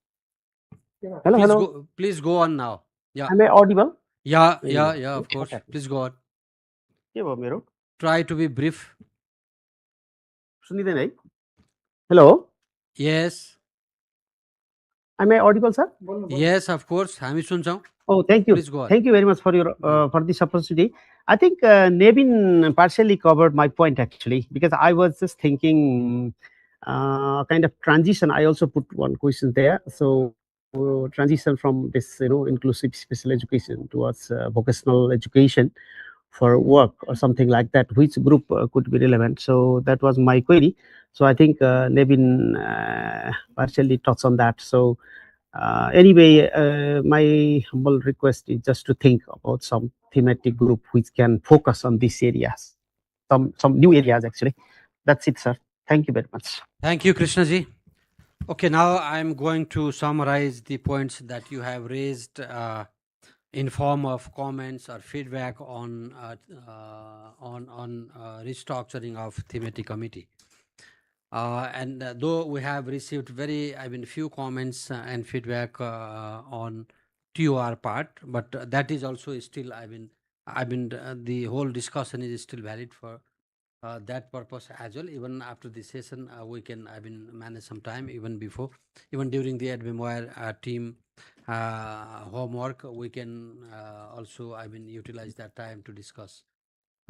Hello. Please go on now. Yeah. Am I audible? Yeah, of course. Okay. Please go on. के भयो मेरो? Try to be brief. सुनिदैन है? Hello. Yes. Am I audible, sir? Yes, of course. हामी सुन्छौँ. Oh, thank you. Please go on. Thank you very much for your for this opportunity. I think Nevin partially covered my point actually, because I was just thinking kind of transition. I also put one question there. So transition from this inclusive special education towards vocational education for work or something like that, which group could be relevant. So that was my query. So I think Nevin partially touched on that. So anyway, my humble request is just to think about some thematic group which can focus on these areas, some new areas actually. That's it, sir. Thank you very much. Thank you, Krishna ji. Okay, now I'm going to summarize the points that you have raised in form of comments or feedback on restructuring of thematic committee. And though we have received few comments and feedback on TOR part, but that is also still, the whole discussion is still valid for that purpose as well. Even after the session, we can, manage some time even before, even during the AdMemoir team homework, we can also, utilize that time to discuss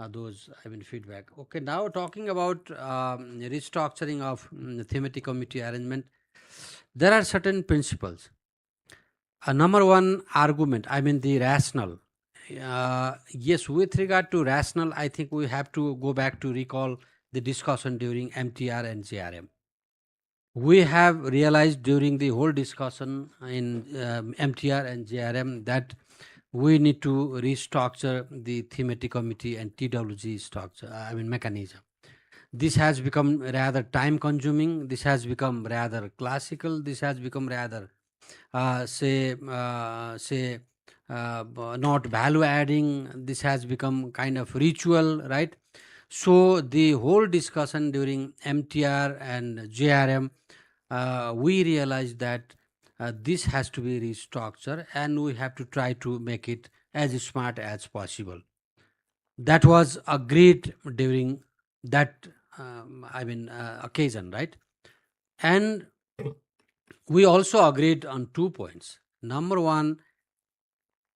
those feedback. Okay, now talking about restructuring of thematic committee arrangement, there are certain principles. Number one argument, the rationale. Yes, with regard to rationale, I think we have to go back to recall the discussion during MTR and JRM. We have realized during the whole discussion in MTR and JRM that we need to restructure the thematic committee and TWG structure, mechanism. This has become rather time consuming. This has become rather classical. This has become rather, not value adding. This has become kind of ritual, right? So the whole discussion during MTR and JRM, we realized that this has to be restructured and we have to try to make it as smart as possible. That was agreed during that occasion, right? And we also agreed on 2 points. Number one,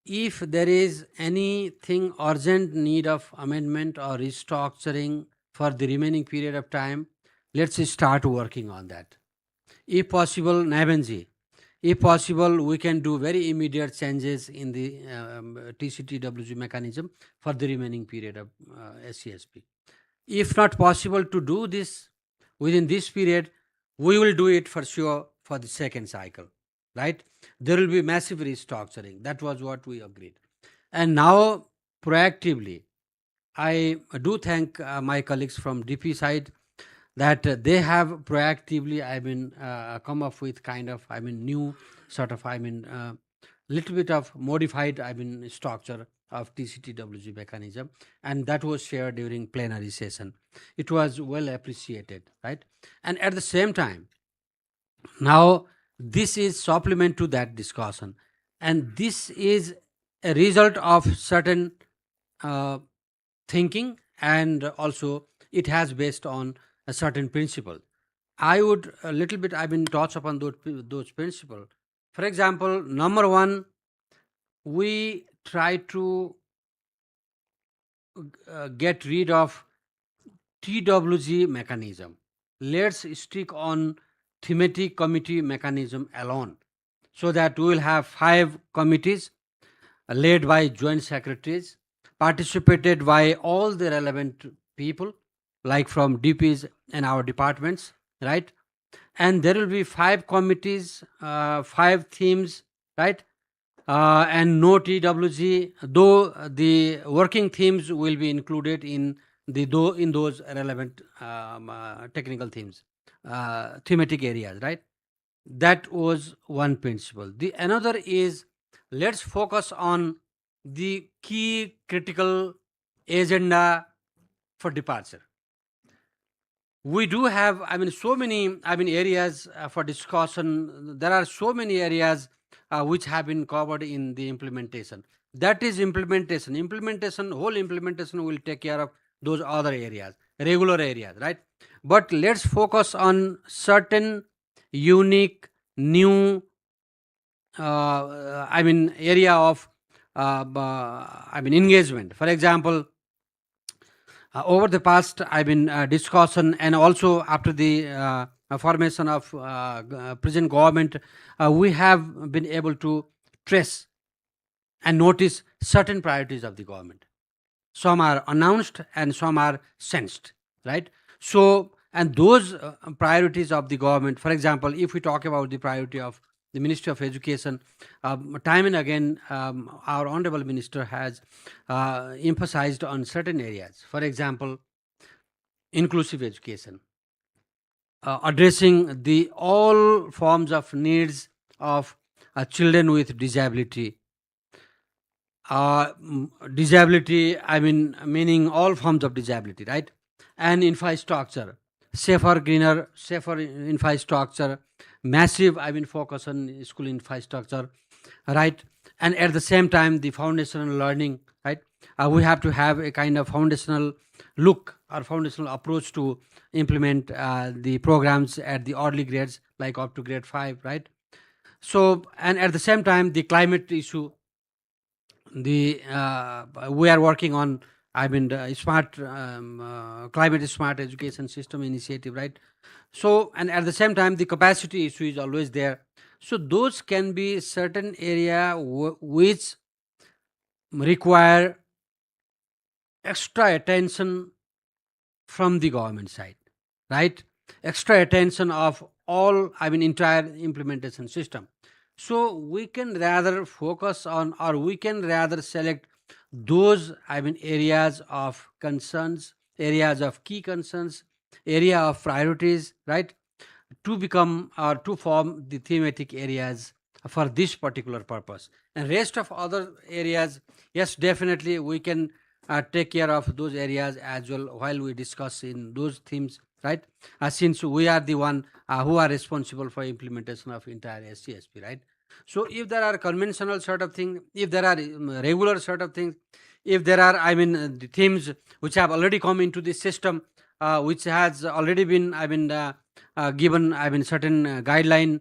if there is anything urgent need of amendment or restructuring for the remaining period of time, let's start working on that. If possible, Nabenji, if possible, we can do very immediate changes in the TCTWG mechanism for the remaining period of SESP. If not possible to do this within this period, we will do it for sure for the second cycle, right? There will be massive restructuring. That was what we agreed. And now, proactively, I do thank my colleagues from DP side that they have proactively, come up with kind of, new sort of, little bit of modified, structure of TCTWG mechanism, and that was shared during plenary session. It was well appreciated, right? And at the same time, now this is supplement to that discussion, and this is a result of certain thinking, and also it has based on a certain principle. I would a little bit touch upon those principles. For example, number one, we try to get rid of TWG mechanism. Let's stick on thematic committee mechanism alone, so that we will have 5 committees led by joint secretaries, participated by all the relevant people, like from DPs and our departments, right? And there will be 5 committees, 5 themes, right? And no TWG, though the working themes will be included in those relevant technical themes, thematic areas, right? That was one principle. The another is, let's focus on the key critical agenda for departure. We do have, so many, areas for discussion. There are so many areas which have been covered in the implementation. That is implementation. Whole implementation will take care of those other areas, regular areas, right? But let's focus on certain unique, new, area of, engagement. For example, over the past, discussion, and also after the formation of present government, we have been able to trace and notice certain priorities of the government. Some are announced and some are sensed, right? So, and those priorities of the government, for example, if we talk about the priority of the Ministry of Education, time and again, our Honorable Minister has emphasized on certain areas. For example, inclusive education, addressing the all forms of needs of children with disability, disability, I mean, meaning all forms of disability, right? And infrastructure, safer, greener, safer infrastructure, massive, I mean, focus on school infrastructure, right? And at the same time, the foundational learning, right? We have to have a kind of foundational look or foundational approach to implement the programs at the early grades, like up to grade 5, right? So, and at the same time, the climate issue, the we are working on, I mean, smart climate smart education system initiative, right? So, and at the same time, the capacity issue is always there. So those can be certain area which require extra attention from the government side, right? Extra attention of all, I mean, entire implementation system. So we can rather focus on, or we can rather select those, I mean, areas of concerns, areas of key concerns, area of priorities, right? To become or to form the thematic areas for this particular purpose. And rest of other areas, yes, definitely we can take care of those areas as well while we discuss in those themes, right? Since we are the one who are responsible for implementation of entire SCSP, right? So if there are conventional sort of things, if there are regular sort of things, if there are, I mean, the themes which have already come into the system, which has already been, I mean, given, I mean, certain guideline,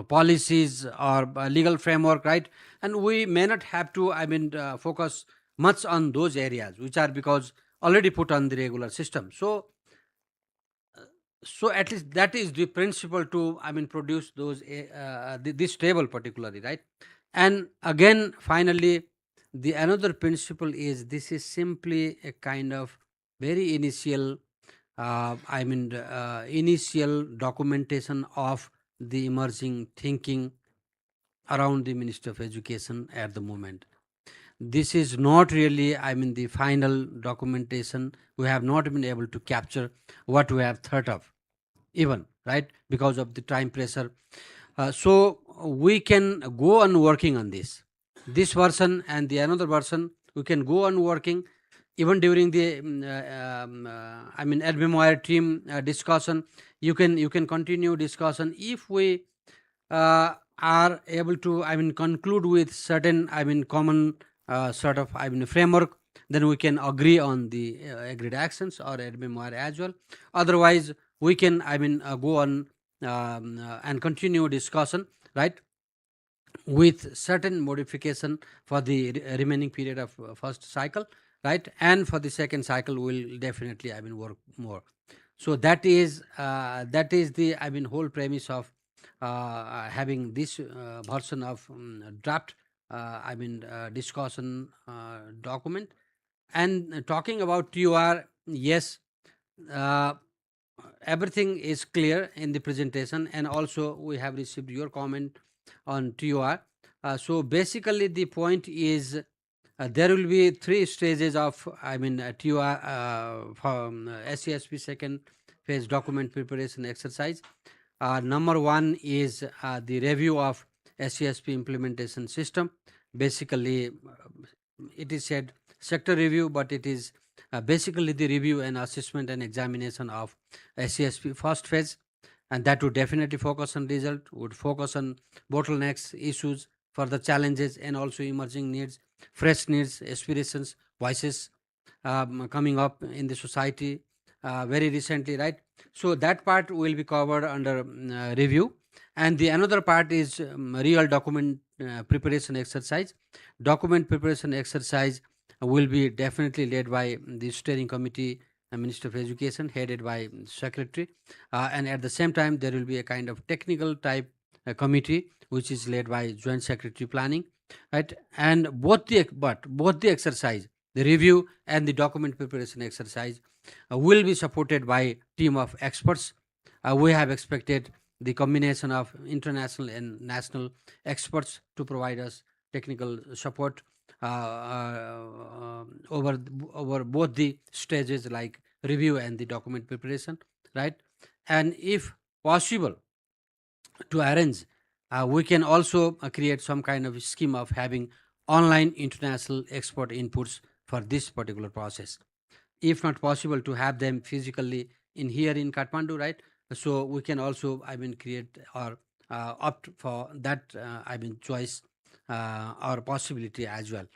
policies or legal framework, right? And we may not have to, I mean, focus much on those areas which are because already put on the regular system. So so at least that is the principle to, I mean, produce those this table particularly, right? And again, finally, the another principle is this is simply a kind of very initial, I mean, initial documentation of the emerging thinking around the Ministry of Education at the moment. This is not really, I mean, the final documentation. We have not been able to capture what we have thought of, even, right? Because of the time pressure. So we can go on working on this version and the another version. We can go on working even during the I mean, admin team discussion. You can continue discussion if we are able to, I mean, conclude with certain, I mean, common sort of, I mean, framework. Then we can agree on the agreed actions or admin as well. Otherwise, we can, I mean, go on and continue discussion, right? With certain modification for the remaining period of first cycle, right? And for the second cycle, we'll definitely, I mean, work more. So that is the, I mean, whole premise of having this version of draft, I mean, discussion document. And talking about TUR, yes, everything is clear in the presentation, and also we have received your comment on TUR. So basically the point is there will be 3 stages of, I mean, TUR from SESP second phase document preparation exercise. Number 1 is the review of SESP implementation system. Basically, it is said sector review, but it is basically the review and assessment and examination of SESP first phase, and that would definitely focus on result, would focus on bottlenecks, issues, further challenges, and also emerging needs, fresh needs, aspirations, voices coming up in the society very recently, right? So that part will be covered under review. And the another part is real document preparation exercise. Document preparation exercise will be definitely led by the steering committee, Minister of Education, headed by secretary, and at the same time there will be a kind of technical type committee which is led by joint secretary planning, right? And both the exercise, the review and the document preparation exercise, will be supported by team of experts. We have expected the combination of international and national experts to provide us technical support over both the stages, like review and the document preparation, right? And if possible to arrange, we can also create some kind of scheme of having online international expert inputs for this particular process. If not possible to have them physically in here in Kathmandu, right? So we can also, create or opt for that, choice or possibility as well,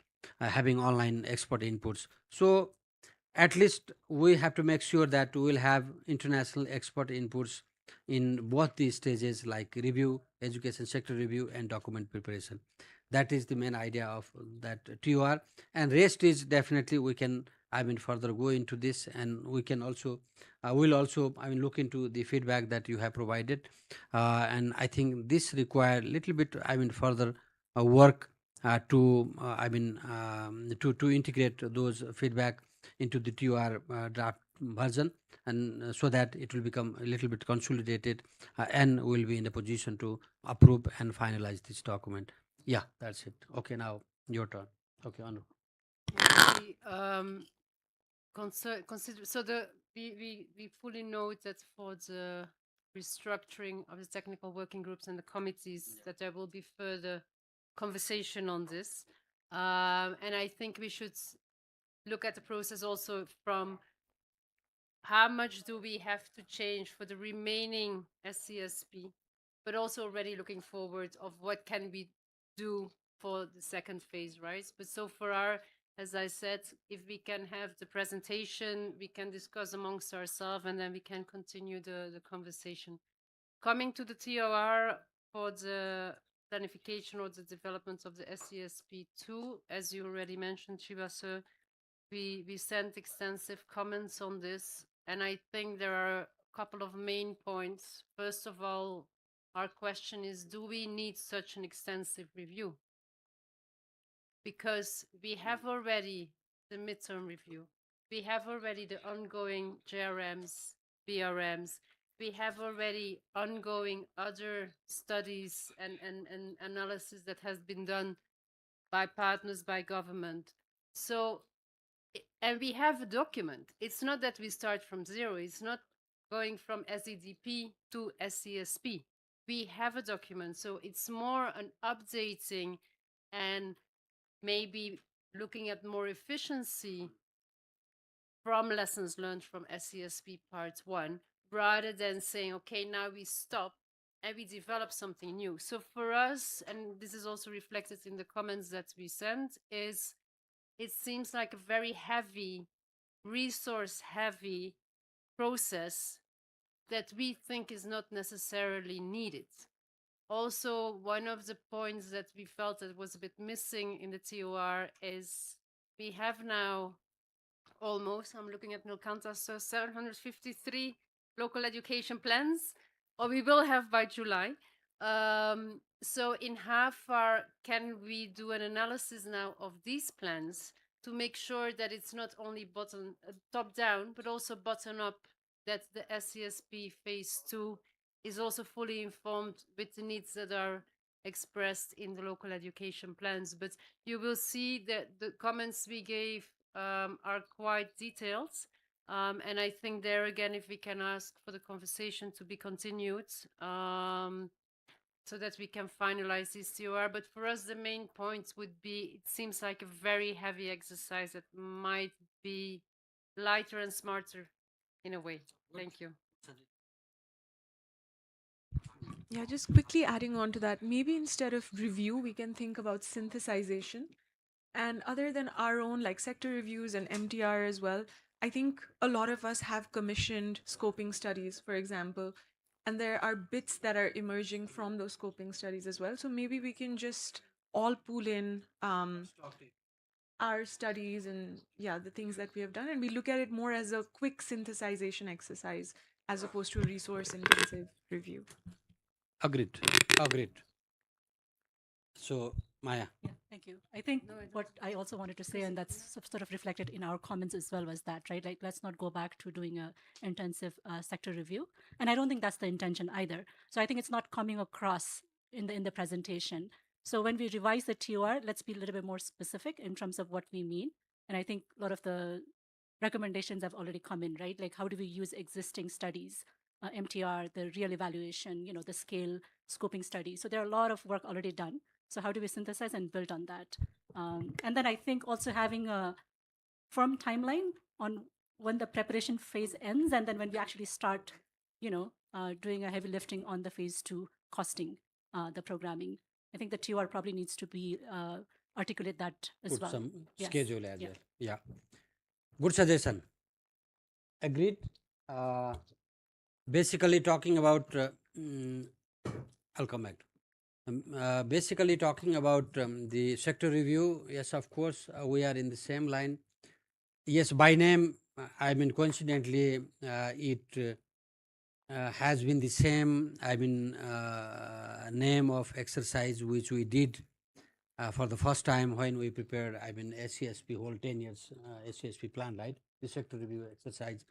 having online expert inputs. So at least we have to make sure that we will have international expert inputs in both these stages, like review, education sector review, and document preparation. That is the main idea of that TOR. And rest is definitely we can further go into this, and we can also will also look into the feedback that you have provided, and I think this require little bit further work to integrate those feedback into the TOR draft version, and so that it will become a little bit consolidated, and we'll be in a position to approve and finalize this document. Yeah, that's it. Okay, now your turn. Okay, Anu. Consider so we fully note that for the restructuring of the technical working groups and the committees that there will be further conversation on this, and I think we should look at the process also from how much do we have to change for the remaining SCSP, but also already looking forward of what can we do for the second phase, right? But so for our, as I said, if we can have the presentation, we can discuss amongst ourselves, and then we can continue the conversation. Coming to the TOR for the planification or the development of the SCSP2, as you already mentioned, Shiva, sir, we sent extensive comments on this, and I think there are a couple of main points. First of all, our question is, do we need such an extensive review? Because we have already the midterm review, we have already the ongoing JRMs, BRMs, we have already ongoing other studies and analysis that has been done by partners, by government. So and we have a document. It's not that we start from zero. It's not going from SEDP to SCSP. We have a document. So it's more an updating and maybe looking at more efficiency from lessons learned from SCSP part 1, rather than saying, okay, now we stop and we develop something new. So for us, and this is also reflected in the comments that we sent, is it seems like a very heavy, resource heavy process that we think is not necessarily needed. Also, one of the points that we felt that was a bit missing in the TOR is we have now almost, I'm looking at Nilkanta, so 753 local education plans, or we will have by July. So in how far can we do an analysis now of these plans to make sure that it's not only top down, but also bottom up, that the SCSP phase 2 is also fully informed with the needs that are expressed in the local education plans. But you will see that the comments we gave are quite detailed. And I think there again, if we can ask for the conversation to be continued, so that we can finalize this TOR. But for us, the main points would be, it seems like a very heavy exercise that might be lighter and smarter in a way. Thank you. Yeah, just quickly adding on to that, maybe instead of review, we can think about synthesization. And other than our own like sector reviews and MTR as well, I think a lot of us have commissioned scoping studies, for example, and there are bits that are emerging from those scoping studies as well. So maybe we can just all pool in our studies and yeah, the things that we have done, and we look at it more as a quick synthesization exercise as opposed to a resource intensive review. Agreed. Agreed. So, Maya. Yeah, thank you. I think what I also wanted to say, and that's sort of reflected in our comments as well, was that, right, like let's not go back to doing a intensive sector review. And I don't think that's the intention either. So I think it's not coming across in the presentation. So when we revise the TOR, let's be a little bit more specific in terms of what we mean. And I think a lot of the recommendations have already come in, right? Like how do we use existing studies, MTR, the real evaluation, the scale scoping study. So there are a lot of work already done. So how do we synthesize and build on that? And then I think also having a firm timeline on when the preparation phase ends, and then when we actually start, doing a heavy lifting on the phase 2 costing, the programming. I think the TOR probably needs to be articulate that as Put well. some Yes. schedule as Yeah. well. Yeah. Good suggestion. Agreed. Basically talking about, I'll come back. Basically talking about the sector review, yes, of course, we are in the same line. Yes, by name, I mean, coincidentally, it has been the same, name of exercise which we did for the first time when we prepared, SESP whole 10 years SESP plan, right? The sector review exercise.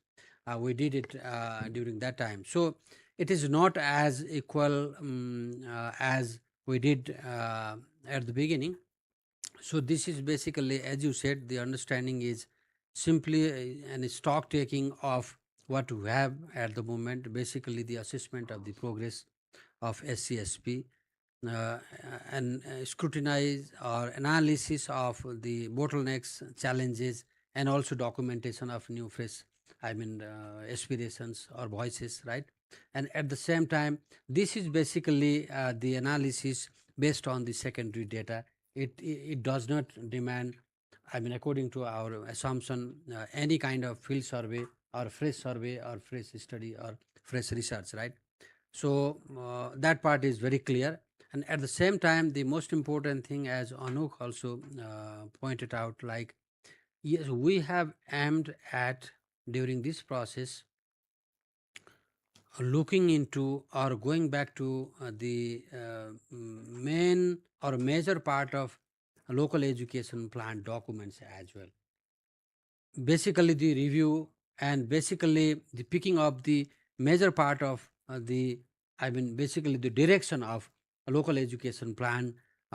We did it during that time. So it is not as equal as we did at the beginning. So this is basically, as you said, the understanding is simply an stock taking of what we have at the moment, basically the assessment of the progress of SCSP, and scrutinize or analysis of the bottlenecks, challenges, and also documentation of new fresh, aspirations or voices, right? And at the same time, this is basically the analysis based on the secondary data. It does not demand, according to our assumption, any kind of field survey or fresh study or fresh research, right? So that part is very clear. And at the same time, the most important thing, as Anouk also pointed out, like, yes, we have aimed at, during this process, looking into or going back to the main or major part of local education plan documents as well. Basically the review and basically the picking up the major part of basically the direction of a local education plan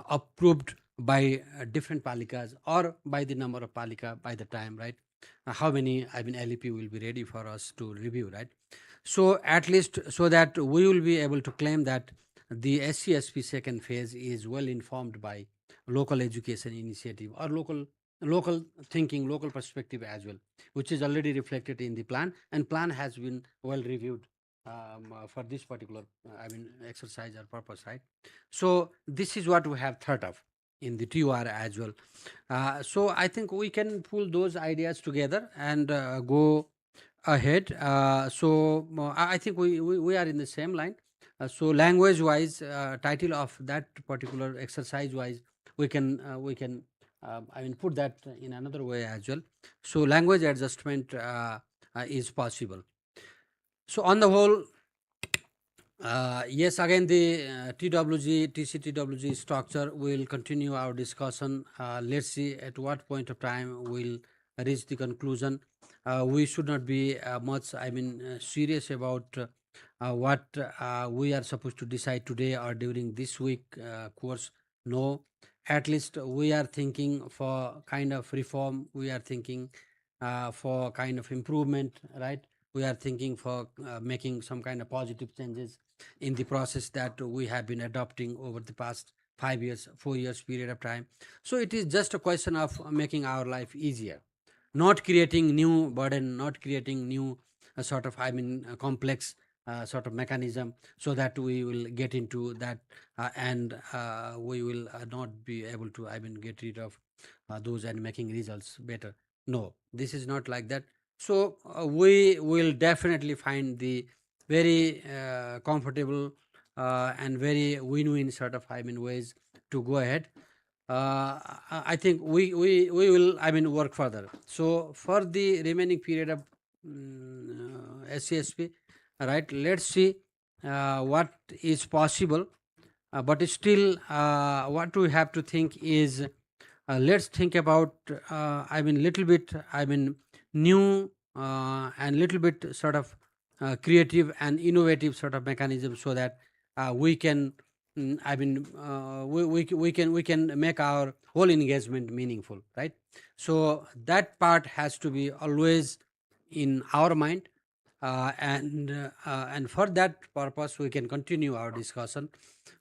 approved by different palikas or by the number of palika by the time, right? How many LEP will be ready for us to review, right? So at least so that we will be able to claim that the SCSP second phase is well informed by local education initiative or local thinking, local perspective as well, which is already reflected in the plan, and plan has been well reviewed for this particular exercise or purpose, right? So this is what we have thought of in the TUR as well. So I think we can pull those ideas together and go ahead. I think we are in the same line. So language wise, title of that particular exercise wise, we can put that in another way as well. So language adjustment is possible. So on the whole, yes, again the TCTWG structure, will continue our discussion. Let's see at what point of time we'll reach the conclusion. We should not be much serious about what we are supposed to decide today or during this week course. No, at least we are thinking for kind of reform, we are thinking for kind of improvement, right? We are thinking for making some kind of positive changes in the process that we have been adopting over the past 5 years, 4 years period of time. So it is just a question of making our life easier, not creating new burden, not creating new complex sort of mechanism, so that we will get into that and we will not be able to get rid of those and making results better. No, this is not like that. So we will definitely find the very comfortable and very win-win sort of ways to go ahead. I think we will work further. So for the remaining period of SCSP, right, let's see what is possible. But still, what we have to think is, let's think about little bit new and little bit sort of creative and innovative sort of mechanism, so that we can we can make our whole engagement meaningful, right? So that part has to be always in our mind. And for that purpose, we can continue our discussion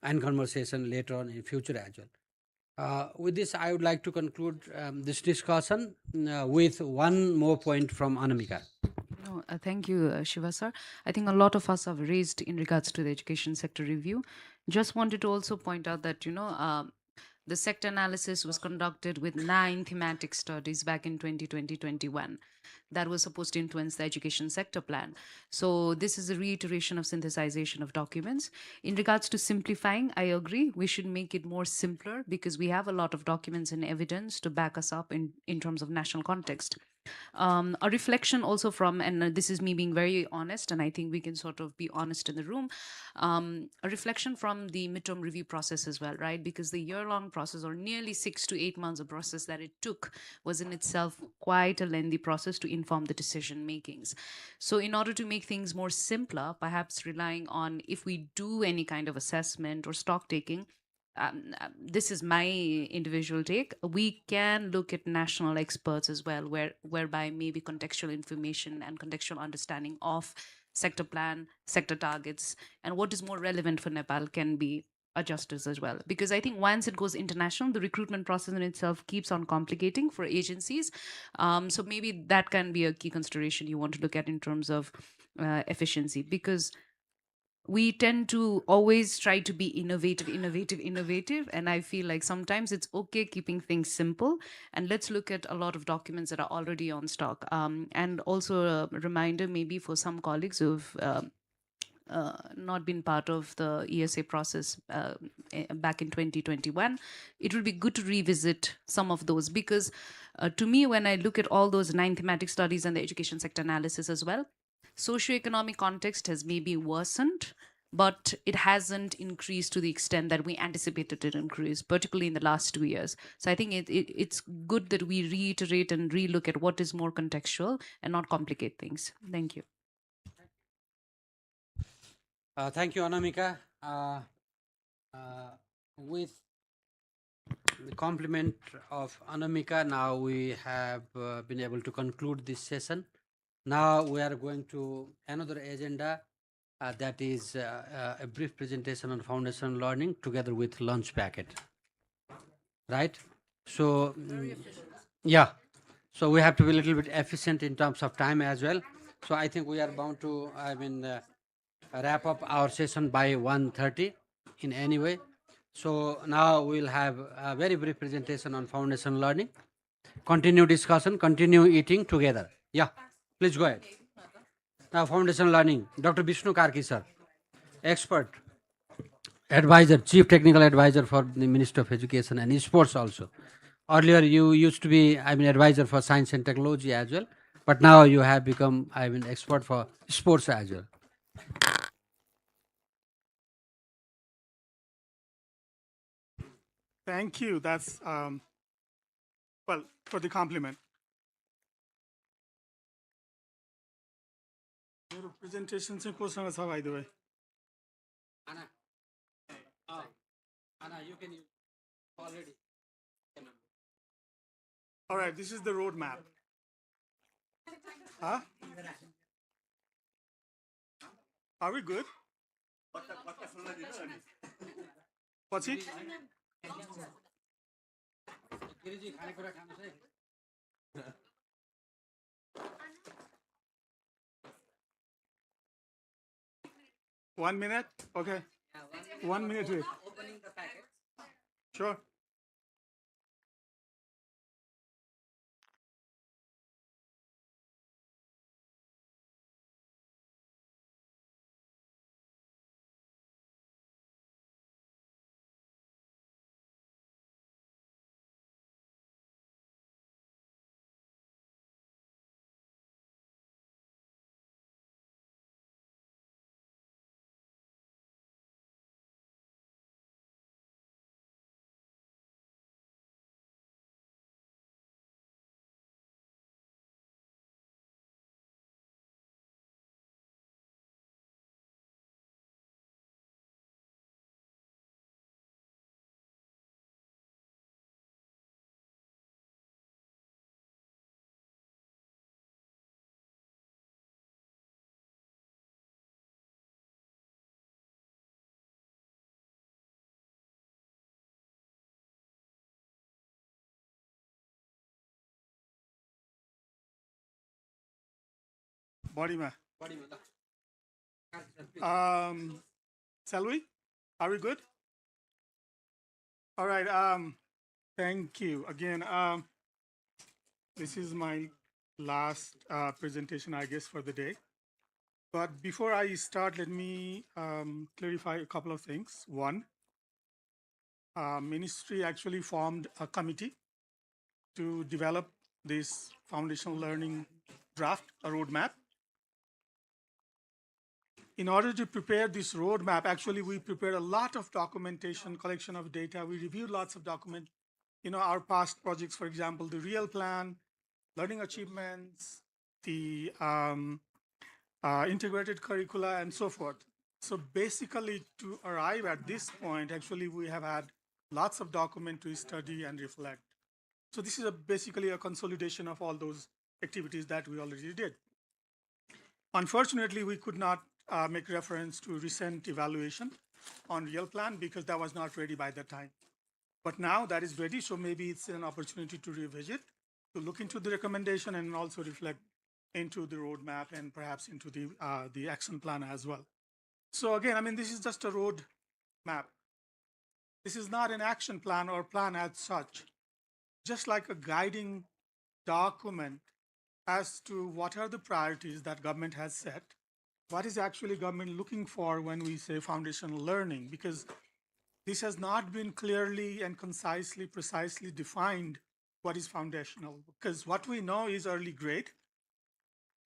and conversation later on in future as well. With this, I would like to conclude this discussion with one more point from Anamika. No, thank you, Shiva sir. I think a lot of us have raised in regards to the education sector review. Just wanted to also point out that, the sector analysis was conducted with 9 thematic studies back in 2020-21 that was supposed to influence the education sector plan. So this is a reiteration of synthesization of documents. In regards to simplifying, I agree, we should make it more simpler because we have a lot of documents and evidence to back us up in terms of national context. A reflection also from, and this is me being very honest, and I think we can sort of be honest in the room, a reflection from the midterm review process as well, right? Because the year-long process, or nearly 6 to 8 months of process that it took, was in itself quite a lengthy process to inform the decision makings. So in order to make things more simpler, perhaps relying on, if we do any kind of assessment or stock taking, this is my individual take, we can look at national experts as well, whereby maybe contextual information and contextual understanding of sector plan, sector targets, and what is more relevant for Nepal can be adjusted as well. Because I think once it goes international, the recruitment process in itself keeps on complicating for agencies. So maybe that can be a key consideration you want to look at in terms of efficiency, because we tend to always try to be innovative, and I feel like sometimes it's okay keeping things simple, and let's look at a lot of documents that are already on stock. And also a reminder maybe for some colleagues who've not been part of the ESA process back in 2021, it would be good to revisit some of those, because to me, when I look at all those 9 thematic studies and the education sector analysis as well, socioeconomic context has maybe worsened, but it hasn't increased to the extent that we anticipated it increase, particularly in the last 2 years. So I think it's good that we reiterate and relook at what is more contextual and not complicate things. Thank you. Thank you, Anamika. With the compliment of Anamika, now we have been able to conclude this session. Now we are going to another agenda, that is a brief presentation on foundation learning together with lunch packet. Right? So, yeah. So we have to be a little bit efficient in terms of time as well. So I think we are bound to, wrap up our session by 1:30 in any way. So now we'll have a very brief presentation on foundation learning. Continue discussion, continue eating together. Yeah, please go ahead. Now foundation learning, Dr. Vishnu Karki sir, expert, advisor, chief technical advisor for the Ministry of Education and Sports also. Earlier you used to be, advisor for science and technology as well, but now you have become, expert for sports as well. Thank you. That's, well, for the compliment. मेरो presentation चाहिँ कोसँग छ by the way? Anna, you can use already. All right, this is the roadmap. Huh? Are we good? पछि? One minute? Okay. 1 minute. Sure. Bodima. Shall we? Are we good? All right. Thank you again. This is my last presentation, I guess, for the day. But before I start, let me clarify a couple of things. One, ministry actually formed a committee to develop this foundational learning draft, a roadmap. In order to prepare this roadmap, actually, we prepared a lot of documentation, collection of data. We reviewed lots of documents. Our past projects, for example, the real plan, learning achievements, the integrated curricula, and so forth. So basically, to arrive at this point, actually, we have had lots of document to study and reflect. So this is basically a consolidation of all those activities that we already did. Unfortunately, we could not make reference to recent evaluation on real plan because that was not ready by that time. But now that is ready, so maybe it's an opportunity to revisit, to look into the recommendation and also reflect into the roadmap and perhaps into the action plan as well. So again, I mean, this is just a road map. This is not an action plan or plan as such, just like a guiding document as to what are the priorities that government has set. What is actually government looking for when we say foundational learning? Because this has not been clearly and concisely, precisely defined what is foundational. Because what we know is early grade,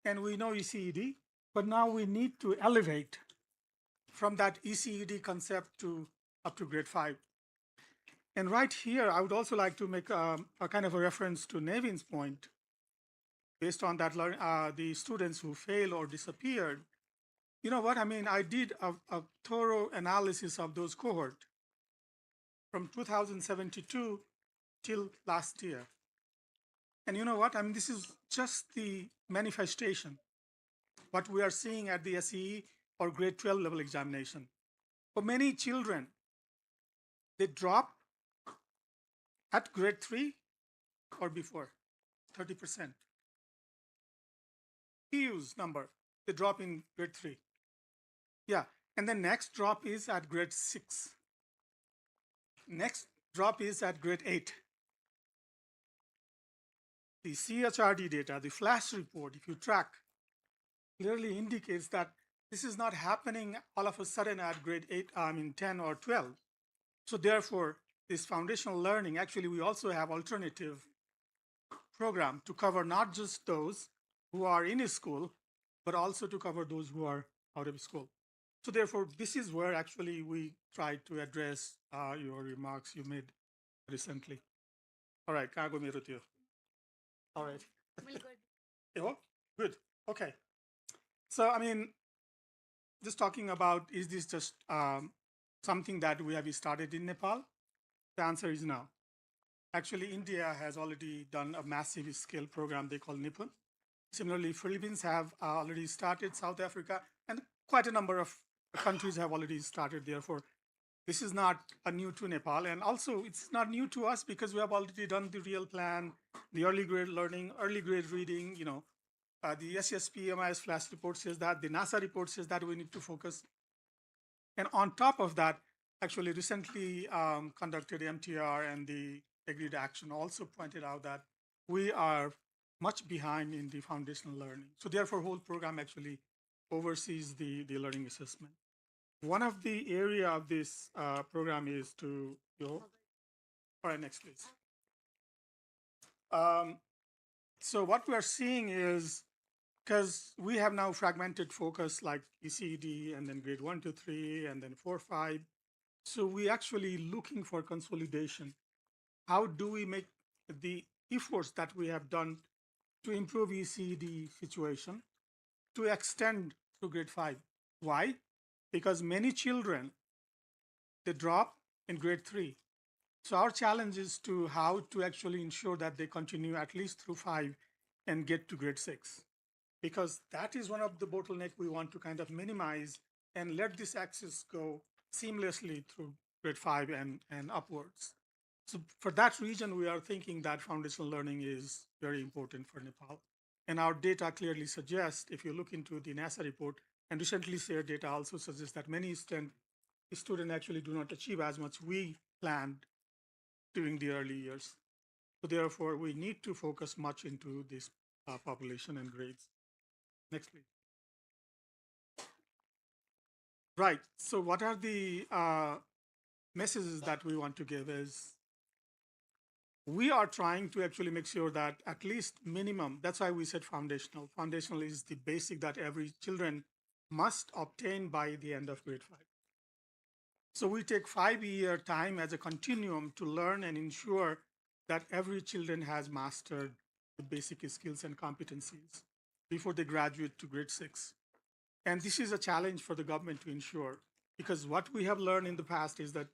and we know ECED, but now we need to elevate from that ECED concept to up to grade 5. And right here, I would also like to make a kind of a reference to Nevin's point. Based on that, the students who fail or disappeared, you know what? I mean, I did a thorough analysis of those cohort from 2072 till last year. And you know what? I mean, this is just the manifestation, what we are seeing at the SEE or grade 12 level examination. For many children, they drop at grade 3 or before, 30%. Huge number, they drop in grade 3. Yeah, and the next drop is at grade 6. Next drop is at grade 8. The CHRD data, the flash report, if you track, clearly indicates that this is not happening all of a sudden at grade 8, 10 or 12. So therefore, this foundational learning, actually, we also have alternative program to cover not just those who are in a school, but also to cover those who are out of school. So therefore, this is where actually we try to address your remarks you made recently. All right, Kago Mirutio. All right. Oh, good. Okay. So, I mean, just talking about, is this just something that we have started in Nepal? The answer is no. Actually, India has already done a massive scale program they call Nipun. Similarly, Philippines have already started, South Africa, and quite a number of countries have already started. Therefore, this is not new to Nepal. And also, it's not new to us because we have already done the real plan, the early grade learning, early grade reading, the SESP MIS flash report says that, the NASA report says that we need to focus. And on top of that, actually recently conducted MTR and the agreed action also pointed out that we are much behind in the foundational learning. So therefore, whole program actually oversees the learning assessment. One of the area of this program is to go. All right, next please. So what we are seeing is, because we have now fragmented focus like ECD and then grade 1 to 3 and then 4, 5. So we actually looking for consolidation. How do we make the efforts that we have done to improve ECD situation to extend to grade 5? Why? Because many children, they drop in grade 3. So our challenge is to how to actually ensure that they continue at least through 5 and get to grade 6. Because that is one of the bottleneck we want to kind of minimize and let this access go seamlessly through grade 5 and upwards. So for that reason, we are thinking that foundational learning is very important for Nepal. And our data clearly suggests, if you look into the NASA report, and recently shared data also suggests that many students actually do not achieve as much we planned during the early years. So therefore, we need to focus much into this population and grades. Next, please. Right. So what are the messages that we want to give is we are trying to actually make sure that at least minimum, that's why we said foundational. Foundational is the basic that every children must obtain by the end of grade 5. So we take 5-year time as a continuum to learn and ensure that every children has mastered the basic skills and competencies before they graduate to grade 6. And this is a challenge for the government to ensure, because what we have learned in the past is that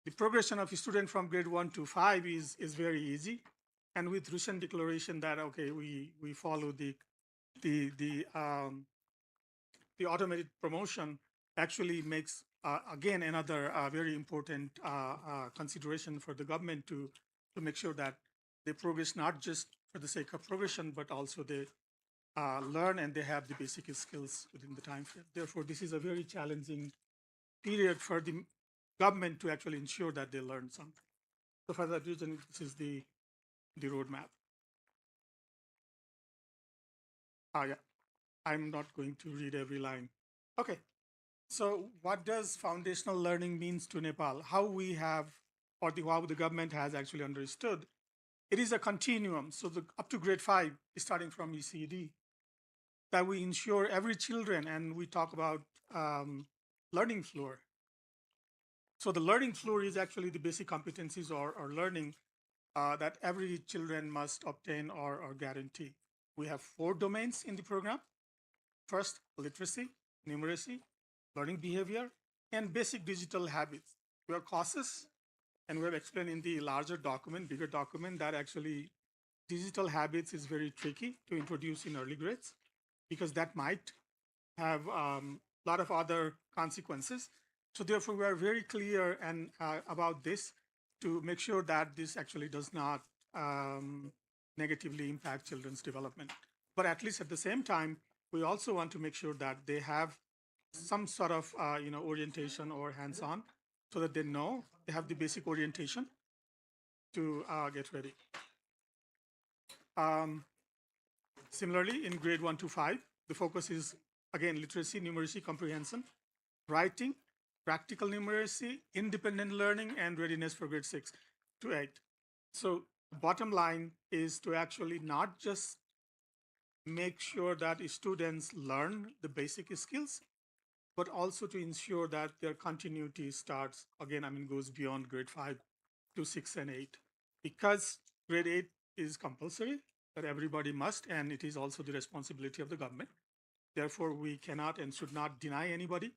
the progression of a student from grade 1 to 5 is very easy. And with recent declaration that, okay, we follow the automated promotion actually makes, again, another very important consideration for the government to make sure that they progress not just for the sake of progression, but also they learn and they have the basic skills within the time frame. Therefore, this is a very challenging period for the government to actually ensure that they learn something. So for that reason, this is the roadmap. Yeah, I'm not going to read every line. Okay, so what does foundational learning means to Nepal? How we have, or how the government has actually understood, it is a continuum. So up to grade 5, starting from ECD, that we ensure every children, and we talk about learning floor. So the learning floor is actually the basic competencies or learning that every children must obtain or guarantee. We have 4 domains in the program. First, literacy, numeracy, learning behavior, and basic digital habits. We have causes, and we have explained in the larger document, bigger document, that actually digital habits is very tricky to introduce in early grades because that might have a lot of other consequences. So therefore, we are very clear and about this to make sure that this actually does not negatively impact children's development. But at least at the same time, we also want to make sure that they have some sort of orientation or hands-on so that they know they have the basic orientation to get ready. Similarly, in grade 1 to 5, the focus is, again, literacy, numeracy, comprehension, writing, practical numeracy, independent learning, and readiness for grade 6 to 8. So bottom line is to actually not just make sure that students learn the basic skills, but also to ensure that their continuity starts, again, goes beyond grade 5 to 6 and 8. Because grade 8 is compulsory, that everybody must, and it is also the responsibility of the government. Therefore, we cannot and should not deny anybody,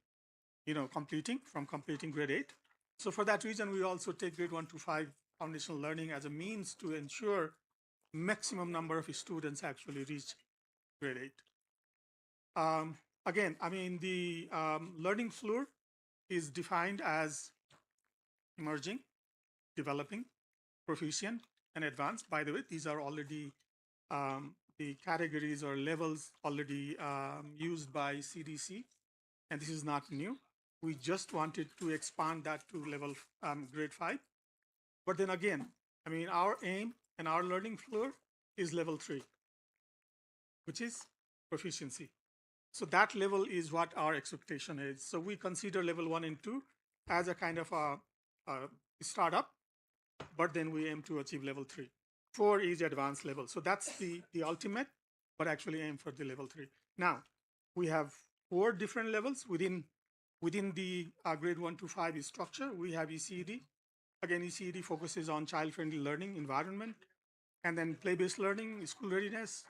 completing grade 8. So for that reason, we also take grade 1 to 5 foundational learning as a means to ensure maximum number of students actually reach grade 8. Again, the learning floor is defined as emerging, developing, proficient, and advanced. By the way, these are already the categories or levels already used by CDC, and this is not new. We just wanted to expand that to level grade 5. But then again, our aim and our learning floor is level 3, which is proficiency. So that level is what our expectation is. So we consider level 1 and 2 as a kind of a startup, but then we aim to achieve level 3. 4 is advanced level. So that's the ultimate, but actually aim for the level 3. Now, we have 4 different levels within the grade 1 to 5 structure. We have ECED. Again, ECED focuses on child-friendly learning environment, and then play-based learning, school readiness,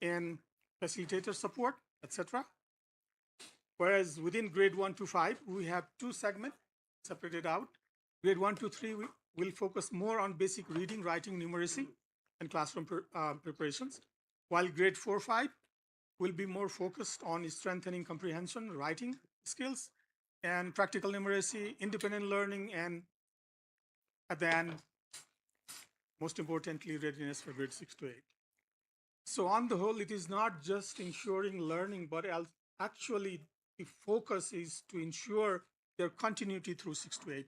and facilitator support, etc. Whereas within grade 1 to 5, we have 2 segments separated out. Grade 1 to 3 will focus more on basic reading, writing, numeracy, and classroom preparations, while grade 4-5 will be more focused on strengthening comprehension, writing skills, and practical numeracy, independent learning, and at the end, most importantly, readiness for grade 6 to 8. So on the whole, it is not just ensuring learning, but actually the focus is to ensure their continuity through 6 to 8.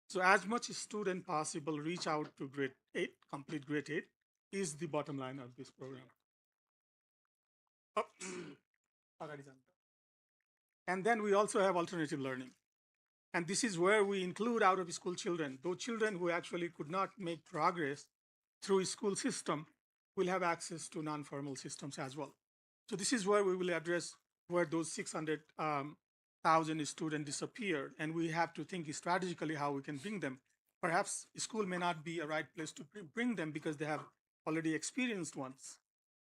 So as much as student possible reach out to grade 8, complete grade 8, is the bottom line of this program. Oh, already done. And then we also have alternative learning. And this is where we include out-of-school children. Those children who actually could not make progress through school system will have access to non-formal systems as well. So this is where we will address where those 600,000 students disappear, and we have to think strategically how we can bring them. Perhaps school may not be a right place to bring them because they have already experienced once.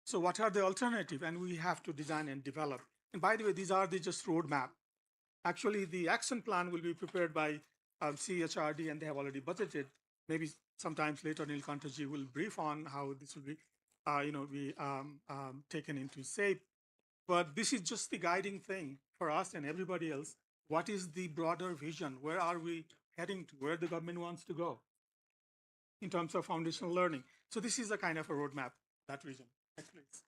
So what are the alternative? And we have to design and develop. And by the way, these are the just roadmap. Actually, the action plan will be prepared by CHRD, and they have already budgeted. Maybe sometimes later Nilkantaji will brief on how this will be, taken into shape. But this is just the guiding thing for us and everybody else. What is the broader vision? Where are we heading to? Where the government wants to go in terms of foundational learning? So this is a kind of a roadmap, that vision. Next, please.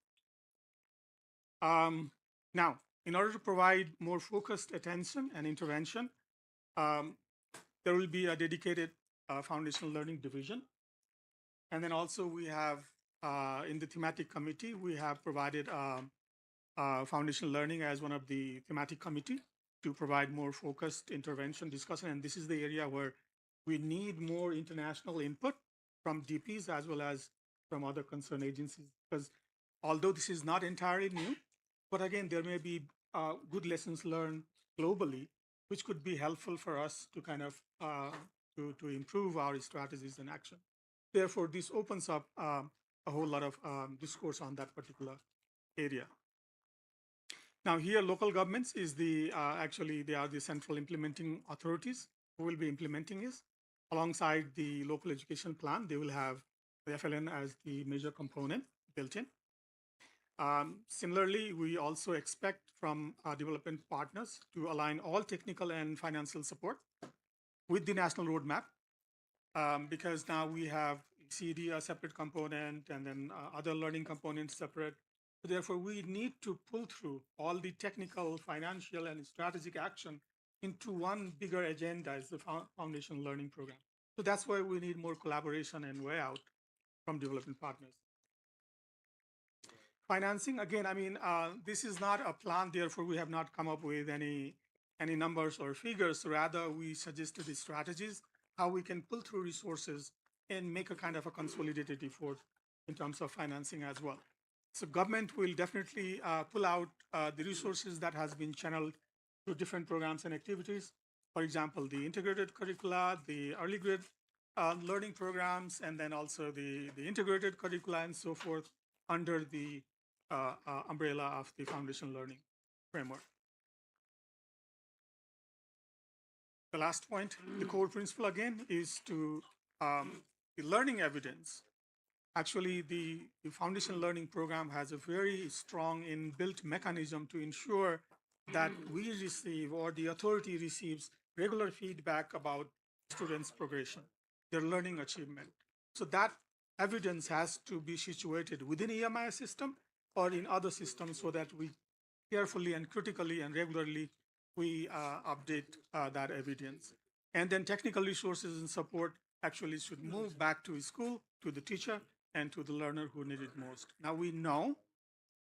Now, in order to provide more focused attention and intervention, there will be a dedicated foundational learning division. And then also we have, in the thematic committee, we have provided foundational learning as one of the thematic committee to provide more focused intervention discussion. And this is the area where we need more international input from DPs as well as from other concerned agencies, because although this is not entirely new, but again, there may be good lessons learned globally, which could be helpful for us to kind of to improve our strategies and action. Therefore, this opens up a whole lot of discourse on that particular area. Now here, local governments is the, actually they are the central implementing authorities who will be implementing this. Alongside the local education plan, they will have the FLN as the major component built in. Similarly, we also expect from our development partners to align all technical and financial support with the national roadmap, because now we have CD a separate component and then other learning components separate. So therefore, we need to pull through all the technical, financial, and strategic action into one bigger agenda as the foundation learning program. So that's why we need more collaboration and way out from development partners. Financing, again, I mean, this is not a plan, therefore we have not come up with any numbers or figures. Rather, we suggested the strategies, how we can pull through resources and make a kind of a consolidated effort in terms of financing as well. So government will definitely pull out the resources that has been channeled through different programs and activities. For example, the integrated curricula, the early grade learning programs, and then also the integrated curricula and so forth under the umbrella of the foundation learning framework. The last point, the core principle again is to the learning evidence. Actually, the foundation learning program has a very strong inbuilt mechanism to ensure that we receive or the authority receives regular feedback about students' progression, their learning achievement. So that evidence has to be situated within EMI system or in other systems so that we carefully and critically and regularly we update that evidence. And then technical resources and support actually should move back to school, to the teacher, and to the learner who need it most. Now we know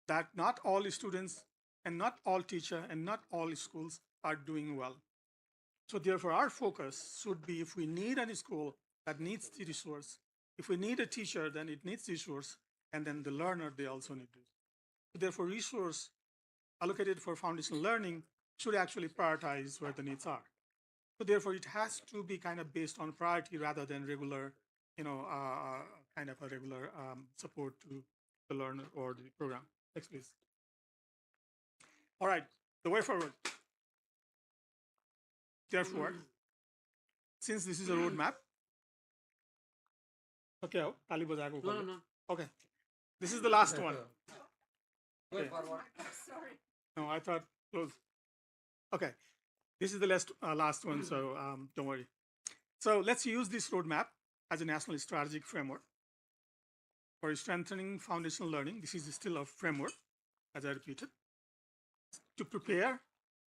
that not all students and not all teachers and not all schools are doing well. So therefore our focus should be if we need any school that needs the resource, if we need a teacher, then it needs the resource, and then the learner, they also need it. So therefore resource allocated for foundational learning should actually prioritize where the needs are. So therefore, it has to be kind of based on priority rather than regular, kind of a regular support to the learner or the program. Next, please. All right, the way forward. Therefore, since this is a roadmap, okay, Ali Bazago. No. Okay, this is the last one. Okay. Sorry. No, I thought close. Okay, this is the last one, so don't worry. So let's use this roadmap as a national strategic framework. for strengthening foundational learning. This is still a framework, as I repeated, to prepare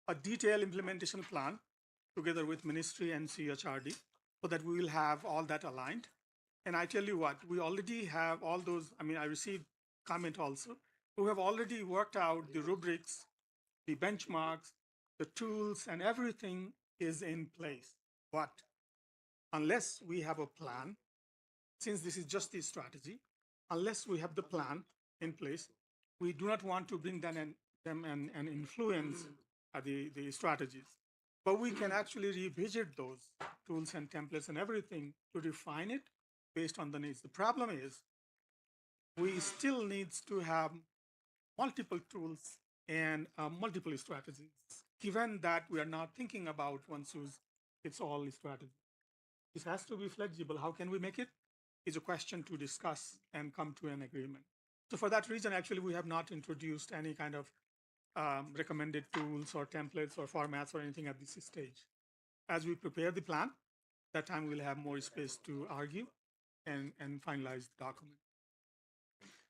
a detailed implementation plan together with Ministry and CHRD so that we will have all that aligned. And I tell you what, we already have all those. I mean, I received comment also. We have already worked out the rubrics, the benchmarks, the tools, and everything is in place. But unless we have a plan, since this is just the strategy, unless we have the plan in place, we do not want to bring them and influence the strategies. But we can actually revisit those tools and templates and everything to refine it based on the needs. The problem is we still need to have multiple tools and multiple strategies, given that we are not thinking about one size fits all strategy. This has to be flexible. How can we make it? Is a question to discuss and come to an agreement. So for that reason, actually, we have not introduced any kind of recommended tools or templates or formats or anything at this stage. As we prepare the plan, that time we'll have more space to argue and finalize the document.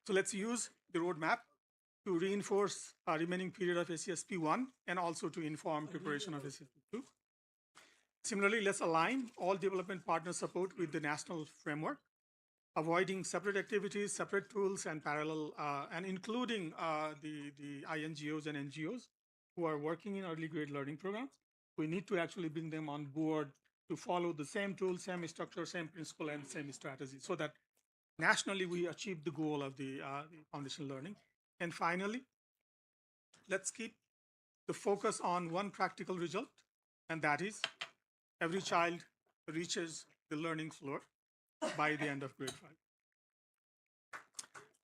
So let's use the roadmap to reinforce our remaining period of SESP 1 and also to inform preparation of SESP 2. Similarly, let's align all development partner support with the national framework, avoiding separate activities, separate tools, and parallel, and including the INGOs and NGOs who are working in early grade learning programs. We need to actually bring them on board to follow the same tool, same structure, same principle, and same strategy so that nationally we achieve the goal of the foundational learning. And finally, let's keep the focus on one practical result, and that is every child reaches the learning floor by the end of grade 5.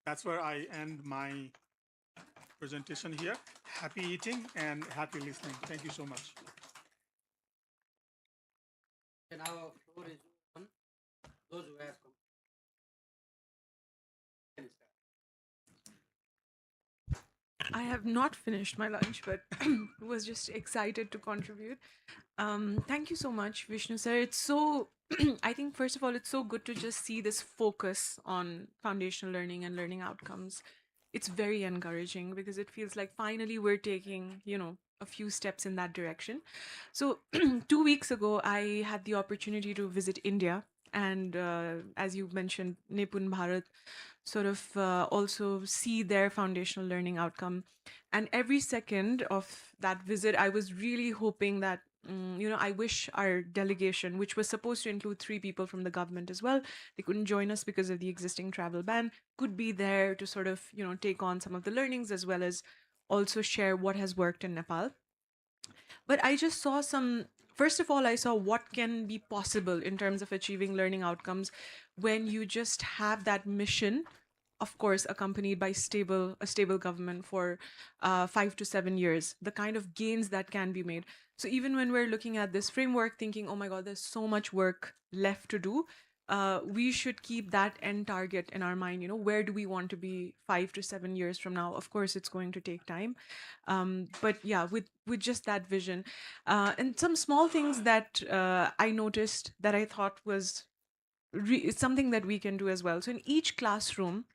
That's where I end my presentation here. Happy eating and happy listening. Thank you so much. And our floor is open. Those who have I have not finished my lunch, but was just excited to contribute. Thank you so much, Vishnu sir. It's so, I think, first of all, it's so good to just see this focus on foundational learning and learning outcomes. It's very encouraging because it feels like finally we're taking, a few steps in that direction. So 2 weeks ago, I had the opportunity to visit India. And as you mentioned, Nipun Bharat, sort of also see their foundational learning outcome. And every second of that visit, I was really hoping that, I wish our delegation, which was supposed to include 3 people from the government as well, they couldn't join us because of the existing travel ban, could be there to sort of, take on some of the learnings as well as also share what has worked in Nepal. But I just saw first of all, I saw what can be possible in terms of achieving learning outcomes when you just have that mission, of course, accompanied by a stable government for 5 to 7 years, the kind of gains that can be made. So even when we're looking at this framework, thinking, oh my God, there's so much work left to do, we should keep that end target in our mind. Where do we want to be 5 to 7 years from now? Of course, it's going to take time. But yeah, with just that vision and some small things that I noticed that I thought was something that we can do as well. So in each classroom,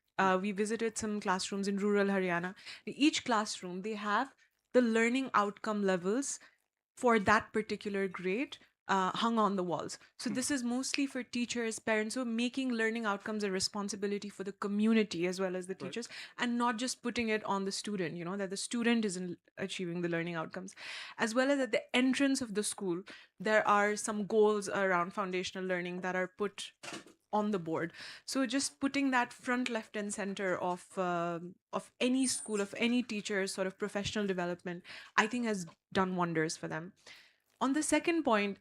we visited some classrooms in rural Haryana. In each classroom, they have the learning outcome levels for that particular grade hung on the walls. So this is mostly for teachers, parents, so making learning outcomes a responsibility for the community as well as the teachers, and not just putting it on the student, that the student isn't achieving the learning outcomes. As well as at the entrance of the school, there are some goals around foundational learning that are put on the board. So just putting that front, left, and center of any school, of any teacher's sort of professional development, I think has done wonders for them. On the second point,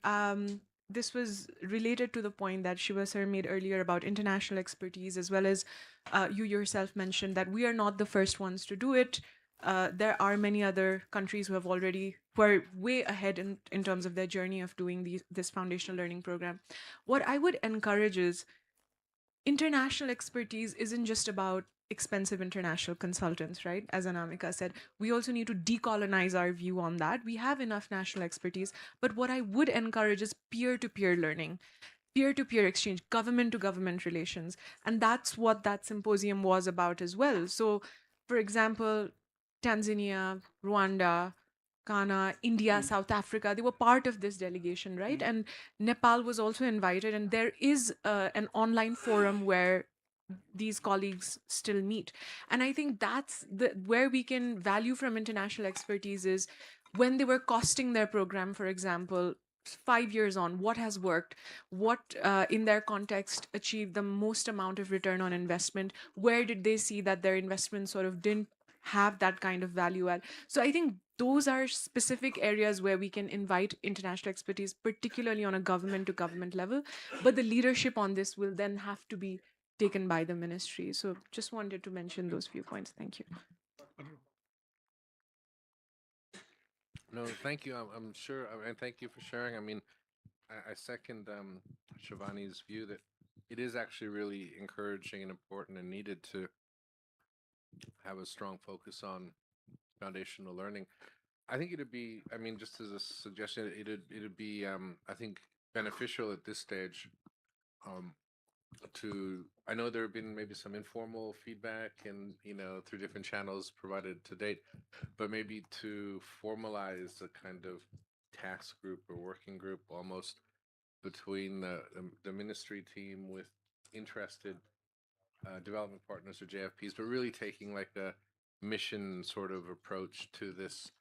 this was related to the point that Shiva sir made earlier about international expertise, as well as you yourself mentioned that we are not the first ones to do it. There are many other countries who are way ahead in terms of their journey of doing this foundational learning program. What I would encourage is international expertise isn't just about expensive international consultants, right? As Anamika said, we also need to decolonize our view on that. We have enough national expertise, but what I would encourage is peer-to-peer learning. peer-to-peer exchange, government-to-government relations. And that's what that symposium was about as well. So, for example, Tanzania, Rwanda, Ghana, India, South Africa, they were part of this delegation, right? And Nepal was also invited, and there is an online forum where these colleagues still meet. And I think that's where we can value from international expertise is when they were costing their program, for example, 5 years on, what has worked, what in their context achieved the most amount of return on investment, where did they see that their investment sort of didn't have that kind of value add. So I think those are specific areas where we can invite international expertise, particularly on a government to government level. But the leadership on this will then have to be taken by the ministry. So just wanted to mention those few points. Thank you. No, thank you. I'm sure, and thank you for sharing. I mean, I second Shivani's view that it is actually really encouraging and important and needed to have a strong focus on foundational learning. I think it'd be, I mean, just as a suggestion, it'd be, I think, beneficial at this stage um, to, I know there have been maybe some informal feedback and, through different channels provided to date, but maybe to formalize a kind of task group or working group almost between the ministry team with interested development partners or JFPs, but really taking like a mission sort of approach to this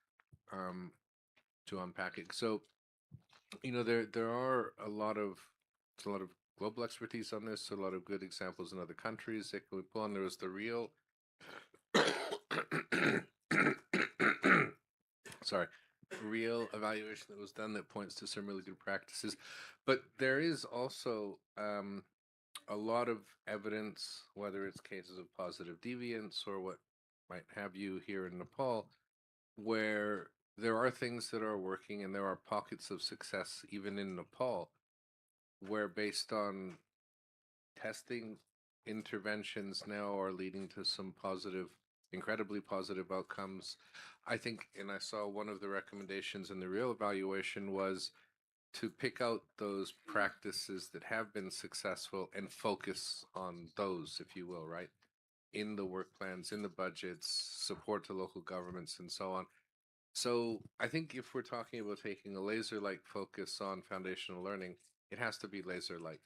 to unpacking. So, there are a lot of global expertise on this, a lot of good examples in other countries that we pull on. There was the real sorry, real evaluation that was done that points to some really good practices. But there is also a lot of evidence, whether it's cases of positive deviance or what might have you here in Nepal, where there are things that are working and there are pockets of success even in Nepal, where based on testing interventions now are leading to some positive, incredibly positive outcomes. I think, and I saw one of the recommendations in the real evaluation was to pick out those practices that have been successful and focus on those, if you will, right? In the work plans, in the budgets, support to local governments, and so on. So I think if we're talking about taking a laser-like focus on foundational learning, it has to be laser-like.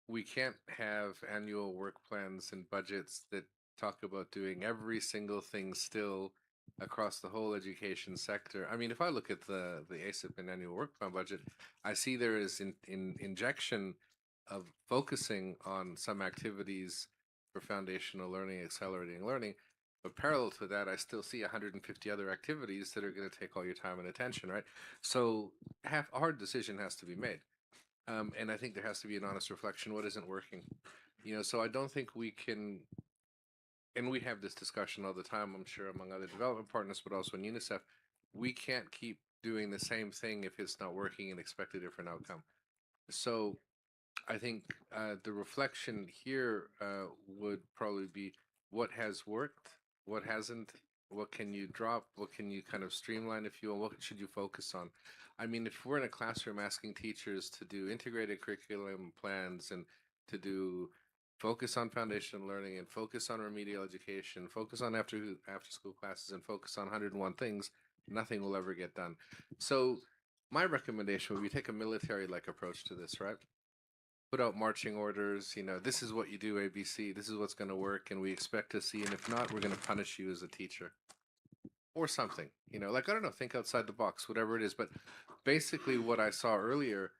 We can't have annual work plans and budgets that talk about doing every single thing still across the whole education sector. I mean, if I look at the ASIP and annual work plan budget, I see there is in injection of focusing on some activities for foundational learning, accelerating learning. But parallel to that, I still see 150 other activities that are going to take all your time and attention, right? So a hard decision has to be made. And I think there has to be an honest reflection. What isn't working? So I don't think we can, and we have this discussion all the time, I'm sure, among other development partners, but also in UNICEF, we can't keep doing the same thing if it's not working and expect a different outcome. So I think the reflection here would probably be what has worked, what hasn't, what can you drop, what can you kind of streamline, if you will, what should you focus on? I mean, if we're in a classroom asking teachers to do integrated curriculum plans and to do focus on foundational learning and focus on remedial education, focus on after school classes and focus on 101 things, nothing will ever get done. So my recommendation would be take a military-like approach to this, right? Put out marching orders, this is what you do, ABC, this is what's going to work, and we expect to see, and if not, we're going to punish you as a teacher. Or something, like, I don't know, think outside the box, whatever it is. But basically what I saw earlier,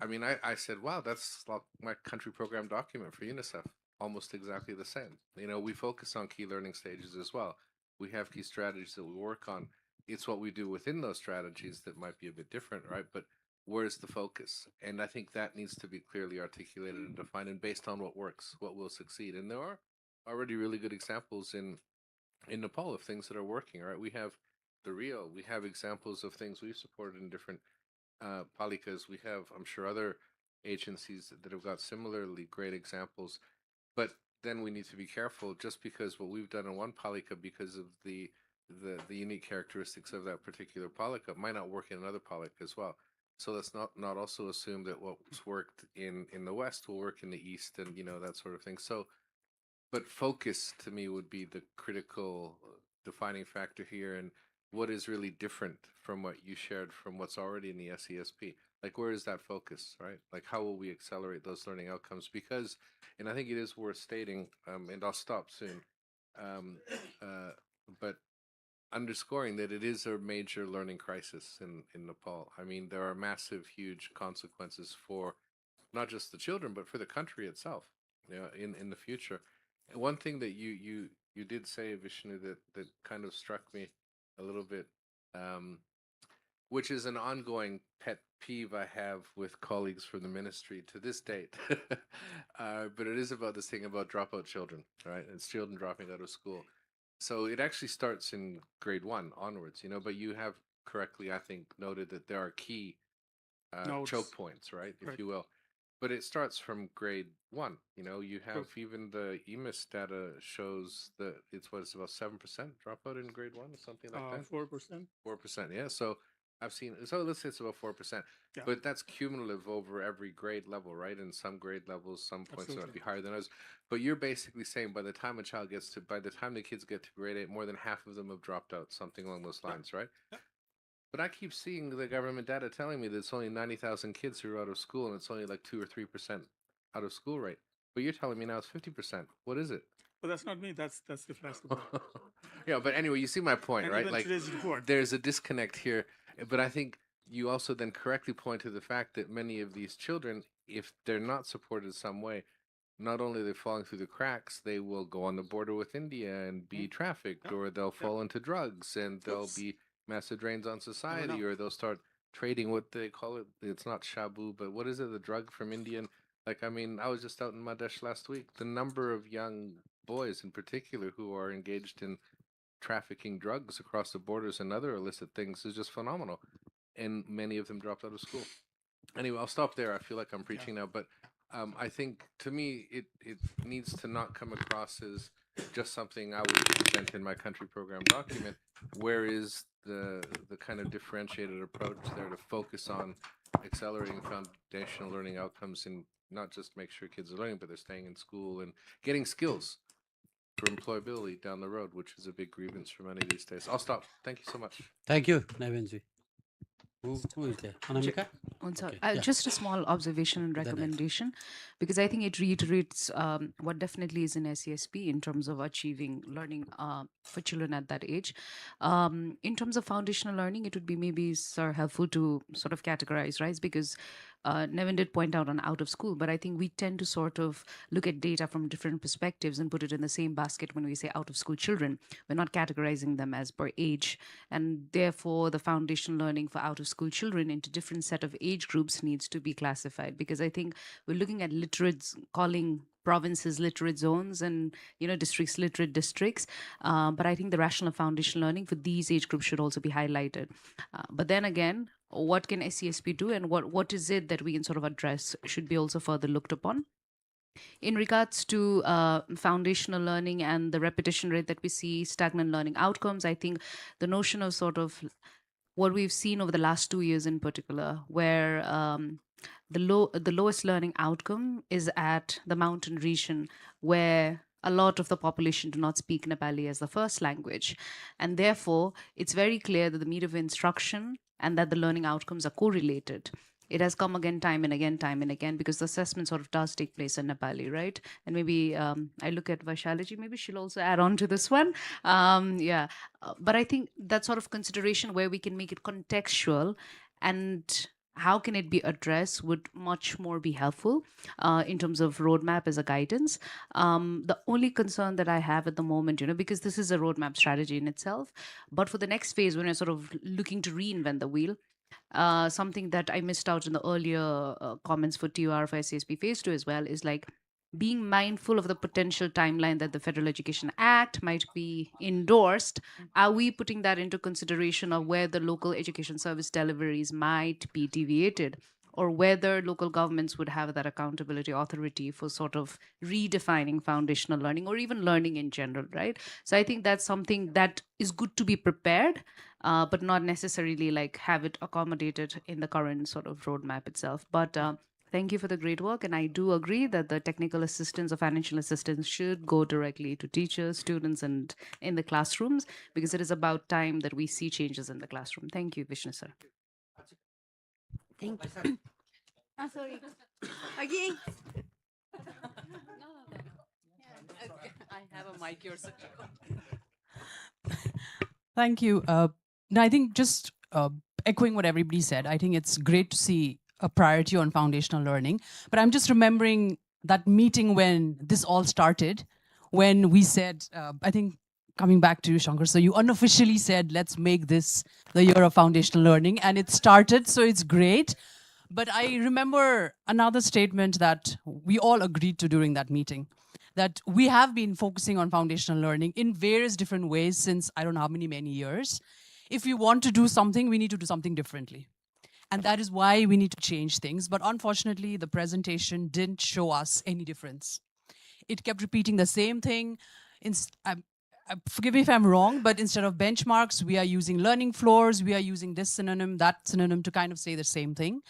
I mean, I said, wow, that's like my country program document for UNICEF, almost exactly the same. We focus on key learning stages as well. We have key strategies that we work on. It's what we do within those strategies that might be a bit different, right? But where's the focus? And I think that needs to be clearly articulated and defined and based on what works, what will succeed. And there are already really good examples in Nepal of things that are working, right? We have the Rio, we have examples of things we've supported in different palikas. We have, I'm sure, other agencies that have got similarly great examples. But then we need to be careful, just because what we've done in one palika, because of the unique characteristics of that particular palika, might not work in another palika as well. So let's not also assume that what's worked in the West will work in the East, and that sort of thing. So, but focus to me would be the critical defining factor here, and what is really different from what you shared from what's already in the SESP. Like, where is that focus, right? Like, how will we accelerate those learning outcomes? Because, and I think it is worth stating, and I'll stop soon, um, uh, but underscoring that it is a major learning crisis in Nepal. I mean, there are massive, huge consequences for not just the children, but for the country itself, in the future. And one thing that you did say, Vishnu, that kind of struck me a little bit, um, which is an ongoing pet peeve I have with colleagues from the ministry to this date. But it is about this thing about dropout children, right? It's children dropping out of school. So it actually starts in grade 1 onwards, but you have correctly, I think, noted that there are key choke points, right, if you will. But it starts from grade 1. You have even the EMIS data shows that it's about 7% dropout in grade 1 or something like that. 4%. 4%, yeah. So I've seen, so let's say it's about 4%, Yeah. but that's cumulative over every grade level, right? And some grade levels, some points might be higher than others. But you're basically saying by the time the kids get to grade 8, more than half of them have dropped out, something along those lines, right? But I keep seeing the government data telling me that it's only 90,000 kids who are out of school, and it's only like 2 or 3% out of school rate. But you're telling me now it's 50%. What is it? But that's not me. That's the flash report. Yeah, but anyway, you see my point, And right? even Like, today's report. there's a disconnect here. But I think you also then correctly point to the fact that many of these children, if they're not supported in some way, not only are they falling through the cracks, they will go on the border with India and be trafficked, or they'll fall into drugs, and there'll be massive drains on society, or they'll start trading what they call it. It's not shabu, but what is it? The drug from Indian. Like, I mean, I was just out in Madesh last week. The number of young boys, in particular, who are engaged in trafficking drugs across the borders and other illicit things is just phenomenal. And many of them dropped out of school. Anyway, I'll stop there. I feel like I'm preaching now, but I think to me it needs to not come across as just something I would present in my country program document. Where is the kind of differentiated approach there to focus on accelerating foundational learning outcomes and not just make sure kids are learning, but they're staying in school and getting skills for employability down the road, which is a big grievance for many these days. I'll stop. Thank you so much. Thank you, Navinji. Who is there? Anamika? Sorry, Okay, yeah. just a small observation and Then I- recommendation, because I think it reiterates what definitely is in SESP in terms of achieving learning for children at that age. In terms of foundational learning, it would be maybe helpful to sort of categorize, right? Because Nevin did point out on out of school, but I think we tend to sort of look at data from different perspectives and put it in the same basket when we say out of school children. We're not categorizing them as per age, and therefore the foundational learning for out of school children into different set of age groups needs to be classified, because I think we're looking at literates, calling provinces literate zones and districts literate districts, but I think the rational foundational learning for these age groups should also be highlighted. But then again, what can SESP do, and what is it that we can sort of address should be also further looked upon. In regards to foundational learning and the repetition rate that we see, stagnant learning outcomes, I think the notion of sort of what we've seen over the last 2 years in particular, where the lowest learning outcome is at the mountain region, where a lot of the population do not speak Nepali as the first language. And therefore, it's very clear that the medium of instruction and that the learning outcomes are correlated. It has come again, time and again, because the assessment sort of does take place in Nepali, right? And maybe I look at Vaishalaji, maybe she'll also add on to this one. But I think that sort of consideration where we can make it contextual and how can it be addressed would much more be helpful in terms of roadmap as a guidance. The only concern that I have at the moment, because this is a roadmap strategy in itself, but for the next phase, when we're sort of looking to reinvent the wheel, something that I missed out in the earlier comments for TUR for SCSP Phase 2 as well is like being mindful of the potential timeline that the Federal Education Act might be endorsed. Are we putting that into consideration of where the local education service deliveries might be deviated, or whether local governments would have that accountability authority for sort of redefining foundational learning or even learning in general, right? So I think that's something that is good to be prepared, but not necessarily like have it accommodated in the current sort of roadmap itself. But thank you for the great work. And I do agree that the technical assistance or financial assistance should go directly to teachers, students, and in the classrooms, because it is about time that we see changes in the classroom. Thank you, Vishnu sir. Thank you. Ah, sorry. Again. I have a mic here, so Thank you. No, I think just echoing what everybody said, I think it's great to see a priority on foundational learning. But I'm just remembering that meeting when this all started, when we said, I think coming back to you, Shankar, so you unofficially said, let's make this the year of foundational learning, and it started, so it's great. But I remember another statement that we all agreed to during that meeting, that we have been focusing on foundational learning in various different ways since I don't know how many years. If we want to do something, we need to do something differently. And that is why we need to change things. But unfortunately, the presentation didn't show us any difference. It kept repeating the same thing. Forgive me if I'm wrong, but instead of benchmarks, we are using learning floors, we are using this synonym, that synonym to kind of say the same thing.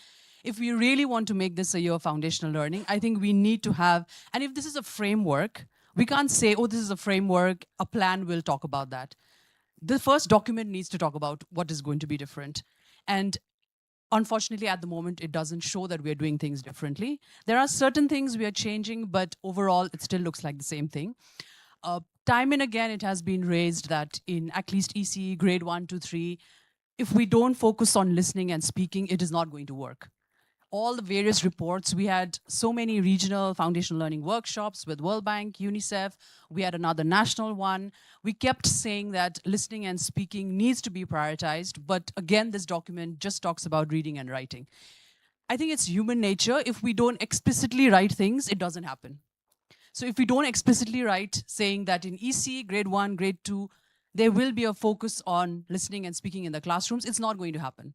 If we really want to make this a year of foundational learning, I think we need to have, and if this is a framework, we can't say, oh, this is a framework, a plan will talk about that. The first document needs to talk about what is going to be different. And unfortunately, at the moment, it doesn't show that we're doing things differently. There are certain things we are changing, but overall, it still looks like the same thing. Time and again, it has been raised that in at least EC, grade 1 to 3, if we don't focus on listening and speaking, it is not going to work. All the various reports, we had so many regional foundational learning workshops with World Bank, UNICEF, we had another national one. We kept saying that listening and speaking needs to be prioritized, but again, this document just talks about reading and writing. I think it's human nature. If we don't explicitly write things, it doesn't happen. So if we don't explicitly write saying that in EC, grade 1, grade 2, there will be a focus on listening and speaking in the classrooms, it's not going to happen.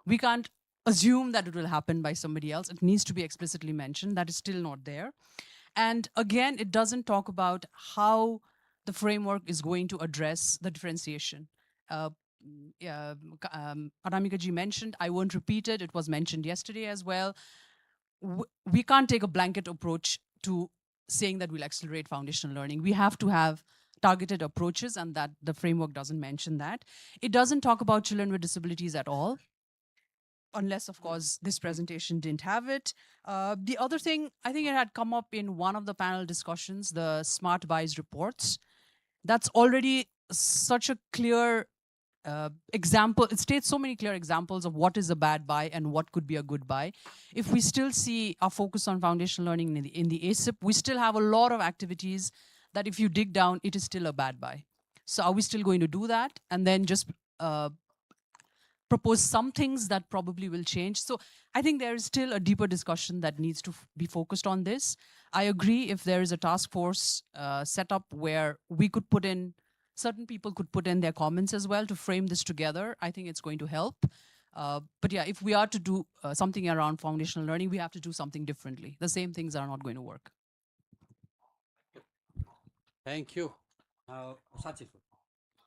We can't assume that it will happen by somebody else. It needs to be explicitly mentioned. That is still not there. And again, it doesn't talk about how the framework is going to address the differentiation. Anamika ji mentioned, I won't repeat it, it was mentioned yesterday as well. We can't take a blanket approach to saying that we'll accelerate foundational learning. We have to have targeted approaches, and that the framework doesn't mention that. It doesn't talk about children with disabilities at all, unless, of course, this presentation didn't have it. The other thing, I think it had come up in one of the panel discussions, the smart buys reports. That's already such a clear example. It states so many clear examples of what is a bad buy and what could be a good buy. If we still see our focus on foundational learning in the ASIP, we still have a lot of activities that if you dig down, it is still a bad buy. So are we still going to do that? And then just propose some things that probably will change. So I think there is still a deeper discussion that needs to be focused on this. I agree if there is a task force set up where we could put in, certain people could put in their comments as well to frame this together, I think it's going to help. But yeah, if we are to do something around foundational learning, we have to do something differently. The same things are not going to work. Thank you.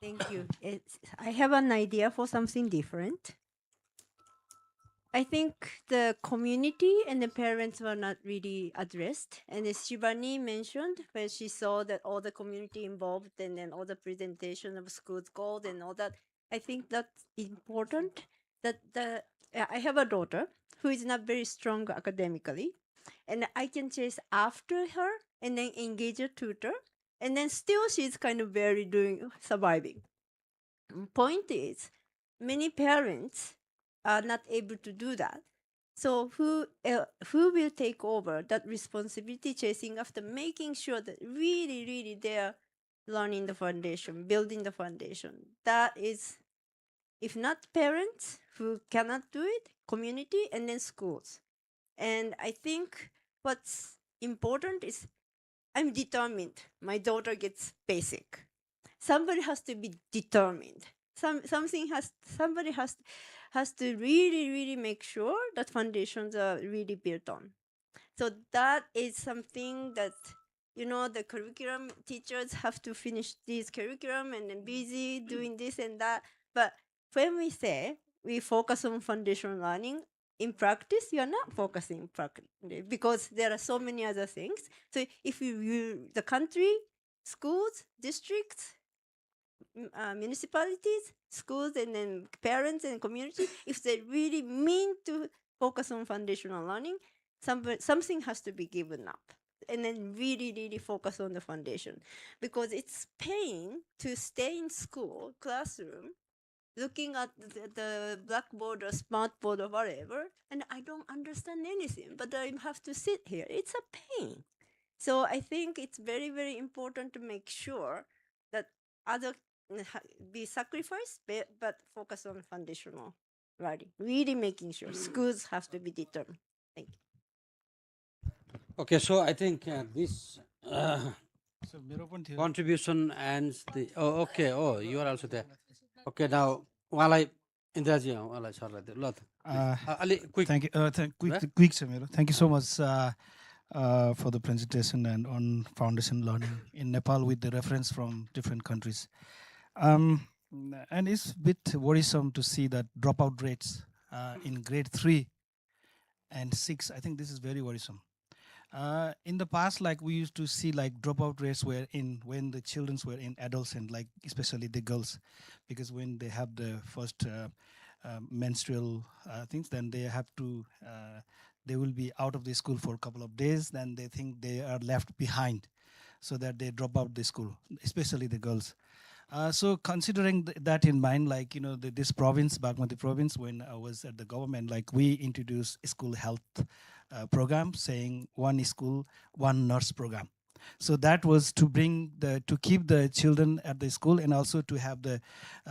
Thank you. I have an idea for something different. I think the community and the parents were not really addressed. And as Shivani mentioned, when she saw that all the community involved and then all the presentation of schools goals and all that, I think that's important. I have a daughter who is not very strong academically, and I can chase after her and then engage a tutor, and then still she's kind of very doing surviving. Point is, many parents are not able to do that. So who will take over that responsibility, chasing after, making sure that really they are learning the foundation, building the foundation. That is, if not parents who cannot do it, community and then schools. And I think what's important is I'm determined. My daughter gets basic. Somebody has to be determined. Somebody has to really make sure that foundations are really built on. So that is something that the curriculum teachers have to finish this curriculum and then busy doing this and that. But when we say we focus on foundational learning, in practice, you're not focusing because there are so many other things. So if the country, schools, districts, municipalities, schools, and then parents and community, if they really mean to focus on foundational learning, something has to be given up. And then really, really focus on the foundation. Because it's pain to stay in school, classroom, looking at the blackboard or smartboard or whatever, and I don't understand anything, but I have to sit here. It's a pain. So I think it's very, very important to make sure that other be sacrificed, but focus on foundational learning. Really making sure schools have to be determined. Thank you. Okay, so I think this So मेरो पनि थियो। contribution and the okay, you are also there. Okay, now उहाँलाई इन्दिराजी उहाँलाई सरलाई दिनु ल त अलि quick. Thank you. Quick छ मेरो. Thank you so much for the presentation and on foundation learning in Nepal with the reference from different countries. And it's a bit worrisome to see that dropout rates in grade 3 and 6. I think this is very worrisome. In the past, like we used to see like dropout rates were in when the children were in adolescent, like especially the girls, because when they have the first menstrual things, then they have to, they will be out of the school for a couple of days, then they think they are left behind, so that they drop out the school, especially the girls. So considering that in mind, like, you know, this province, Bagmati province, when I was at the government, like we introduced school health program saying one school, one nurse program. So that was to bring to keep the children at the school and also to have the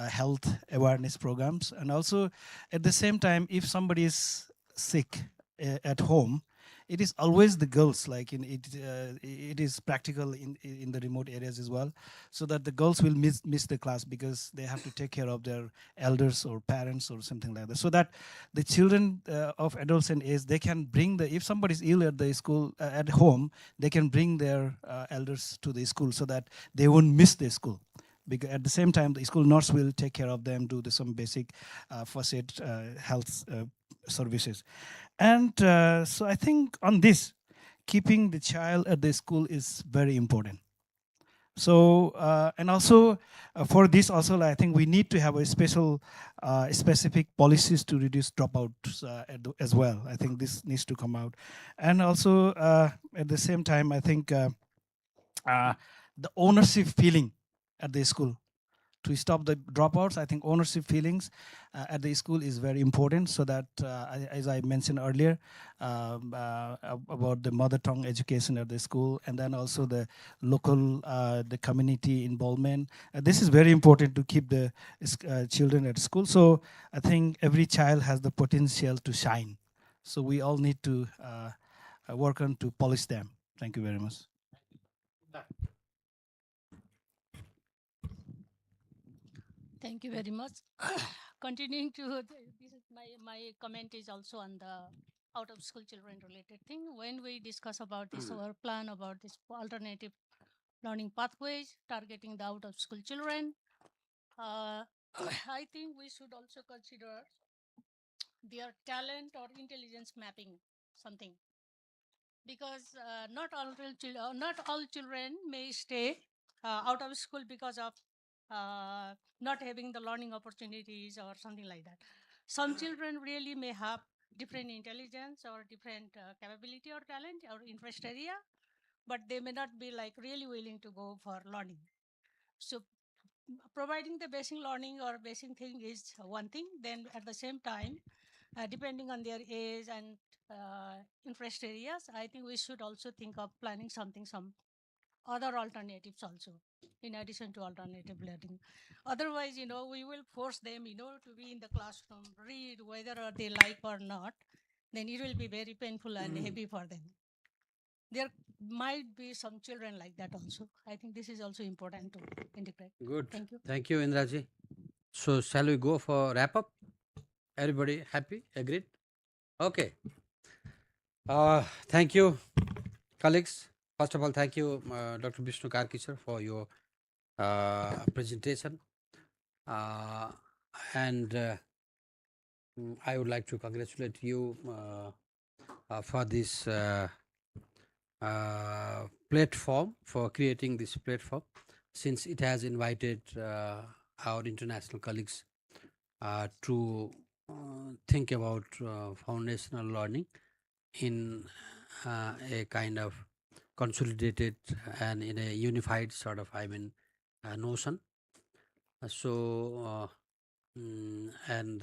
health awareness programs. And also at the same time, if somebody is sick at home, it is always the girls, like it is practical in the remote areas as well, so that the girls will miss the class because they have to take care of their elders or parents or something like that, so that the children of adolescent age, they can bring if somebody is ill at the school, at home, they can bring their elders to the school so that they won't miss the school. Because at the same time, the school nurse will take care of them, do some basic first aid health services. And so I think on this, keeping the child at the school is very important. So, and also for this also, I think we need to have a specific policies to reduce dropouts as well. I think this needs to come out. And also at the same time, I think the ownership feeling at the school, to stop the dropouts, I think ownership feelings at the school is very important, so that, as I mentioned earlier, about the mother tongue education at the school, and then also the local, the community involvement. This is very important to keep the children at school. So I think every child has the potential to shine. So we all need to work on to polish them. Thank you very much. Thank you very much. Continuing to this is my comment is also on the out of school children related thing. When we discuss about this, our plan about this alternative learning pathways targeting the out of school children, I think we should also consider their talent or intelligence mapping something, because not all children may stay out of school because of not having the learning opportunities or something like that. Some children really may have different intelligence or different capability or talent or interest area, but they may not be like really willing to go for learning. So providing the basic learning or basic thing is one thing. Then at the same time, depending on their age and interest areas, I think we should also think of planning some other alternatives also, in addition to alternative learning. Otherwise, we will force them, to be in the classroom, read whether they like or not, then it will be very painful and heavy for them. There might be some children like that also. I think this is also important to integrate. Good. Thank you. Thank you, Indraji. So shall we go for wrap up? Everybody happy? Agreed? Okay. Thank you, colleagues. First of all, thank you, Dr. Vishnu Karkisar, for your presentation. and I would like to congratulate you for this platform, for creating this platform, since it has invited our international colleagues to think about foundational learning in a kind of consolidated and in a unified sort of, notion. And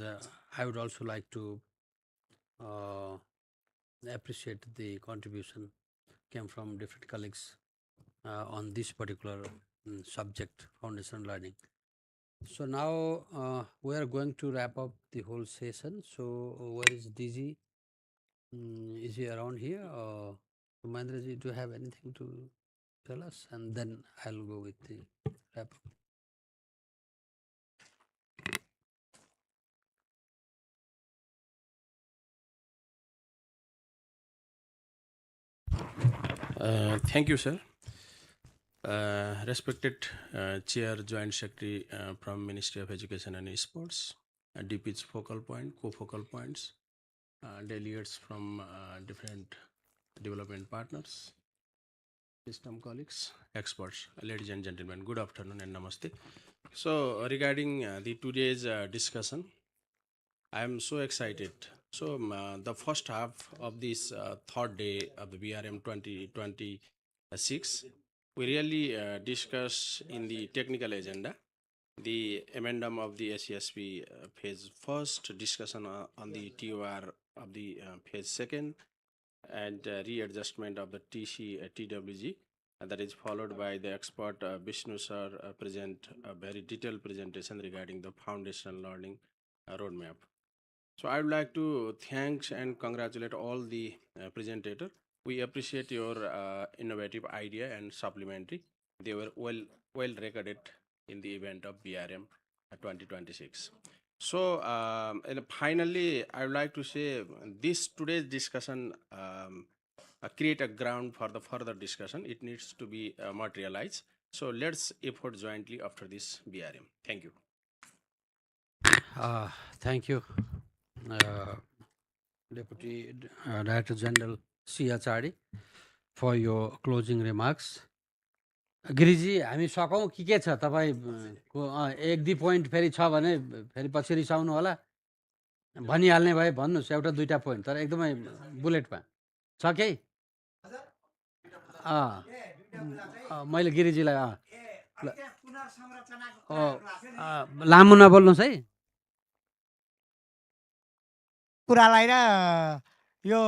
I would also like to appreciate the contribution came from different colleagues on this particular subject, foundation learning. So now we are going to wrap up the whole session. So where is DG? Is he around here? Or Mahendraji, do you have anything to tell us? And then I'll go with the wrap up. Thank you, sir. Respected Chair, Joint Secretary from Ministry of Education and Sports, DP's focal point, co-focal points, delegates from different development partners, system colleagues, experts, ladies and gentlemen, good afternoon and namaste. So regarding the today's discussion, I am so excited. So the first half of this third day of the BRM 2026, we really discuss in the technical agenda the amendment of the SESP phase first, discussion on the TOR of the phase second, and readjustment of the TWG. And that is followed by the expert Vishnu sir present a very detailed presentation regarding the foundational learning roadmap. So I would like to thank and congratulate all the presenters. We appreciate your innovative idea and supplementary. They were well recorded in the event of BRM 2026. So and finally, I would like to say this today's discussion create a ground for the further discussion. It needs to be materialized. So let's effort jointly after this BRM. Thank you. Thank you, Deputy Director General CHRD, for your closing remarks. Giriji हामी सकौँ कि के छ तपाईँको एक दुई point फेरि छ भने फेरि पछि रिसाउनु होला, भनिहाल्ने भए भन्नुहोस् एउटा दुईटा पोइन्ट, तर एकदमै बुलेटमा छ केही? मैले गिरिजीलाई लामो नबोल्नुहोस् है। कुरालाई र यो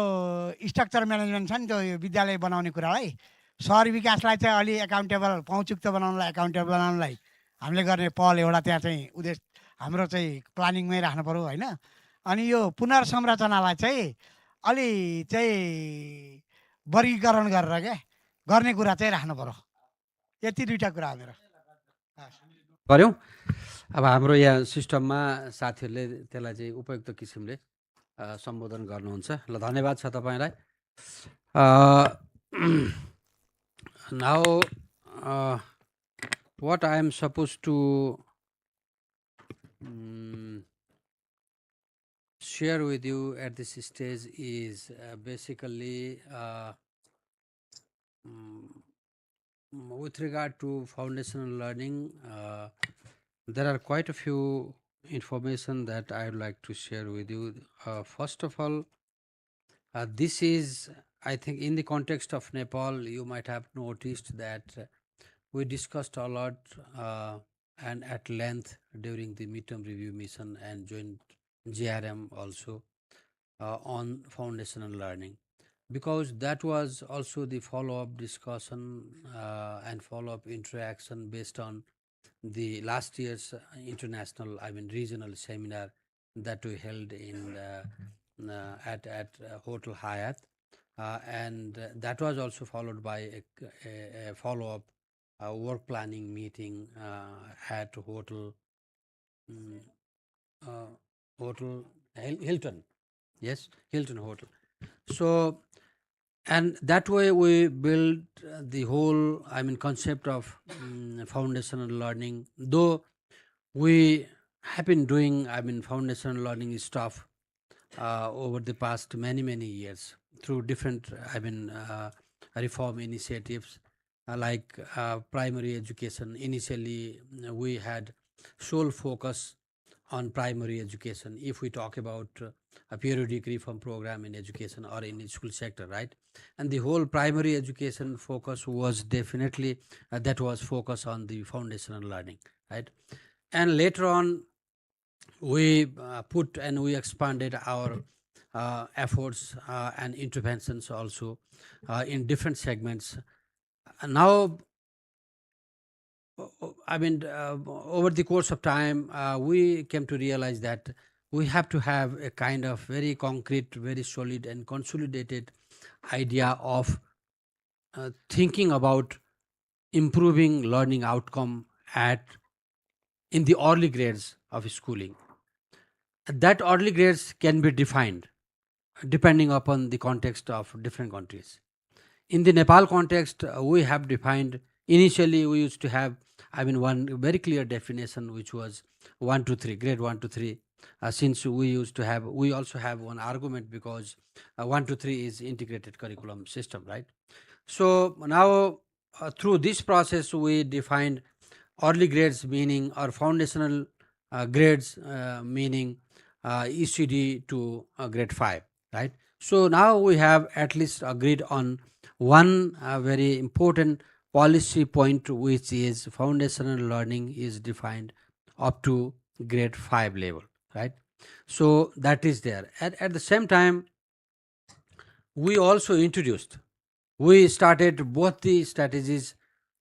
स्ट्रक्चर म्यानेजमेन्ट छ नि त्यो विद्यालय बनाउने कुरालाई, सहरी विकासलाई चाहिँ अलि एकाउन्टेबल पहुँचयुक्त बनाउनलाई, एकाउन्टेबल बनाउनलाई हामीले गर्ने पहल एउटा त्यहाँ चाहिँ उद्देश्य हाम्रो चाहिँ प्लानिङमै राख्नु पऱ्यो होइन। अनि यो पुनर्संरचनालाई चाहिँ अलि चाहिँ वर्गीकरण गरेर क्या गर्ने कुरा चाहिँ राख्नु पऱ्यो। यति दुईवटा कुरा हो मेरो। गऱ्यौँ। अब हाम्रो यहाँ सिस्टममा साथीहरूले त्यसलाई चाहिँ उपयुक्त किसिमले सम्बोधन गर्नुहुन्छ। ल धन्यवाद छ तपाईँलाई। Now what I am supposed to share with you at this stage is basically with regard to foundational learning, there are quite a few information that I would like to share with you. First of all, this is, I think, in the context of Nepal, you might have noticed that we discussed a lot and at length during the midterm review mission and joint GRM also on foundational learning, because that was also the follow-up discussion and follow-up interaction based on the last year's international, regional seminar that we held in at Hotel Hyatt, and that was also followed by a follow-up work planning meeting at Hotel Hilton. Yes, Hilton Hotel. So, and that way we build the whole, concept of foundational learning. Though we have been doing, foundational learning stuff over the past many years through different, reform initiatives like primary education. Initially, we had sole focus on primary education. If we talk about a periodic reform program in education or in the school sector, right? And the whole primary education focus was definitely that was focus on the foundational learning, right? And later on, we put and we expanded our efforts and interventions also in different segments. Now, over the course of time, we came to realize that we have to have a kind of very concrete, very solid and consolidated idea of thinking about improving learning outcome at in the early grades of schooling. That early grades can be defined depending upon the context of different countries. In the Nepal context, we have defined, initially we used to have, one very clear definition, which was 1 to 3, grade 1 to 3. Since we also have one argument, because 1 to 3 is integrated curriculum system, right? So now, through this process, we defined early grades meaning, or foundational grades meaning ECD to grade 5, right? So now we have at least agreed on one very important policy point, which is foundational learning is defined up to grade 5 level, right? So that is there. At the same time, we also introduced, we started both the strategies,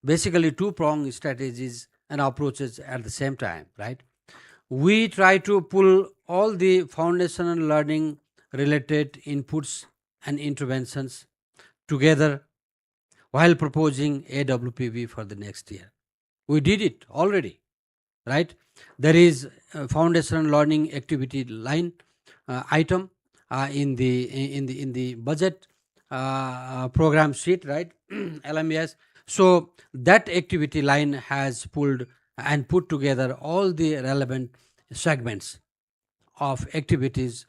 basically two-pronged strategies and approaches at the same time, right? We try to pull all the foundational learning related inputs and interventions together while proposing AWPB for the next year. We did it already, right? There is a foundational learning activity line item in the budget program sheet, right? LMS. So that activity line has pulled and put together all the relevant segments of activities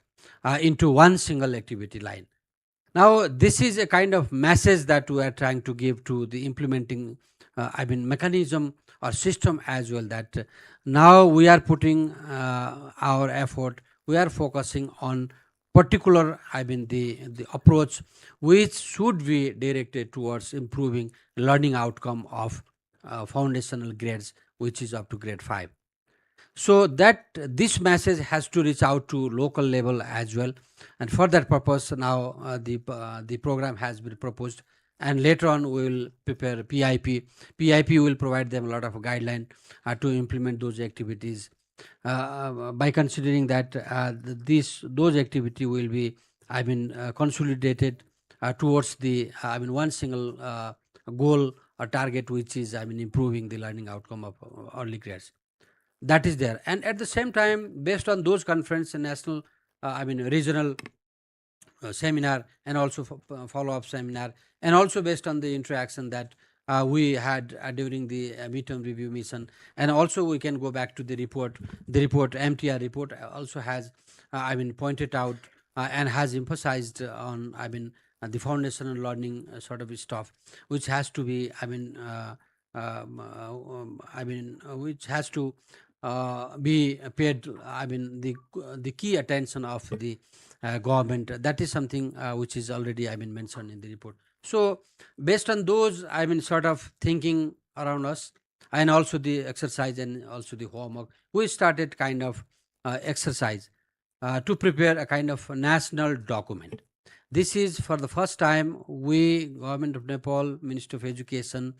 into one single activity line. Now, this is a kind of message that we are trying to give to the implementing, mechanism or system as well, that now we are putting our effort, we are focusing on particular, the approach which should be directed towards improving learning outcome of foundational grades, which is up to grade 5. So that this message has to reach out to local level as well, and for that purpose now the program has been proposed, and later on we will prepare PIP will provide them a lot of guideline to implement those activities by considering that those activity will be consolidated towards the one single goal or target, which is improving the learning outcome of early grades. That is there. And at the same time, based on those conference and national regional seminar, and also follow-up seminar, and also based on the interaction that we had during the midterm review mission, and also we can go back to the report. The report, MTR report, also has pointed out and has emphasized on the foundational learning sort of stuff, which has to be which has to be paid the key attention of the government. That is something which is already mentioned in the report. So based on those sort of thinking around us, and also the exercise and also the homework, we started kind of exercise to prepare a kind of national document. This is for the first time we, Government of Nepal, Ministry of Education,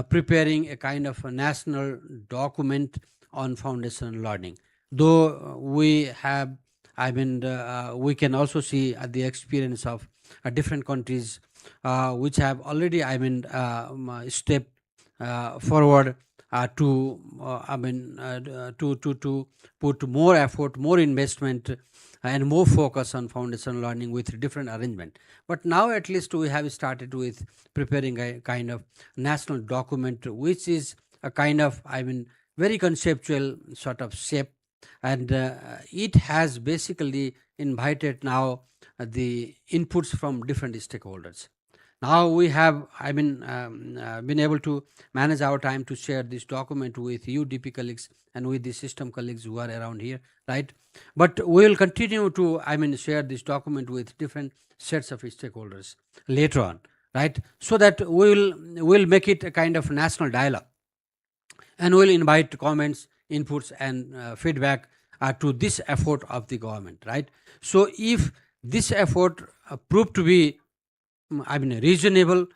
preparing a kind of a national document on foundational learning. Though we have, we can also see the experience of different countries which have already, stepped forward to put more effort, more investment, and more focus on foundational learning with different arrangement. But now at least we have started with preparing a kind of national document, which is a kind of very conceptual sort of shape, and it has basically invited now the inputs from different stakeholders. Now we have, been able to manage our time to share this document with you, DP colleagues, and with the system colleagues who are around here, right? But we will continue to, share this document with different sets of stakeholders later on, right? So that we'll make it a kind of national dialogue, and we'll invite comments, inputs, and feedback to this effort of the government, right? So if this effort proved to be reasonable,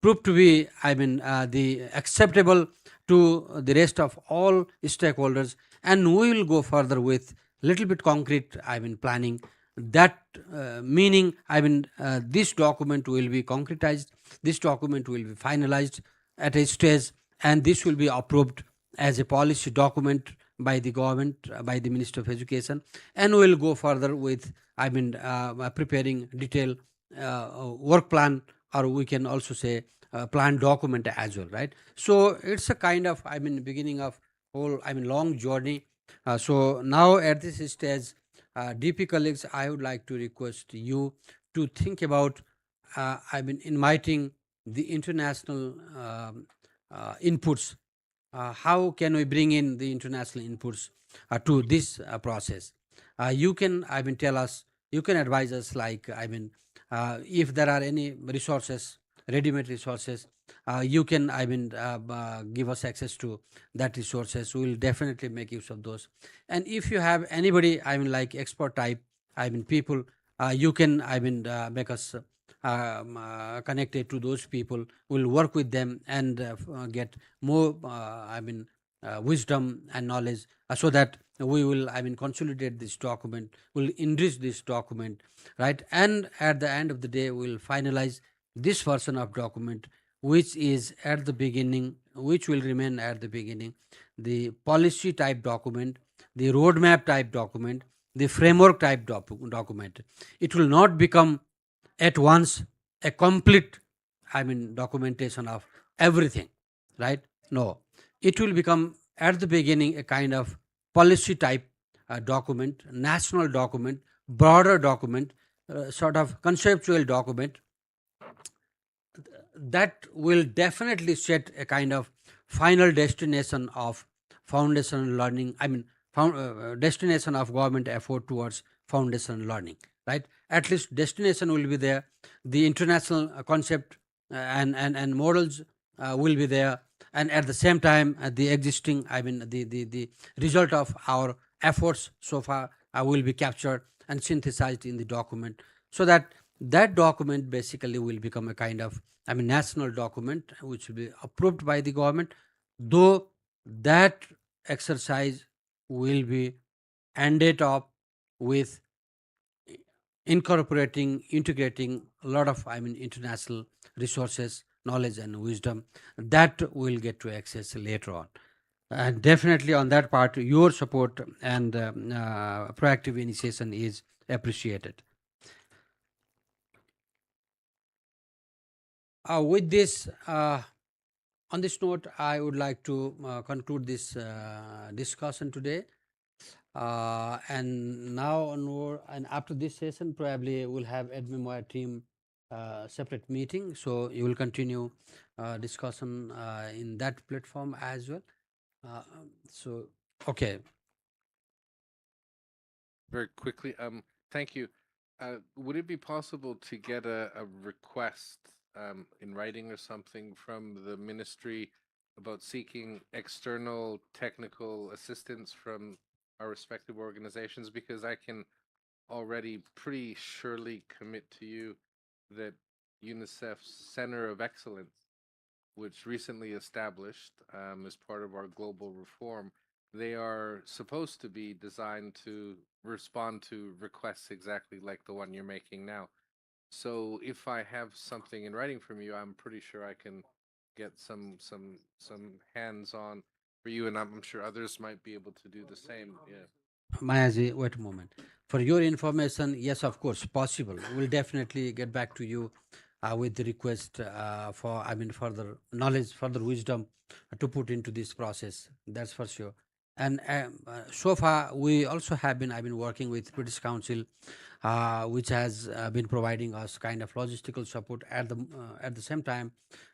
proved to be the acceptable to the rest of all stakeholders, and we will go further with little bit concrete planning. That meaning this document will be concretized, this document will be finalized at a stage, and this will be approved as a policy document by the government, by the Minister of Education, and we will go further with preparing detailed work plan, or we can also say plan document as well, right? So it's a kind of beginning of whole long journey. So now at this stage, DP colleagues, I would like to request you to think about inviting the international inputs. How can we bring in the international inputs to this process? You can tell us, you can advise us, like if there are any resources, ready-made resources, you can give us access to that resources. We will definitely make use of those. And if you have anybody like expert type people, you can make us connected to those people. We'll work with them and get more wisdom and knowledge, so that we will consolidate this document, will enrich this document, right? And at the end of the day, we'll finalize this version of document, which is at the beginning, which will remain at the beginning, the policy type document, the roadmap type document, the framework type document. It will not become at once a complete documentation of everything, right? No, it will become at the beginning a kind of policy type document, national document, broader document, sort of conceptual document that will definitely set a kind of final destination of foundational learning, destination of government effort towards foundational learning, right? At least destination will be there, the international concept and models will be there, and at the same time the existing the result of our efforts so far will be captured and synthesized in the document, so that that document basically will become a kind of national document which will be approved by the government, though that exercise will be ended up with incorporating, integrating a lot of international resources, knowledge, and wisdom that we'll get to access later on. And definitely on that part, your support and proactive initiation is appreciated. With this, on this note, I would like to conclude this discussion today. And now onward, and after this session, probably we'll have AdminWire team separate meeting. So you will continue discussion in that platform as well. So, okay. Very quickly, thank you. Would it be possible to get a request in writing or something from the ministry about seeking external technical assistance from our respective organizations? Because I can already pretty surely commit to you that UNICEF's Center of Excellence, which recently established as part of our global reform, they are supposed to be designed to respond to requests exactly like the one you're making now. So if I have something in writing from you, I'm pretty sure I can get some hands-on for you, and I'm sure others might be able to do the same. Yeah. Mayaji, wait a moment. For your information, yes, of course, possible. We'll definitely get back to you with the request for, further knowledge, further wisdom to put into this process. That's for sure. And so far, we also have been, I've been working with British Council, which has been providing us kind of logistical support at the same time,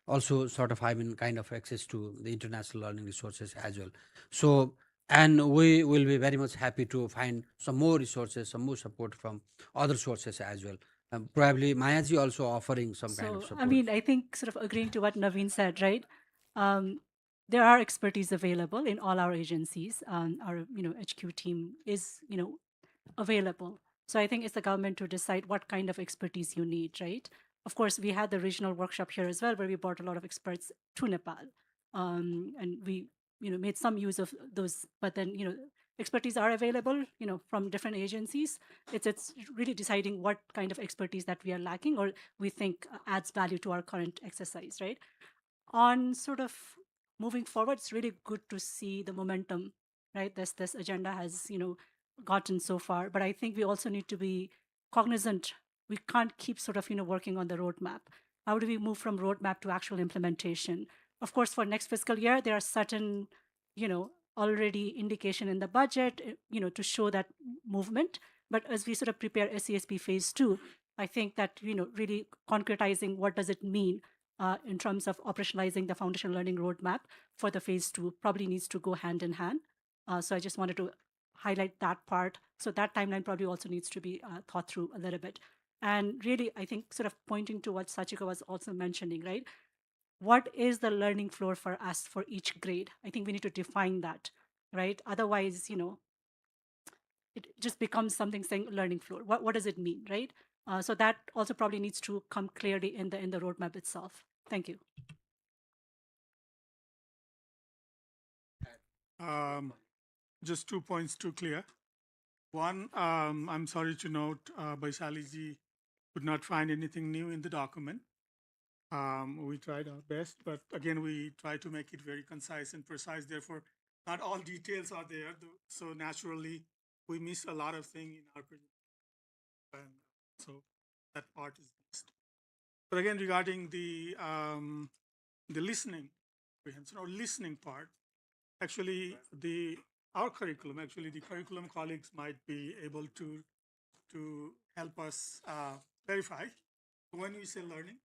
also sort of having kind of access to the international learning resources as well. So, and we will be very much happy to find some more resources, some more support from other sources as well. Probably Mayaji also offering some kind of So, support. I mean, I think sort of agreeing to what Naveen said, right? There are expertise available in all our agencies. Our, HQ team is, available. So I think it's the government to decide what kind of expertise you need, right? Of course, we had the regional workshop here as well, where we brought a lot of experts to Nepal, and we, made some use of those. But then, expertise are available, from different agencies. It's really deciding what kind of expertise that we are lacking or we think adds value to our current exercise, right? On sort of moving forward, it's really good to see the momentum, right? This agenda has, gotten so far, but I think we also need to be cognizant. We can't keep sort of, working on the roadmap. How do we move from roadmap to actual implementation? Of course, for next fiscal year, there are certain, already indication in the budget, to show that movement. But as we sort of prepare SESP phase 2, I think that, really concretizing what does it mean in terms of operationalizing the foundational learning roadmap for the phase 2 probably needs to go hand in hand. So I just wanted to highlight that part. So that timeline probably also needs to be thought through a little bit. And really, I think sort of pointing to what Sachiko was also mentioning, right? What is the learning floor for us for each grade? I think we need to define that, right? Otherwise, it just becomes something saying learning floor. What does it mean, right? So that also probably needs to come clearly in the roadmap itself. Thank you. Just 2 points to clear. One, I'm sorry to note, Baisali ji could not find anything new in the document. We tried our best, but again, we try to make it very concise and precise. Therefore, not all details are there. So naturally, we miss a lot of things in our presentation. And so that part is missed. But again, regarding the listening comprehension or listening part, actually our curriculum, actually the curriculum colleagues might be able to help us clarify. When we say learning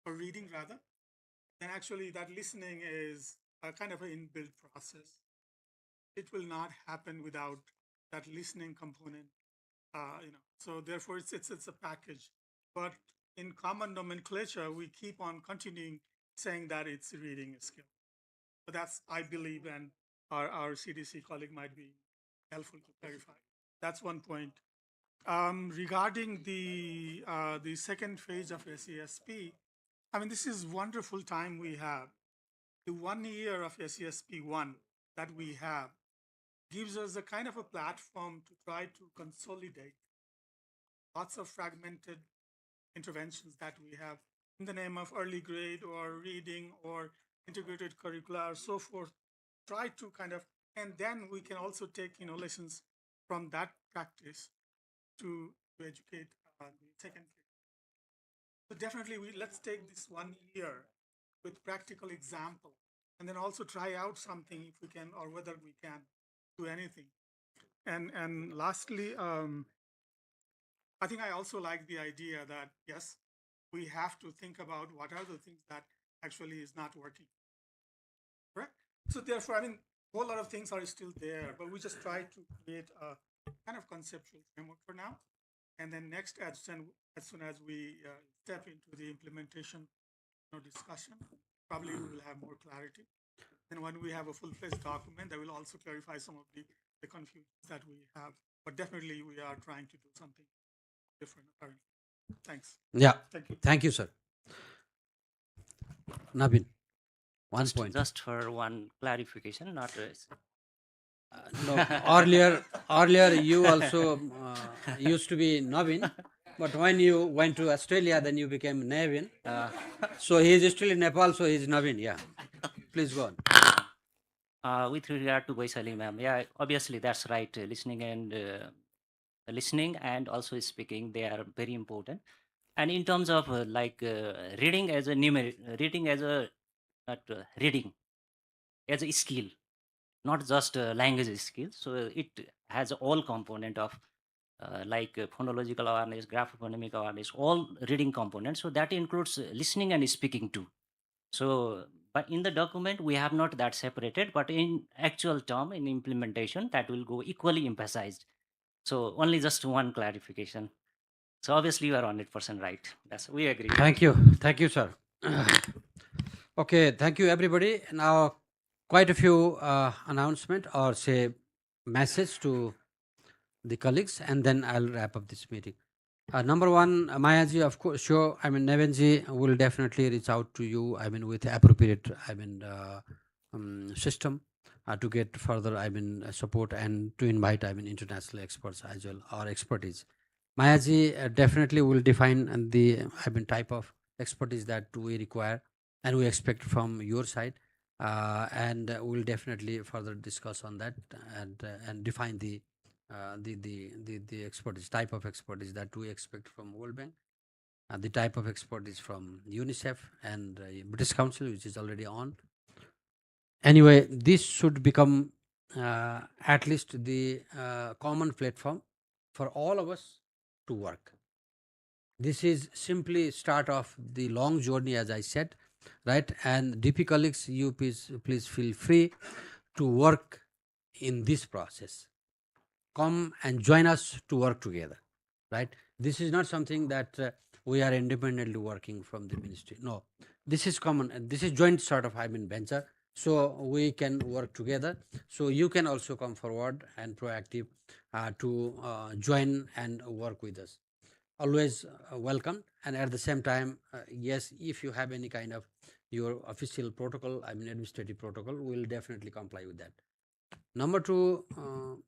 or reading rather, then actually that listening is a kind of an inbuilt process. It will not happen without that listening component, So therefore, it's a package. But in common nomenclature, we keep on continuing saying that it's a reading skill. So that's, I believe, and our CDC colleague might be helpful to clarify. That's one point. Regarding the second phase of SESP, I mean, this is wonderful time we have. The 1 year of SESP 1 that we have gives us a kind of a platform to try to consolidate lots of fragmented interventions that we have in the name of early grade or reading or integrated curricula or so forth. Try to kind of, and then we can also take lessons from that practice to educate the second phase. So definitely, let's take this 1 year with practical example, and then also try out something if we can, or whether we can do anything. And lastly, I think I also like the idea that yes, we have to think about what are the things that actually is not working. Correct. So therefore, I mean, a whole lot of things are still there, but we just try to create a kind of conceptual framework for now. And then next, as soon as we step into the implementation discussion, probably we will have more clarity. And when we have a full-fledged document, that will also clarify some of the confusions that we have. But definitely, we are trying to do something different apparently. Thanks. Yeah. Thank you. Thank you, sir. Naveen, one point. Just for one clarification, not no, earlier you also used to be Naveen, but when you went to Australia, then you became Naveen. So he is still in Nepal, so he is Naveen. Yeah, please go on. With regard to Vaishali ma'am, yeah, obviously that's right. Listening and also speaking, they are very important. And in terms of reading as a reading as a not reading as a skill, not just language skills. So it has all component of phonological awareness, graphophonemic awareness, all reading components. So that includes listening and speaking too. So, but in the document, we have not that separated, but in actual term, in implementation, that will go equally emphasized. So only just one clarification. So obviously you are 100% right. That's, we agree. Thank you, sir. Okay, thank you, everybody. Now, quite a few announcement or say message to the colleagues, and then I'll wrap up this meeting. Number one, Mayaji, of course, sure. I mean, Nevenji will definitely reach out to you. I mean, with appropriate, system to get further, support and to invite, international experts as well, or expertise. Mayaji definitely will define the, type of expertise that we require and we expect from your side, and we'll definitely further discuss on that and define the expertise, type of expertise that we expect from World Bank, the type of expertise from UNICEF and British Council, which is already on. Anyway, this should become at least the common platform for all of us to work. This is simply start of the long journey, as I said, right? And DP colleagues, you please feel free to work in this process. Come and join us to work together, right? This is not something that we are independently working from the ministry. No, this is common. This is joint sort of venture. So we can work together. So you can also come forward and proactive to join and work with us. Always welcome. And at the same time, yes, if you have any kind of your official protocol, administrative protocol, we'll definitely comply with that. Number two,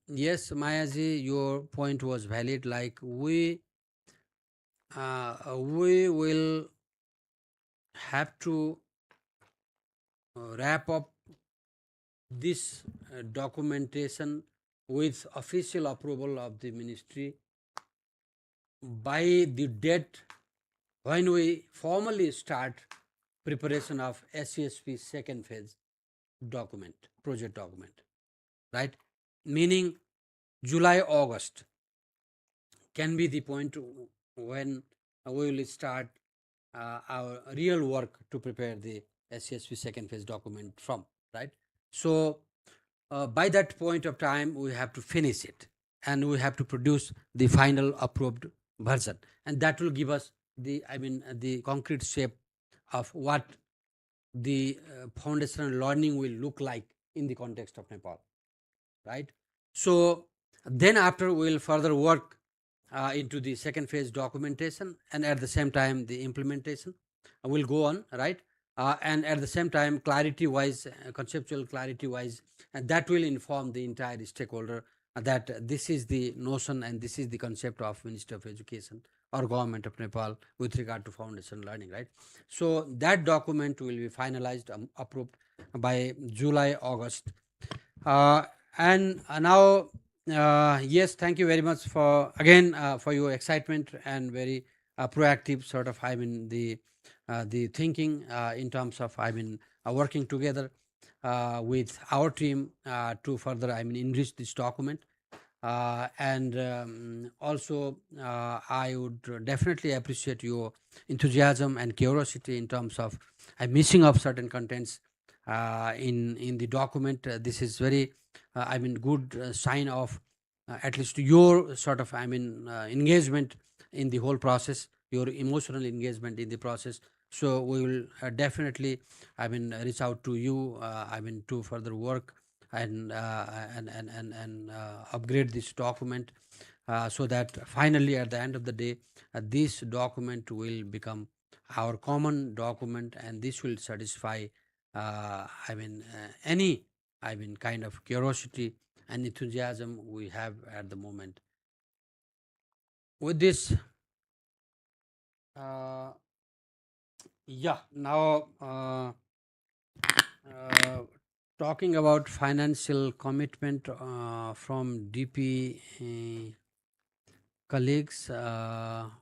yes, Mayaji, your point was valid. Like we will have to wrap up this documentation with official approval of the ministry by the date when we formally start preparation of SESP second phase document, project document, right? Meaning July, August can be the point when we will start our real work to prepare the SESP second phase document from, right? So by that point of time, we have to finish it and we have to produce the final approved version. And that will give us the, the concrete shape of what the foundational learning will look like in the context of Nepal, right? So then after we will further work into the second phase documentation, and at the same time the implementation will go on, right? And at the same time, clarity wise, conceptual clarity wise, and that will inform the entire stakeholder that this is the notion and this is the concept of Ministry of Education or Government of Nepal with regard to foundation learning, right? So that document will be finalized, approved by July, August. And now, yes, thank you very much for again for your excitement and very proactive sort of the thinking in terms of working together with our team to further enrich this document. And also I would definitely appreciate your enthusiasm and curiosity in terms of missing of certain contents in the document. This is very good sign of at least your sort of engagement in the whole process, your emotional engagement in the process. So we will definitely reach out to you to further work and upgrade this document so that finally at the end of the day this document will become our common document, and this will satisfy any kind of curiosity and enthusiasm we have at the moment. With this, yeah, now talking about financial commitment from DP colleagues,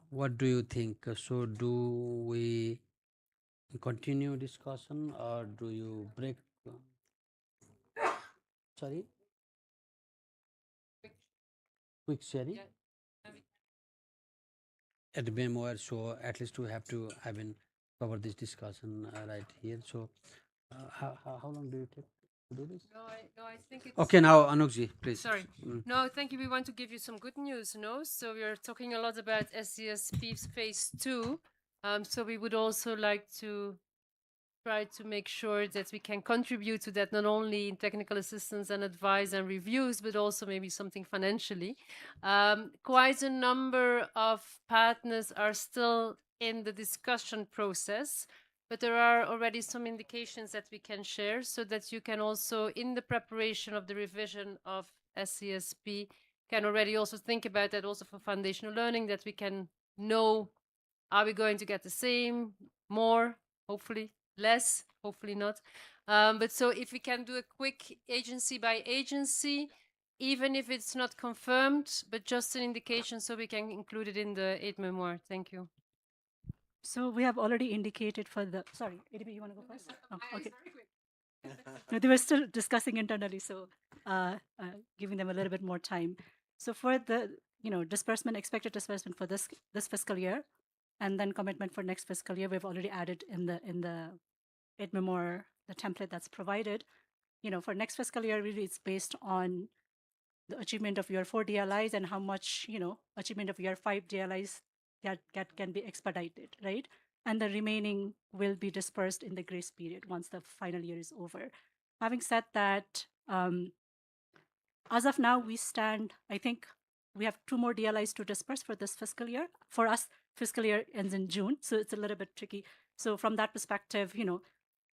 what do you think? So do we continue discussion or do you break? Sorry? Quick sharing? At memoir, so at least we have to, cover this discussion right here. So how long do you take to do this? No, I think it's... Okay, now Anukji, please. Sorry. No, thank you. We want to give you some good news, no? So we are talking a lot about SESP phase 2. So we would also like to try to make sure that we can contribute to that, not only in technical assistance and advice and reviews, but also maybe something financially. Quite a number of partners are still in the discussion process, but there are already some indications that we can share so that you can also, in the preparation of the revision of SESP, can already also think about that also for foundational learning, that we can know, are we going to get the same, more, hopefully less, hopefully not. But so if we can do a quick agency by agency, even if it's not confirmed, but just an indication so we can include it in the aid memoir. Thank you. So we have already indicated for the, sorry, ADB, you want to go first? Oh, okay. No, they were still discussing internally, so giving them a little bit more time. So for the, disbursement, expected disbursement for this fiscal year, and then commitment for next fiscal year, we've already added in the aid memoir, the template that's provided. For next fiscal year, really it's based on the achievement of year 4 DLIs and how much, achievement of year 5 DLIs can be expedited, right? And the remaining will be dispersed in the grace period once the final year is over. Having said that, as of now, we stand, I think we have 2 more DLIs to disperse for this fiscal year. For us, fiscal year ends in June, so it's a little bit tricky. So from that perspective,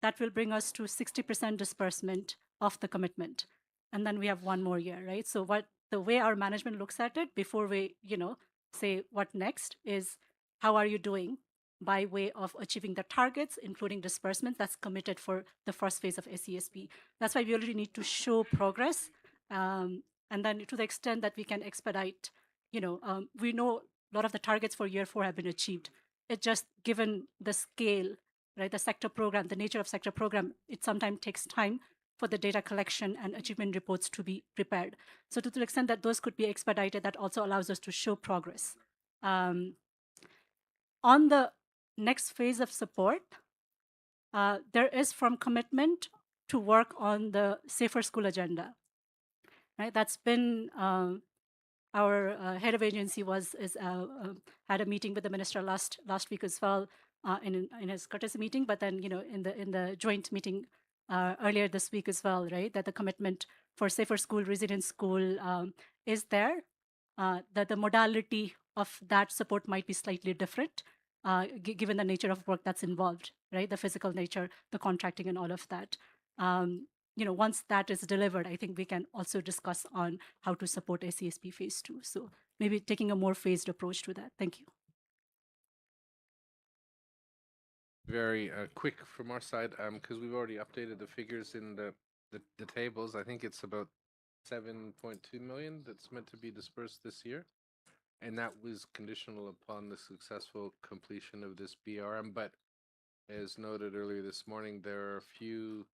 that will bring us to 60% disbursement of the commitment. And then we have 1 more year, right? So the way our management looks at it before we, say what next is, how are you doing by way of achieving the targets, including disbursement that's committed for the first phase of SESP. That's why we already need to show progress. And then to the extent that we can expedite, we know a lot of the targets for year 4 have been achieved. It just, given the scale, right, the sector program, the nature of sector program, it sometimes takes time for the data collection and achievement reports to be prepared. So to the extent that those could be expedited, that also allows us to show progress. On the next phase of support, there is from commitment to work on the safer school agenda. Right, that's been our head of agency had a meeting with the minister last week as well in his courtesy meeting, but then in the joint meeting earlier this week as well, right? That the commitment for safer school, resilient school is there. That the modality of that support might be slightly different, given the nature of work that's involved, right? The physical nature, the contracting, and all of that. Once that is delivered, I think we can also discuss on how to support SESP phase 2. So maybe taking a more phased approach to that. Thank you. Very quick from our side, because we've already updated the figures in the tables. I think it's about 7.2 million that's meant to be dispersed this year, and that was conditional upon the successful completion of this BRM. But as noted earlier this morning, there are a few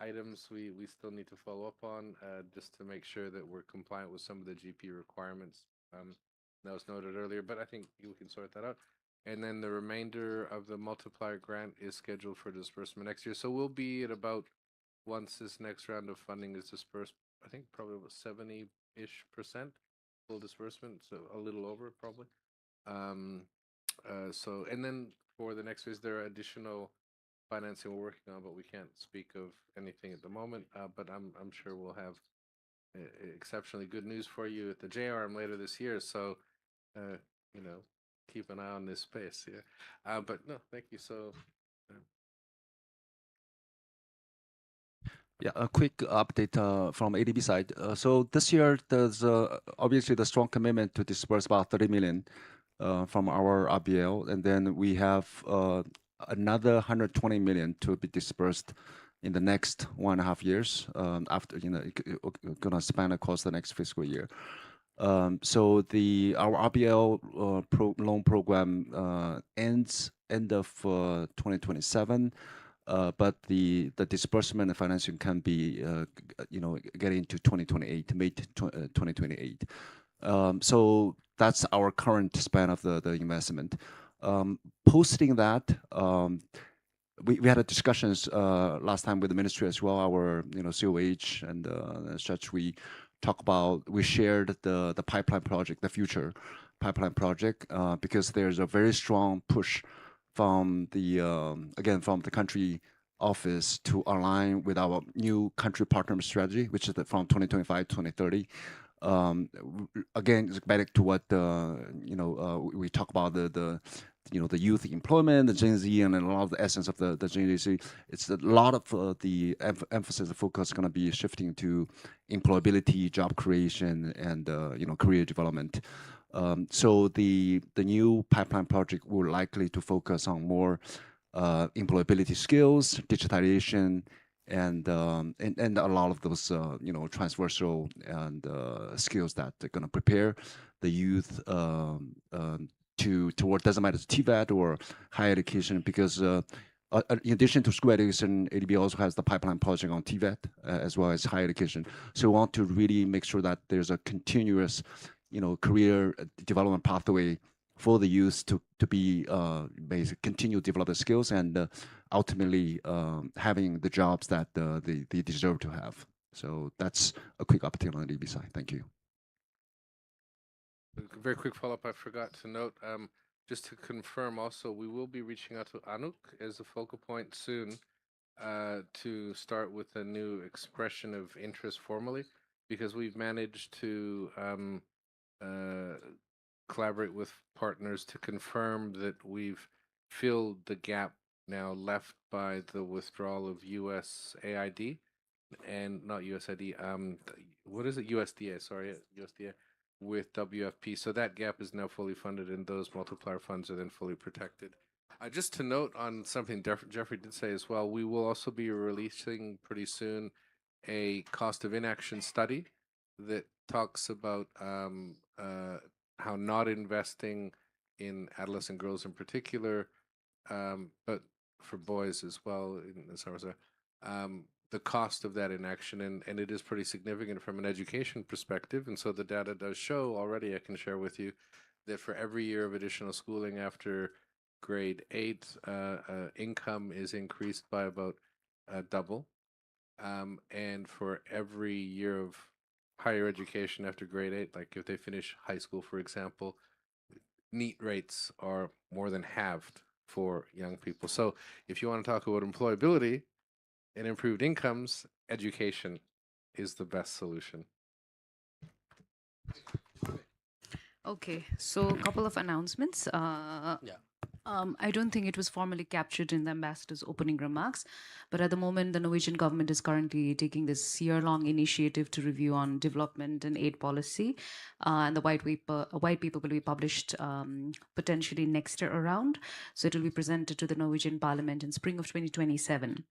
items we still need to follow up on just to make sure that we're compliant with some of the GP requirements. That was noted earlier, but I think you can sort that out. And then the remainder of the multiplier grant is scheduled for disbursement next year. So we'll be at about, once this next round of funding is dispersed, I think probably about 70-ish% full disbursement, so a little over probably. So, and then for the next phase, there are additional financing we're working on, but we can't speak of anything at the moment. But I'm sure we'll have exceptionally good news for you at the JRM later this year. So, keep an eye on this space. Yeah. But no, thank you. So. Yeah, a quick update from ADB side. So this year, there's obviously the strong commitment to disperse about 30 million from our RBL, and then we have another 120 million to be dispersed in the next 1.5 years after, gonna span across the next fiscal year. So our RBL loan program ends end of 2027. but the disbursement and financing can be, getting into 2028, May 2028. So that's our current span of the investment. Posting that, we had a discussions last time with the ministry as well. Our COH and such. We shared the pipeline project, the future pipeline project, because there's a very strong push from the from the country office to align with our new country partner strategy, which is from 2025 2030. Again, it's back to what we talk about the youth employment, the Gen Z, and a lot of the essence of the Gen Z. It's a lot of the emphasis, the focus is going to be shifting to employability, job creation, and career development. So the new pipeline project will likely to focus on more employability skills, digitalization, and a lot of those transversal and skills that are going to prepare the youth toward, doesn't matter, TVET or higher education, because in addition to school education, ADB also has the pipeline project on TVET as well as higher education. So we want to really make sure that there's a continuous career development pathway for the youth to be basically continue to develop the skills and ultimately having the jobs that they deserve to have. So that's a quick update on the DB side. Thank you. A very quick follow-up I forgot to note, just to confirm also, we will be reaching out to Anuk as a focal point soon to start with a new expression of interest formally, because we've managed to collaborate with partners to confirm that we've filled the gap now left by the withdrawal of USAID and not USAID, what is it? USDA, sorry, USDA with WFP. So that gap is now fully funded and those multiplier funds are then fully protected. Just to note on something Jeffrey did say as well, we will also be releasing pretty soon a cost of inaction study that talks about how not investing in adolescent girls in particular, but for boys as well, in some ways, the cost of that inaction, and it is pretty significant from an education perspective. And so the data does show already, I can share with you, that for every year of additional schooling after grade 8, income is increased by about double. And for every year of higher education after grade 8, like if they finish high school, for example, NEET rates are more than halved for young people. So if you want to talk about employability and improved incomes, education is the best solution. Okay, so a couple of announcements. I don't think it was formally captured in the ambassador's opening remarks, but at the moment, the Norwegian government is currently taking this year-long initiative to review on development and aid policy, and the white paper will be published potentially next year around. So it will be presented to the Norwegian Parliament in spring of 2027.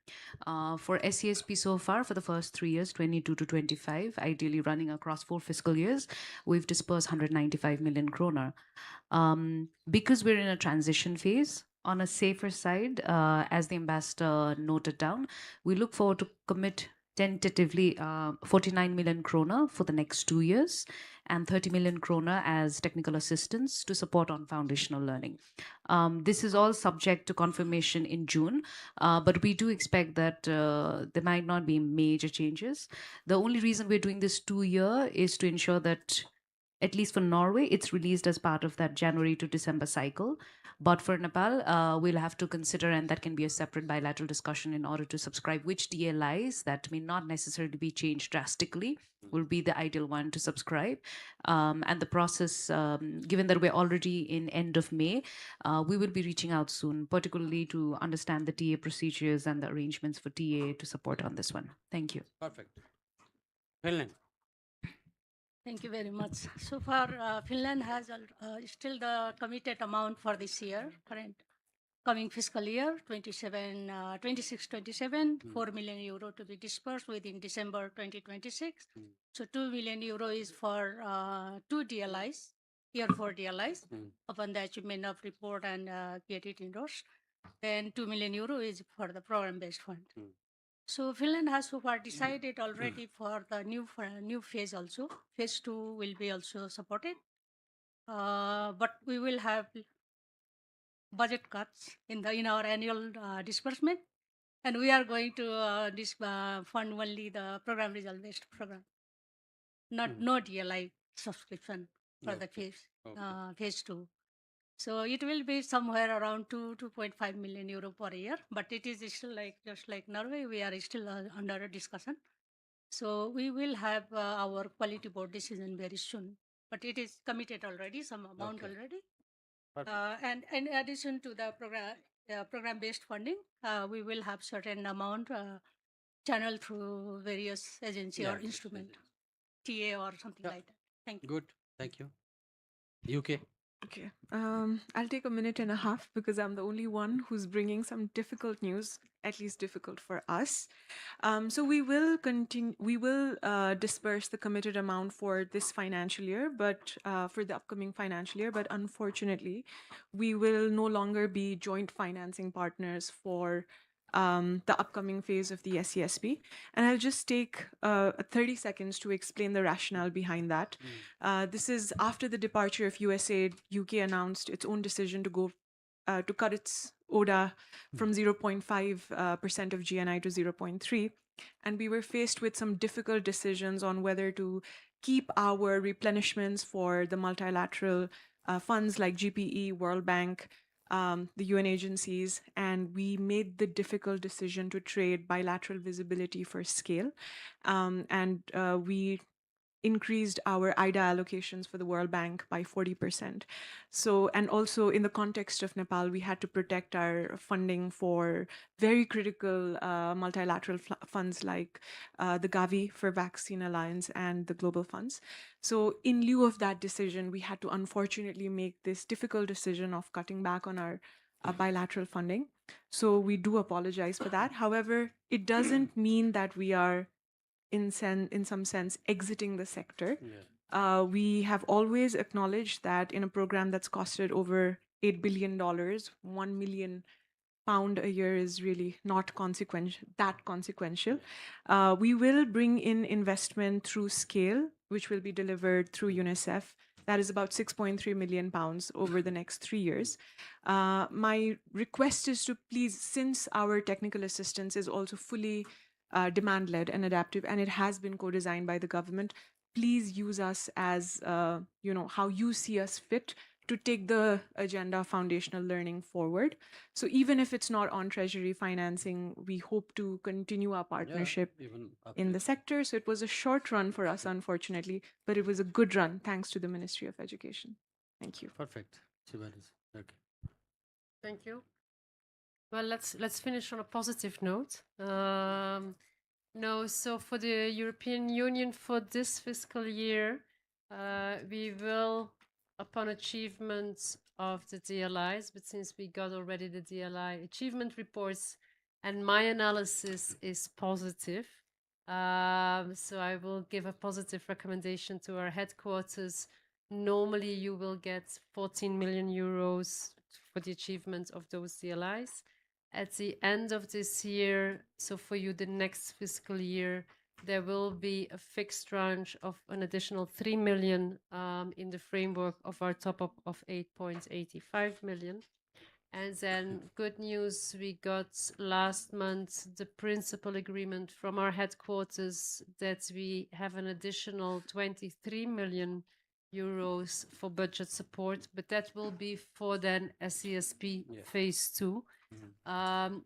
For SESP so far, for the first 3 years, 22 to 25, ideally running across 4 fiscal years, we've dispersed 195 million kroner. Because we're in a transition phase, on a safer side, as the ambassador noted down, we look forward to commit tentatively 49 million kroner for the next 2 years and 30 million kroner as technical assistance to support on foundational learning. This is all subject to confirmation in June, but we do expect that there might not be major changes. The only reason we're doing this 2-year is to ensure that, at least for Norway, it's released as part of that January to December cycle. But for Nepal, we'll have to consider, and that can be a separate bilateral discussion in order to subscribe, which DLIs that may not necessarily be changed drastically will be the ideal one to subscribe. And the process, given that we're already in end of May, we will be reaching out soon, particularly to understand the TA procedures and the arrangements for TA to support on this one. Thank you. Perfect. Finland. Thank you very much. So far, Finland has still the committed amount for this year, coming fiscal year 26-27, 4 million euro to be dispersed within December 2026. So 2 million euro is for 2 DLIs, year 4 DLIs, upon the achievement of report and get it endorsed. then 2 million euro is for the program-based fund. So Finland has so far decided already for the new phase also. Phase 2 will be also supported. But we will have budget cuts in our annual disbursement, and we are going to fund only the program result based program, no DLI subscription for the phase 2. So it will be somewhere around 2.5 million euro per year, but it is still just like Norway, we are still under a discussion. So we will have our quality board decision very soon, but it is committed already, some amount already. And in addition to the program-based funding, we will have certain amount channeled through various agency or instrument, TA or something like that. Thank you. Good. Thank you. UK. Okay. I'll take a minute and a half because I'm the only one who's bringing some difficult news, at least difficult for us. So we will continue. We will disperse the committed amount for this financial year, but for the upcoming financial year. But unfortunately, we will no longer be joint financing partners for the upcoming phase of the SESP. And I'll just take 30 seconds to explain the rationale behind that. This is after the departure of USAID, UK announced its own decision to go to cut its ODA from 0.5% of GNI to 0.3. And we were faced with some difficult decisions on whether to keep our replenishments for the multilateral funds like GPE, World Bank, the UN agencies, and we made the difficult decision to trade bilateral visibility for scale. And we increased our IDA allocations for the World Bank by 40%. So, and also in the context of Nepal, we had to protect our funding for very critical multilateral funds like the Gavi for Vaccine Alliance and the Global Funds. So in lieu of that decision, we had to unfortunately make this difficult decision of cutting back on our bilateral funding. So we do apologize for that. However, it doesn't mean that we are in some sense exiting the sector. We have always acknowledged that in a program that's costed over $8 billion, 1 million pound a year is really not consequential. We will bring in investment through scale, which will be delivered through UNICEF. That is about 6.3 million pounds over the next 3 years. My request is to please, since our technical assistance is also fully demand-led and adaptive, and it has been co-designed by the government, please use us as, how you see us fit to take the agenda of foundational learning forward. So even if it's not on treasury financing, we hope to continue our partnership in the sector. So it was a short run for us, unfortunately, but it was a good run thanks to the Ministry of Education. Thank you. Perfect. Okay. Thank you. Well, let's finish on a positive note. No, so for the European Union for this fiscal year, we will, upon achievement of the DLIs, but since we got already the DLI achievement reports, and my analysis is positive, so I will give a positive recommendation to our headquarters. Normally, you will get 14 million euros for the achievement of those DLIs. At the end of this year, so for you, the next fiscal year, there will be a fixed tranche of an additional 3 million in the framework of our top-up of 8.85 million. And then good news, we got last month the principal agreement from our headquarters that we have an additional 23 million euros for budget support, but that will be for then SESP phase 2.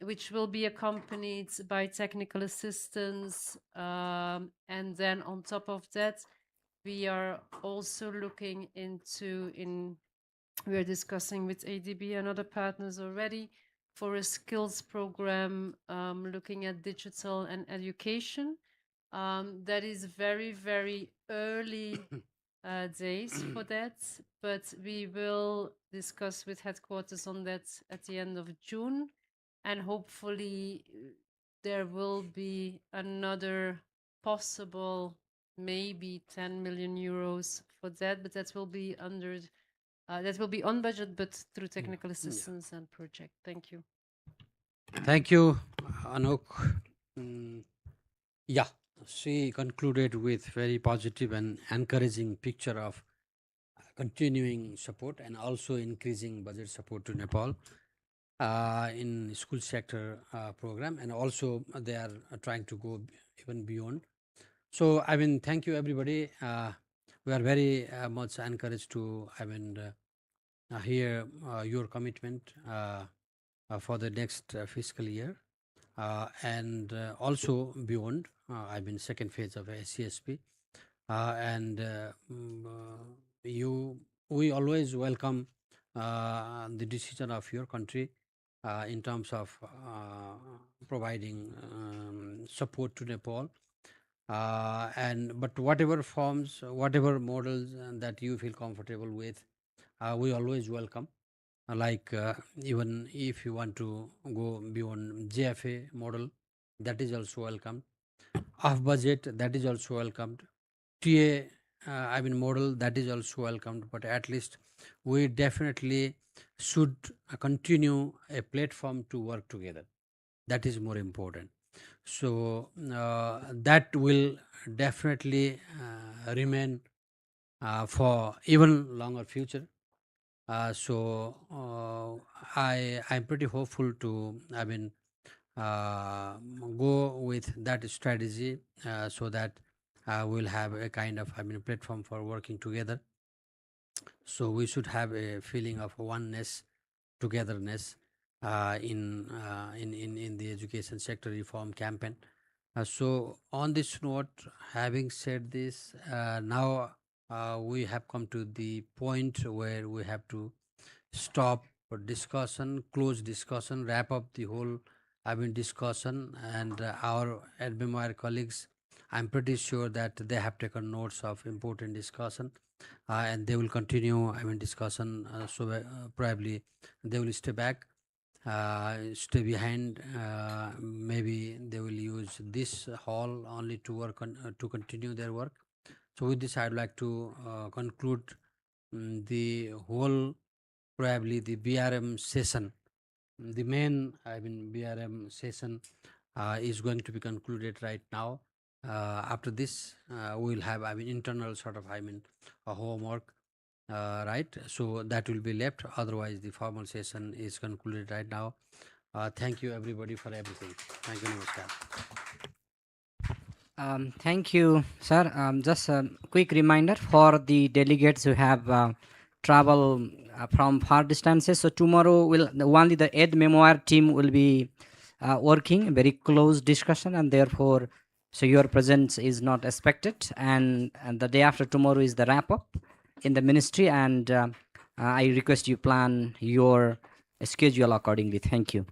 Which will be accompanied by technical assistance. And then on top of that, we are also looking into, we're discussing with ADB and other partners already for a skills program looking at digital and education. That is very, very early days for that, but we will discuss with headquarters on that at the end of June, and hopefully there will be another possible maybe 10 million euros for that, but that will be under that will be on budget, but through technical assistance and project. Thank you. Thank you, Anok. Mm, yeah, she concluded with very positive and encouraging picture of continuing support and also increasing budget support to Nepal in school sector program, and also they are trying to go even beyond. So I mean, thank you everybody. We are very much encouraged to hear your commitment for the next fiscal year and also beyond. Second phase of SESP and you. We always welcome the decision of your country in terms of providing support to Nepal. And but whatever forms, whatever models that you feel comfortable with, we always welcome. Even if you want to go beyond JFA model, that is also welcome. Off budget, that is also welcomed. TA, model, that is also welcomed. But at least we definitely should continue a platform to work together. That is more important. So that will definitely remain for even longer future. I'm pretty hopeful to go with that strategy so that we'll have a kind of platform for working together. So we should have a feeling of oneness, togetherness in the education sector reform campaign. So on this note, having said this, now we have come to the point where we have to stop for discussion, close discussion, wrap up the whole discussion, and our admired colleagues, I'm pretty sure that they have taken notes of important discussion and they will continue discussion. Probably they will stay back, stay behind. Maybe they will use this hall only to work on to continue their work. So with this, I'd like to conclude the whole, probably the BRM session. The main BRM session is going to be concluded right now. After this, we'll have internal sort of a homework, right? So that will be left. Otherwise, the formal session is concluded right now. Thank you everybody for everything. Thank you. Namaskar. Thank you, sir. Just a quick reminder for the delegates who have travel from far distances. So tomorrow only the Ed Memoir team will be working, very close discussion, and therefore, so your presence is not expected. And the day after tomorrow is the wrap up in the ministry, and I request you plan your schedule accordingly. Thank you.